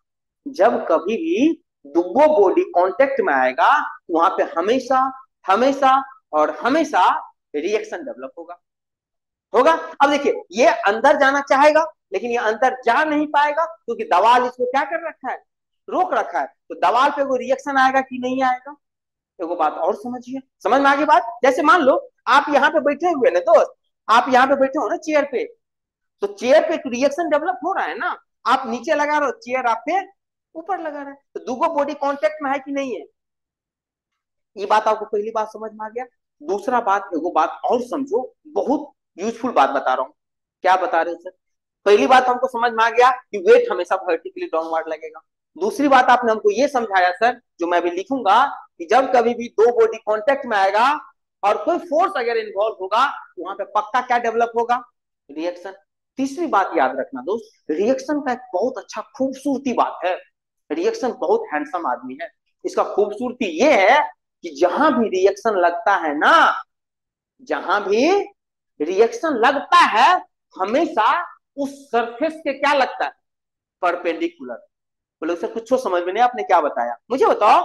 जब कभी भी दुगो बॉडी कांटेक्ट में आएगा, वहां पे हमेशा, हमेशा और हमेशा रिएक्शन डेवलप होगा, होगा। अब देखिए ये अंदर जाना चाहेगा, लेकिन ये अंदर जा नहीं पाएगा, क्योंकि दवाल इसको क्या कर रखा है, रोक रखा है। तो दवाल पे वो रिएक्शन आएगा कि नहीं आएगा? एगो बात और समझिए, समझ में आ गई बात? जैसे मान लो आप यहाँ पे बैठे हुए ना दोस्त, आप यहाँ पे बैठे हो ना चेयर पे, तो चेयर पे रिएक्शन डेवलप हो रहा है ना, आप नीचे लगा रहे हो, चेयर आप पे ऊपर लगा रहे हैं, तो दुगो बॉडी कॉन्टेक्ट में है कि नहीं है? ये बात आपको पहली बात समझ में आ गया। दूसरा बात, एगो बात और समझो, बहुत यूजफुल बात बता रहा हूँ। क्या बता रहे हो सर? पहली बात हमको समझ में आ गया कि वेट हमेशा वर्टिकली डाउनवर्ड लगेगा। दूसरी बात आपने हमको ये समझाया सर, जो मैं अभी लिखूंगा, कि जब कभी भी दो बॉडी कांटेक्ट में आएगा और कोई फोर्स अगर इन्वॉल्व होगा तो वहां पे पक्का क्या डेवलप होगा, रिएक्शन। तीसरी बात याद रखना दोस्त, रिएक्शन का एक बहुत अच्छा खूबसूरती बात है, रिएक्शन बहुत हैंडसम आदमी है। इसका खूबसूरती ये है कि जहां भी रिएक्शन लगता है ना, जहां भी रिएक्शन लगता है हमेशा उस सरफेस के क्या लगता है, परपेंडिकुलर। बोले सर कुछ समझ में नहीं आपने क्या बताया, मुझे बताओ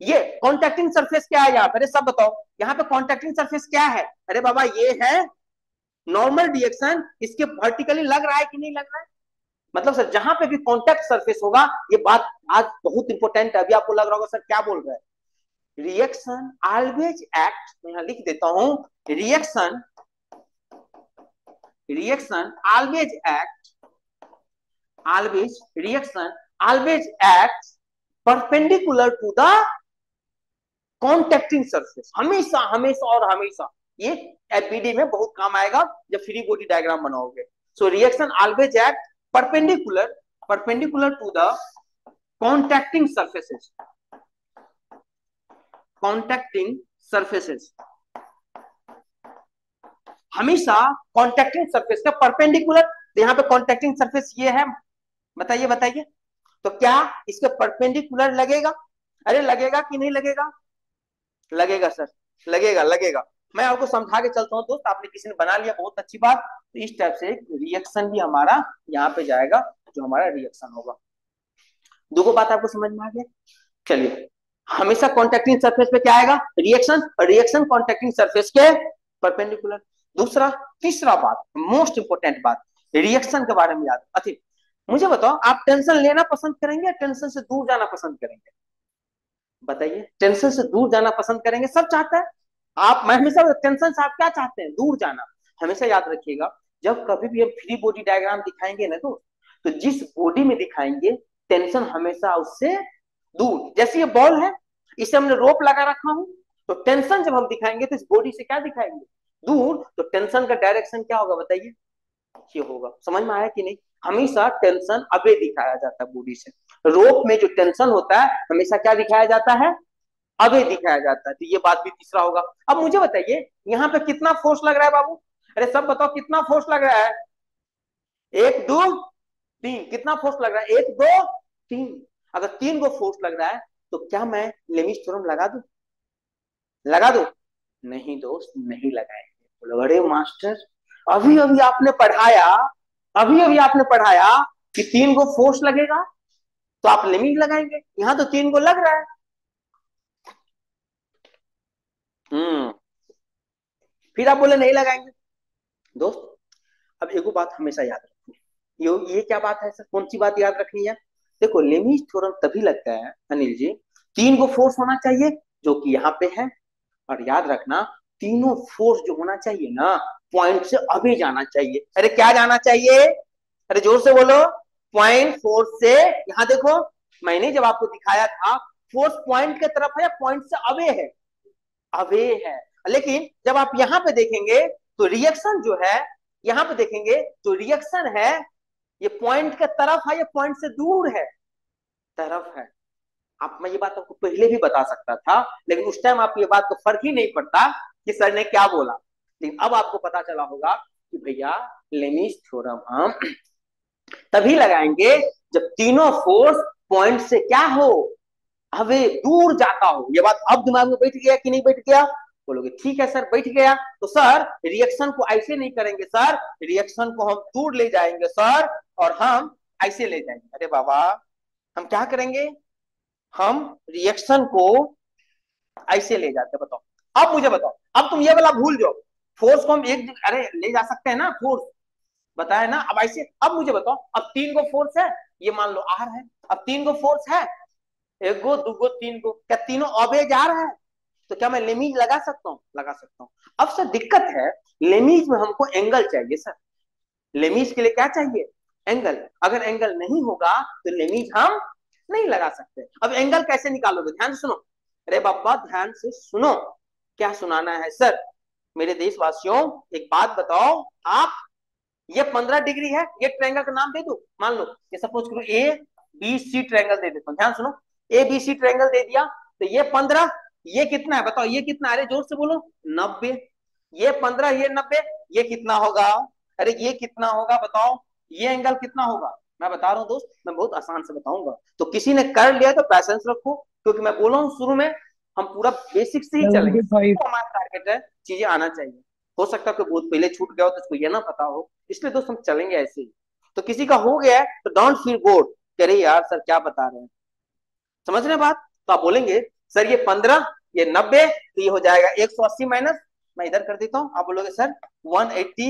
ये कॉन्टैक्टिंग सरफेस क्या है यहाँ पे, अरे सब बताओ यहाँ पे कॉन्टैक्टिंग सरफेस क्या है। अरे बाबा ये है नॉर्मल रिएक्शन, इसके वर्टिकली लग रहा है कि नहीं लग रहा है, मतलब सर जहां पे भी कॉन्टैक्ट सरफेस होगा, ये बात आज बहुत इंपॉर्टेंट है, अभी आपको लग रहा होगा सर क्या बोल रहे हैं। रिएक्शन ऑलवेज एक्ट, मैं यहां लिख देता हूं, reaction reaction always act, always reaction always act perpendicular to the contacting surface, हमेशा हमेशा और हमेशा। ये एपीडी में बहुत काम आएगा जब फ्री बॉडी डायग्राम बनाओगे। So reaction always act perpendicular to the contacting surfaces, contacting surfaces, हमेशा कॉन्टैक्टिंग सरफेस का परपेंडिकुलर। तो यहाँ पे कॉन्टैक्टिंग सरफेस ये है, बताइए बताइए, तो क्या इसके परपेंडिकुलर लगेगा, अरे लगेगा कि नहीं लगेगा, लगेगा सर, लगेगा लगेगा। मैं आपको समझा के चलता हूँ दोस्त, आपने किसी ने बना लिया बहुत अच्छी बात। तो इस टाइप से रिएक्शन भी हमारा यहाँ पे जाएगा, जो हमारा रिएक्शन होगा। दो बात आपको समझ में आ गया। चलिए, हमेशा कॉन्टैक्टिंग सरफेस पे क्या आएगा, रिएक्शन, और रिएक्शन कॉन्टैक्टिंग सरफेस के परपेंडिकुलर। दूसरा, तीसरा बात, मोस्ट इंपोर्टेंट बात, रिएक्शन के बारे में याद। अच्छा मुझे बताओ, आप टेंशन लेना पसंद करेंगे या टेंशन से दूर जाना पसंद करेंगे, बताइए। टेंशन से दूर जाना पसंद करेंगे, सब चाहता है। आप, मैं हमेशा टेंशन से आप क्या चाहते हैं, दूर जाना। हमेशा याद रखिएगा, जब कभी भी हम फ्री बॉडी डायग्राम दिखाएंगे ना तो जिस बॉडी में दिखाएंगे टेंशन हमेशा उससे दूर। जैसे ये बॉल है, इसे हमने रोप लगा रखा हूं, तो टेंशन जब हम दिखाएंगे तो इस बॉडी से क्या दिखाएंगे, दूर। तो टेंशन का डायरेक्शन क्या होगा बताइए, ये होगा। समझ में आया कि नहीं, हमेशा टेंशन अबे दिखाया जाता है बॉडी से। रोप में जो टेंशन होता है हमेशा क्या दिखाया जाता है, अबे दिखाया जाता है। तो ये बात भी तीसरा होगा। अब मुझे बताइए यहाँ पे कितना फोर्स लग रहा है बाबू, अरे सब बताओ कितना फोर्स लग रहा है, एक दो तीन, कितना फोर्स लग रहा है, एक दो तीन। अगर तीन को फोर्स लग रहा है तो क्या मैं लेमिस थ्योरम लगा दूं, लगा दो, नहीं दोस्त नहीं लगाएंगे। बोलो अरे मास्टर अभी अभी आपने पढ़ाया, अभी अभी आपने पढ़ाया कि तीन को फोर्स लगेगा तो आप लिमिट लगाएंगे, यहां तो तीन को लग रहा है। फिर आप बोले नहीं लगाएंगे। दोस्त अब एक बात हमेशा याद रखनी, ये क्या बात है सर, कौन सी बात याद रखनी है। देखो लेमिस थ्योरम तभी लगता है अनिल जी, तीन को फोर्स होना चाहिए जो कि यहाँ पे है, और याद रखना तीनों फोर्स जो होना चाहिए ना पॉइंट से अभी जाना चाहिए। अरे क्या जाना चाहिए, अरे जोर से बोलो, पॉइंट फोर्स से। यहाँ देखो मैंने जब आपको दिखाया था फोर्स पॉइंट के तरफ है या पॉइंट से अवे है, अवे है। लेकिन जब आप यहाँ पे देखेंगे तो रिएक्शन जो है, यहाँ पे देखेंगे तो रिएक्शन है ये पॉइंट के तरफ है या पॉइंट से दूर है, तरफ है। आप, मैं ये बात आपको पहले भी बता सकता था, लेकिन उस टाइम आप ये बात को फर्क ही नहीं पड़ता कि सर ने क्या बोला। लेकिन अब आपको पता चला होगा कि भैया लेमिस थ्योरम हम तभी लगाएंगे जब तीनों फोर्स पॉइंट से क्या हो, हवे दूर जाता हो। ये बात अब दिमाग में बैठ गया कि नहीं बैठ गया, बोलोगे ठीक है सर बैठ गया। तो सर रिएक्शन को ऐसे नहीं करेंगे सर, रिएक्शन को हम दूर ले जाएंगे सर, और हम ऐसे ले जाएंगे। अरे बाबा हम क्या करेंगे, हम रिएक्शन को ऐसे ले जाते, बताओ। अब मुझे बताओ, अब तुम ये वाला भूल जाओ, फोर्स को हम एक, अरे ले जा सकते हैं ना फोर्स, बताया ना। अब ऐसे, अब मुझे बताओ, अब तीन को फोर्स है, ये मान लो आर है, अब तीन को फोर्स है, एक गो दो गो तीन गो, क्या तीनों अबे जा रहा है, तो क्या मैं लिमिट लगा सकता हूँ, लगा सकता हूँ। अब सर दिक्कत है, लिमिट में हमको एंगल चाहिए सर, लिमिट के लिए क्या चाहिए, एंगल। अगर एंगल नहीं होगा तो लिमिट हम नहीं लगा सकते। अब एंगल कैसे निकालोगे, ध्यान से सुनो, अरे बाबा ध्यान से सुनो, क्या सुनाना है सर, मेरे देशवासियों एक बात बताओ आप, ये 15 डिग्री है, ये ट्रायंगल का नाम दे दो, मान लो ये सपोज करो ए बी सी ट्रायंगल दे देता हूं, ध्यान सुनो, ए बी सी ट्रायंगल दे दिया, तो ये 15, ये कितना है बताओ, ये कितना, अरे जोर से बोलो, 90। ये 15, ये 90, ये कितना होगा, अरे ये कितना होगा बताओ, ये एंगल कितना होगा। मैं बता रहा हूँ दोस्त, मैं बहुत आसान से बताऊंगा, तो किसी ने कर लिया तो पैसेंस रखो, क्योंकि मैं बोला हूँ शुरू में हम पूरा बेसिक से ही चलेंगे, 75। सबको हमारा टारगेट है चीजें आना चाहिए। हो सकता है कि बहुत पहले छूट गया हो तो उसको ये ना पता हो, इसलिए दोस्त हम चलेंगे ऐसे ही। तो किसी का हो गया है तो डोंट फील बोर्ड, कह रहे यार सर क्या बता रहे हैं, समझ रहे बात। तो आप बोलेंगे सर ये 15, ये 90, तो ये हो जाएगा 180 माइनस, मैं इधर कर देता हूं, आप बोलोगे सर 180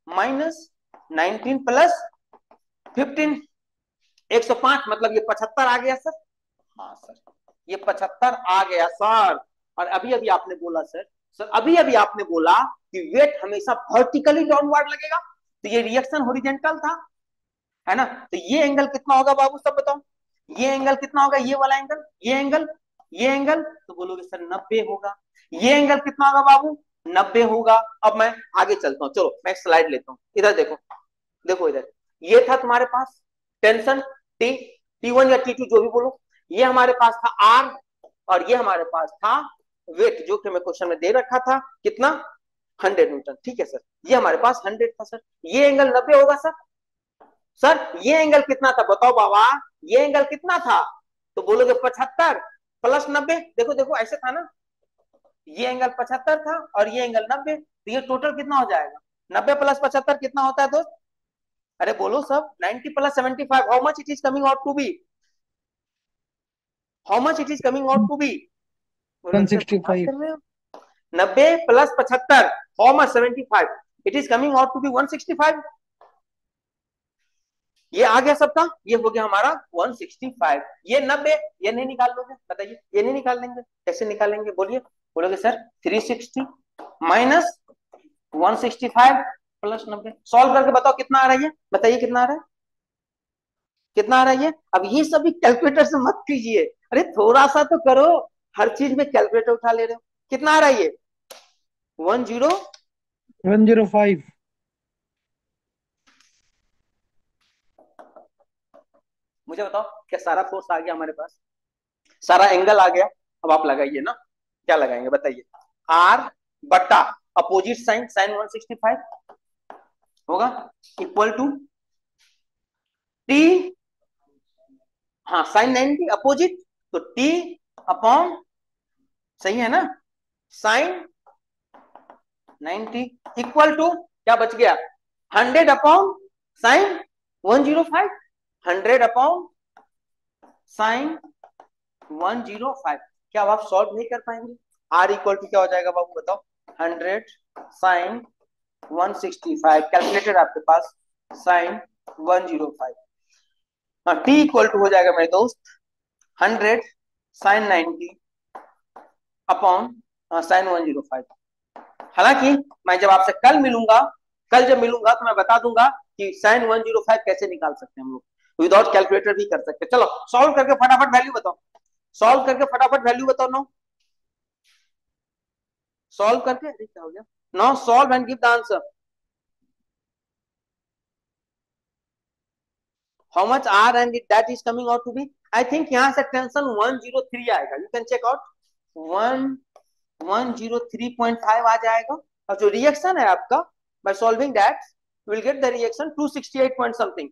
माइनस 19 प्लस 15, 105, मतलब ये 75 आ गया सर। हाँ सर ये 75 आ गया सर। और अभी अभी आपने बोला सर अभी अभी आपने बोला कि वेट हमेशा वर्टिकली डाउनवर्ड लगेगा, तो ये रिएक्शन हॉरिजॉन्टल था, है ना। तो ये एंगल कितना होगा बाबू सब बताओ, ये एंगल कितना होगा, ये वाला एंगल, ये एंगल, ये एंगल, तो बोलोगे सर 90 होगा। ये एंगल कितना होगा बाबू, 90 होगा। अब मैं आगे चलता हूँ, चलो मैं एक स्लाइड लेता हूँ, इधर देखो, देखो इधर, ये था तुम्हारे पास टेंशन टी, T1 या T2 जो भी बोलो, ये हमारे पास था आर, और ये हमारे पास था वेट, जो कि मैं क्वेश्चन में दे रखा था कितना, 100 न्यूटन, ठीक है सर। ये हमारे पास 100 था सर, ये एंगल 90 होगा सर। सर ये एंगल कितना था बताओ बाबा, ये एंगल कितना था, तो बोलोगे 75 प्लस 90, देखो देखो ऐसे था ना, ये एंगल 75 था और ये एंगल 90, तो ये टोटल कितना हो जाएगा, 90 प्लस 75 कितना होता है दोस्त, अरे बोलो सब, 90 plus 75, how much it is coming out to be, how much it is coming out to be, बोलोगे सर बात 165। कर रहे हो, 90 plus 75, how much 75, it is coming out to be 165। ये आ गया सबका, ये हो गया हमारा 165। ये 90, ये नहीं निकाल लोगे बताइए, ये नहीं निकाल लेंगे, कैसे निकालेंगे बोलिए, बोलोगे सर 360 माइनस 165 प्लस 90, सॉल्व करके बताओ कितना आ रहा है, ये बताइए कितना आ रहा है, कितना आ रहा है ये। अब ये सभी कैलकुलेटर से मत कीजिए, अरे थोड़ा सा तो करो, हर चीज में कैलकुलेटर उठा ले रहे हो, कितना आ रहा है ये 10, 105। मुझे बताओ क्या सारा फोर्स आ गया हमारे पास, सारा एंगल आ गया। अब आप लगाइए ना, क्या लगाएंगे बताइए, आर बटा अपोजिट साइन, साइन 165 होगा इक्वल टू टी, हाँ साइन 90 अपोजिट, तो टी अपॉन, सही है ना, साइन 90 इक्वल टू क्या बच गया, 100 अपॉन साइन 105, 100 अपॉन साइन 105। क्या अब आप सॉल्व नहीं कर पाएंगे, आर इक्वल टू क्या हो जाएगा बाबू बताओ, 100 साइन 165, कैलकुलेटर आपके पास, साइन 105, टी इक्वल टू हो जाएगा मेरे दोस्त 100 साइन 90 अपॉन साइन 105। हालांकि मैं जब आपसे कल मिलूंगा, कल जब मिलूंगा तो मैं बता दूंगा कि साइन 105 कैसे निकाल सकते हैं हम लोग, विदाउट कैलकुलेटर भी कर सकते हैं। चलो सॉल्व करके फटाफट वैल्यू बताओ, सॉल्व करके फटाफट वैल्यू बताओ, नो सॉल्व करके, अरे क्या हो गया, now solve and give the answer, how much R and that is coming out to be, I think यहां से टेंशन 103 आएगा, यू कैन चेक आउट 103.5 आ जाएगा, और जो रिएक्शन है आपका by solving that will get the reaction 268 point something,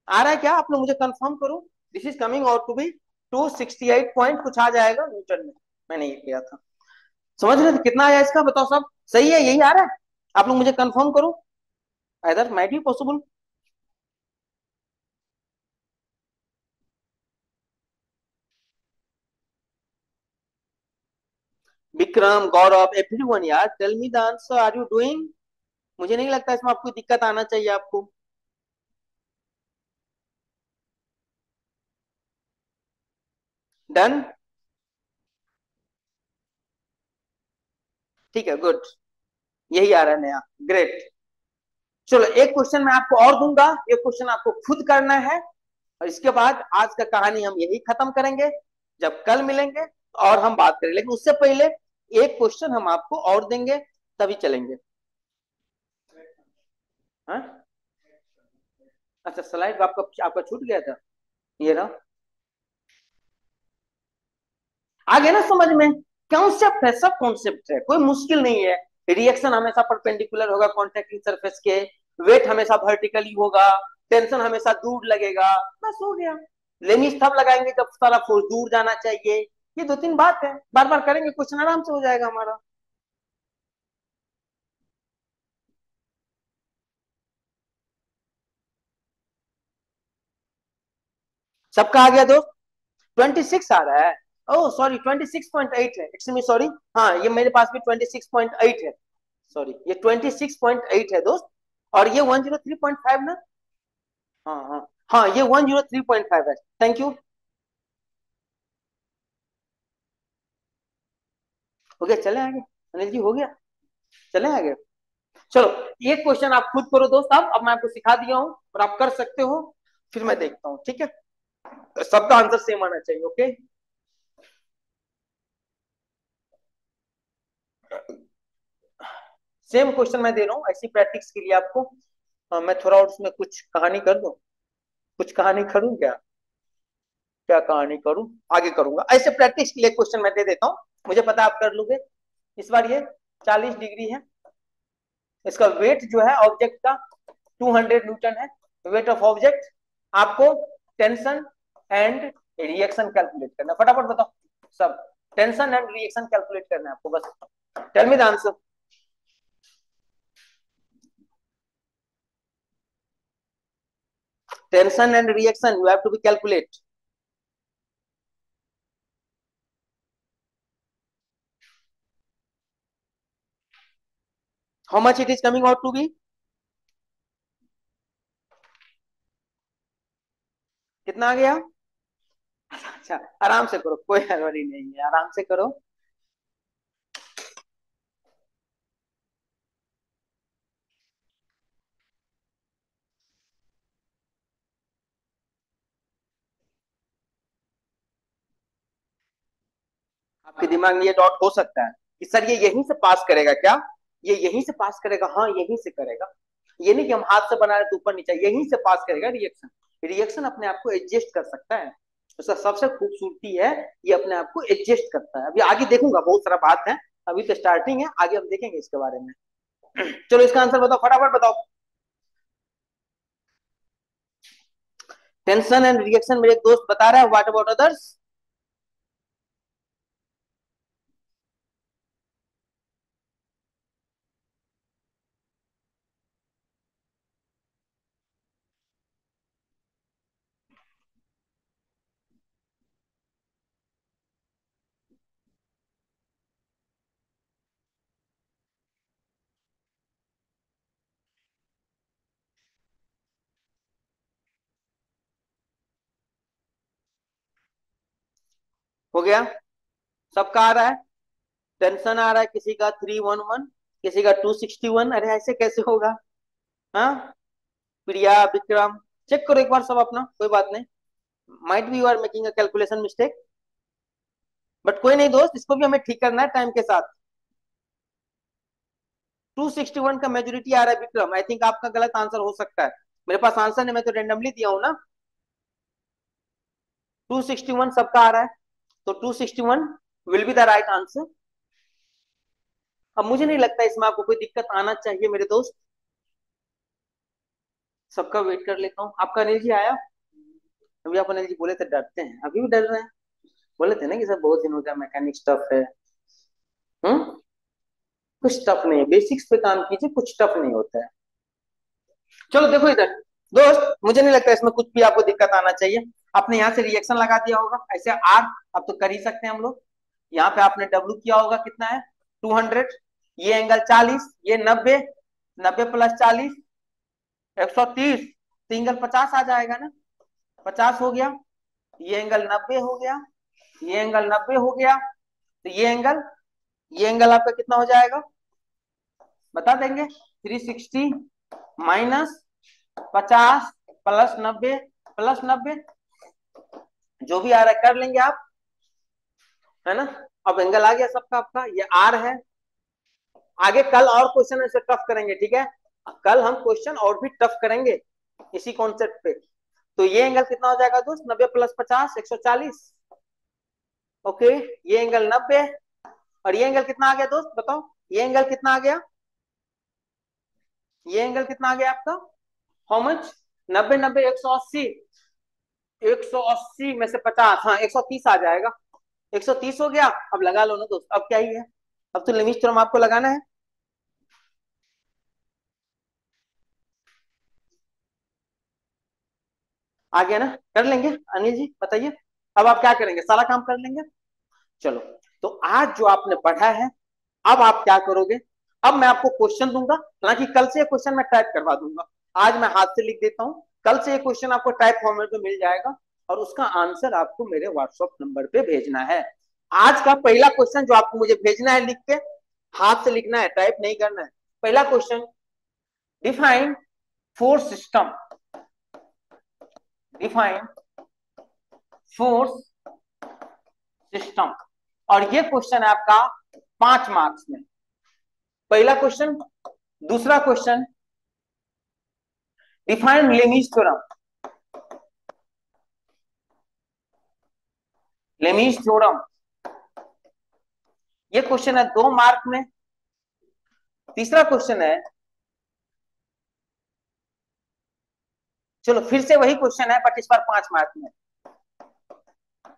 आ रहा है क्या, आप लोग मुझे कंफर्म करो, this is coming out to be 268 point कुछ आ जाएगा न्यूटन में, मैंने ये किया था, समझ रहे थे कितना आया इसका बताओ सब, सही है यही आ रहा है, आप लोग मुझे कंफर्म करो, either might be possible. Vikram, Gaurav, everyone यार tell me the answer, are you doing, मुझे नहीं लगता इसमें आपको दिक्कत आना चाहिए आपको, डन, ठीक है गुड, यही आ रहा है नया, ग्रेट। चलो एक क्वेश्चन मैं आपको और दूंगा, ये क्वेश्चन आपको खुद करना है, और इसके बाद आज का कहानी हम यही खत्म करेंगे, जब कल मिलेंगे और हम बात करेंगे, लेकिन उससे पहले एक क्वेश्चन हम आपको और देंगे तभी चलेंगे। हाँ? अच्छा स्लाइड आपका आपका छूट गया था, ये रहा, आ गया ना समझ में, कॉन्सेप्ट है, सब कॉन्सेप्ट है, कोई मुश्किल नहीं है। रिएक्शन हमेशा परपेंडिकुलर होगा कॉन्टैक्टिंग सरफेस के, वेट हमेशा वर्टिकली होगा, टेंशन हमेशा दूर लगेगा, बस हो गया। लिमिट तब लगाएंगे जब सारा फोर्स दूर जाना चाहिए। ये दो तीन बात है, बार बार करेंगे क्वेश्चन आराम से हो जाएगा हमारा। सबका आ गया दोस्त? 26 आ रहा है? ओह सॉरी, 26.8 है, इट्स मी सॉरी। हाँ ये मेरे पास भी 26.8 है, सॉरी ये 26.8 है दोस्त। और ये 103.5 ना? हाँ हाँ हाँ, ये 103.5 है। Thank you. हो गया, चले आगे। अनिल जी हो गया, चले आगे। चलो ये क्वेश्चन आप खुद करो दोस्त। अब मैं आपको सिखा दिया हूँ और आप कर सकते हो, फिर मैं देखता हूँ, ठीक है? सबका आंसर सेम आना चाहिए, ओके? सेम क्वेश्चन मैं दे रहा हूँ ऐसी प्रैक्टिस के लिए आपको। मैं थोड़ा और उसमें कुछ कहानी कर दूं, कुछ कहानी करूं क्या? क्या कहानी करूं? आगे करूंगा। ऐसे प्रैक्टिस के लिए क्वेश्चन मैं दे देता हूँ, मुझे पता आप कर लोगे। इस बार ये 40 डिग्री है, इसका वेट जो है ऑब्जेक्ट का 200 न्यूटन है, वेट ऑफ ऑब्जेक्ट। आपको टेंशन एंड रिएक्शन कैलकुलेट करना, फटाफट बताओ सब। टेंशन एंड रिएक्शन कैलकुलेट करना है आपको, बस tell me the answer. Tension and reaction you have to be calculate. How much it is coming out to be? कितना आ गया? अच्छा आराम से करो, कोई हड़बड़ी नहीं है, आराम से करो। आपके दिमाग में ये डॉट हो सकता है कि सर ये यहीं से पास करेगा क्या? ये यहीं से पास करेगा? हाँ यहीं से करेगा। ये नहीं कि हम हाथ से बना रहे तो ऊपर नीचे, यहीं से पास करेगा रिएक्शन। रिएक्शन अपने आप को एडजस्ट कर सकता है, उसका सबसे खूबसूरती है ये अपने आप को एडजस्ट करता है। अभी आगे देखूंगा, बहुत सारा बात है, अभी तो स्टार्टिंग है, आगे हम देखेंगे इसके बारे में। चलो इसका आंसर बताओ, फटाफट बताओ। टेंशन एंड रिएक्शन मेरे एक दोस्त बता रहा है, व्हाट अबाउट अदर्स? हो गया? सबका आ रहा है? टेंशन आ रहा है किसी का 311, किसी का 261। अरे ऐसे कैसे होगा? हाँ प्रिया, विक्रम, चेक करो एक बार सब अपना, कोई बात नहीं। Might be you are making a calculation mistake, but कोई नहीं दोस्त, इसको भी हमें ठीक करना है टाइम के साथ। 261 का मेजोरिटी आ रहा है विक्रम, आई थिंक आपका गलत आंसर हो सकता है। मेरे पास आंसर नहीं, मैं तो रेंडमली दिया हूं ना। 261 सबका आ रहा है, तो 261 will be the right answer. अब मुझे नहीं लगता इसमें आपको कोई दिक्कत आना चाहिए मेरे दोस्त। सबका वेट कर लेता हूँ। आपका अनिल जी आया? अभी आप अनिल जी बोले थे डरते हैं, अभी भी डर रहे हैं? बोले थे ना कि सर बहुत दिन हो गया, मैकेनिक स्टफ है। हम्म, कुछ टफ नहीं है, बेसिक्स पे काम कीजिए, कुछ टफ नहीं होता है। चलो देखो इधर दोस्त, मुझे नहीं लगता इसमें कुछ भी आपको दिक्कत आना चाहिए। आपने यहाँ से रिएक्शन लगा दिया होगा ऐसे आर, अब तो कर ही सकते हैं हम लोग। यहाँ पे आपने डब्ल्यू किया होगा, कितना है? 200। ये एंगल 40, ये 90, 90 प्लस 40 130, तो एंगल 50 आ जाएगा ना? 50 हो गया। ये एंगल 90 हो गया, ये एंगल 90 हो गया, तो ये एंगल आपका कितना हो जाएगा बता देंगे? 360 माइनस 50 प्लस 90, प्लस 90, जो भी आ रहा है कर लेंगे आप, है ना? अब एंगल आ गया सबका आपका, ये आर है। आगे कल और क्वेश्चन ऐसे टफ करेंगे, ठीक है? कल हम क्वेश्चन और भी टफ करेंगे इसी कॉन्सेप्ट पे। तो ये एंगल कितना हो जाएगा दोस्त? 90 प्लस 50 140। ओके, ये एंगल 90, और ये एंगल कितना आ गया दोस्त बताओ, ये एंगल कितना आ गया, ये एंगल कितना आ गया आपका, हाउ मच, 90 90 180, 180 में से 50, हाँ 130 आ जाएगा, 130 हो गया। अब लगा लो ना दोस्त, अब क्या ही है, अब तो लिमिट थ्योरम आपको लगाना है। आ गया ना, कर लेंगे अनिल जी बताइए, अब आप क्या करेंगे, सारा काम कर लेंगे। चलो, तो आज जो आपने पढ़ा है, अब आप क्या करोगे, अब मैं आपको क्वेश्चन दूंगा, हालांकि कल से ये क्वेश्चन मैं टाइप करवा दूंगा, आज मैं हाथ से लिख देता हूं, कल से ये क्वेश्चन आपको टाइप फॉर्मेट में मिल जाएगा और उसका आंसर आपको मेरे व्हाट्सएप नंबर पे भेजना है। आज का पहला क्वेश्चन जो आपको मुझे भेजना है लिख के, हाथ से लिखना है, टाइप नहीं करना है। पहला question, define force system, define force system, और ये क्वेश्चन है आपका 5 मार्क्स में, पहला क्वेश्चन। दूसरा question, define Lami's theorem, Lami's theorem, ये क्वेश्चन है 2 मार्क में। तीसरा क्वेश्चन है, चलो फिर से वही क्वेश्चन है बट इस बार 5 मार्क में,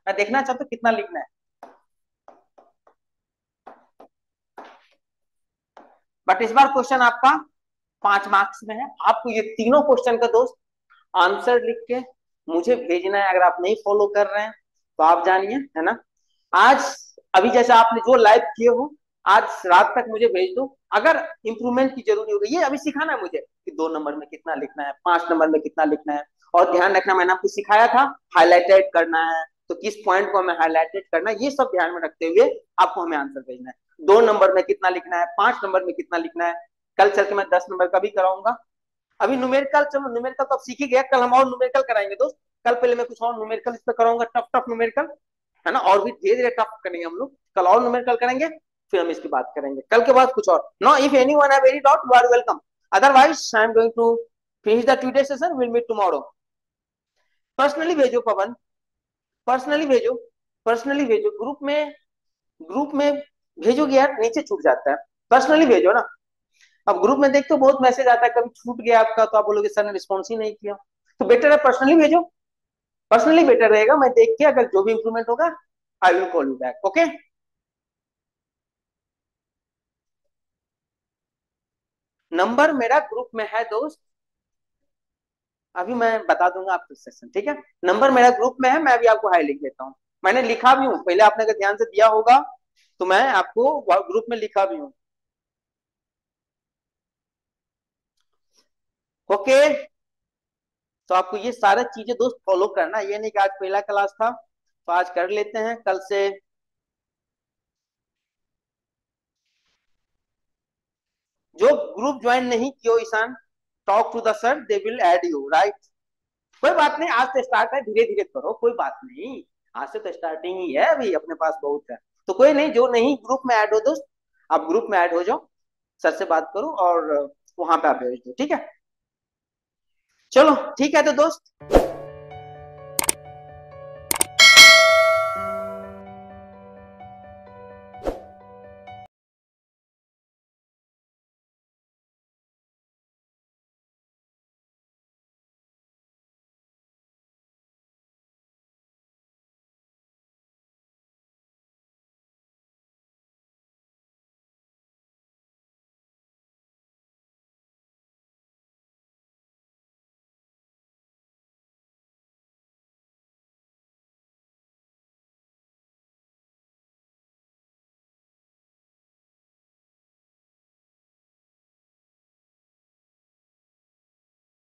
मैं देखना चाहता हूं कितना लिखना है, बट इस बार क्वेश्चन आपका 5 मार्क्स में है। आपको ये तीनों क्वेश्चन का दोस्त आंसर लिख के मुझे भेजना है, अगर आप नहीं फॉलो कर रहे हैं तो आप जानिए, है ना। आज अभी जैसे आपने जो लाइव किए हो, आज रात तक मुझे भेज दो, अगर इंप्रूवमेंट की जरूरी होगी, ये अभी सिखाना है मुझे कि 2 नंबर में कितना लिखना है, 5 नंबर में कितना लिखना है, और ध्यान रखना मैंने आपको सिखाया था हाईलाइटेड करना है, तो किस पॉइंट को हमें हाईलाइटेड करना है, ये सब ध्यान में रखते हुए आपको हमें आंसर भेजना है। 2 नंबर में कितना लिखना है, 5 नंबर में कितना लिखना है, कल चल के मैं 10 नंबर का भी कराऊंगा। अभी न्यूमेरिकल, चलो न्यूमेरिकल तो अब सीख ही गया, कल हम और न्यूमेरिकल कराएंगे दोस्त, कल पहले मैं कुछ और न्यूमेरिकल इस पे कराऊंगा, टफ टफ न्यूमेरिकल, है ना, और भी धीरे धीरे टफ करेंगे हम लोग, कल और न्यूमेरिकल करेंगे, फिर हम इसकी बात करेंगे कल के बाद कुछ और। No, if anyone have any doubt you are welcome, otherwise I am going to finish the today session, will meet tomorrow. Personally भेजो पवन, पर्सनली भेजो, पर्सनली भेजो, ग्रुप में भेजोगे यार, नीचे छूट जाता है, पर्सनली भेजो ना। अब ग्रुप में देखते हो बहुत मैसेज आता है, कभी छूट गया आपका तो आप बोलोगे सर ने रिस्पॉन्स ही नहीं किया, तो बेटर है पर्सनली भेजो, पर्सनली बेटर रहेगा, मैं देख के अगर जो भी इंप्रूवमेंट होगा I will call you back, okay. Number मेरा ग्रुप में है दोस्त, अभी मैं बता दूंगा आपको सेशन, ठीक है, नंबर मेरा ग्रुप में है, मैं अभी आपको हाई लिख देता हूँ, मैंने लिखा भी हूँ, पहले आपने अगर ध्यान से दिया होगा तो मैं आपको ग्रुप में लिखा भी हूँ, ओके। तो आपको ये सारा चीजें दोस्त फॉलो करना, ये नहीं कि आज पहला क्लास था तो आज कर लेते हैं, कल से जो ग्रुप ज्वाइन नहीं किया Ishaan, talk to the sir, they will add you, right. कोई बात नहीं, आज तो स्टार्ट है, धीरे धीरे करो, कोई बात नहीं, आज से तो स्टार्टिंग ही है, अभी अपने पास बहुत है, तो कोई नहीं, जो नहीं ग्रुप में ऐड हो दोस्त, आप ग्रुप में ऐड हो जाओ, सर से बात करो और वहां पे आप भेज दो, ठीक है। चलो ठीक है तो दोस्त,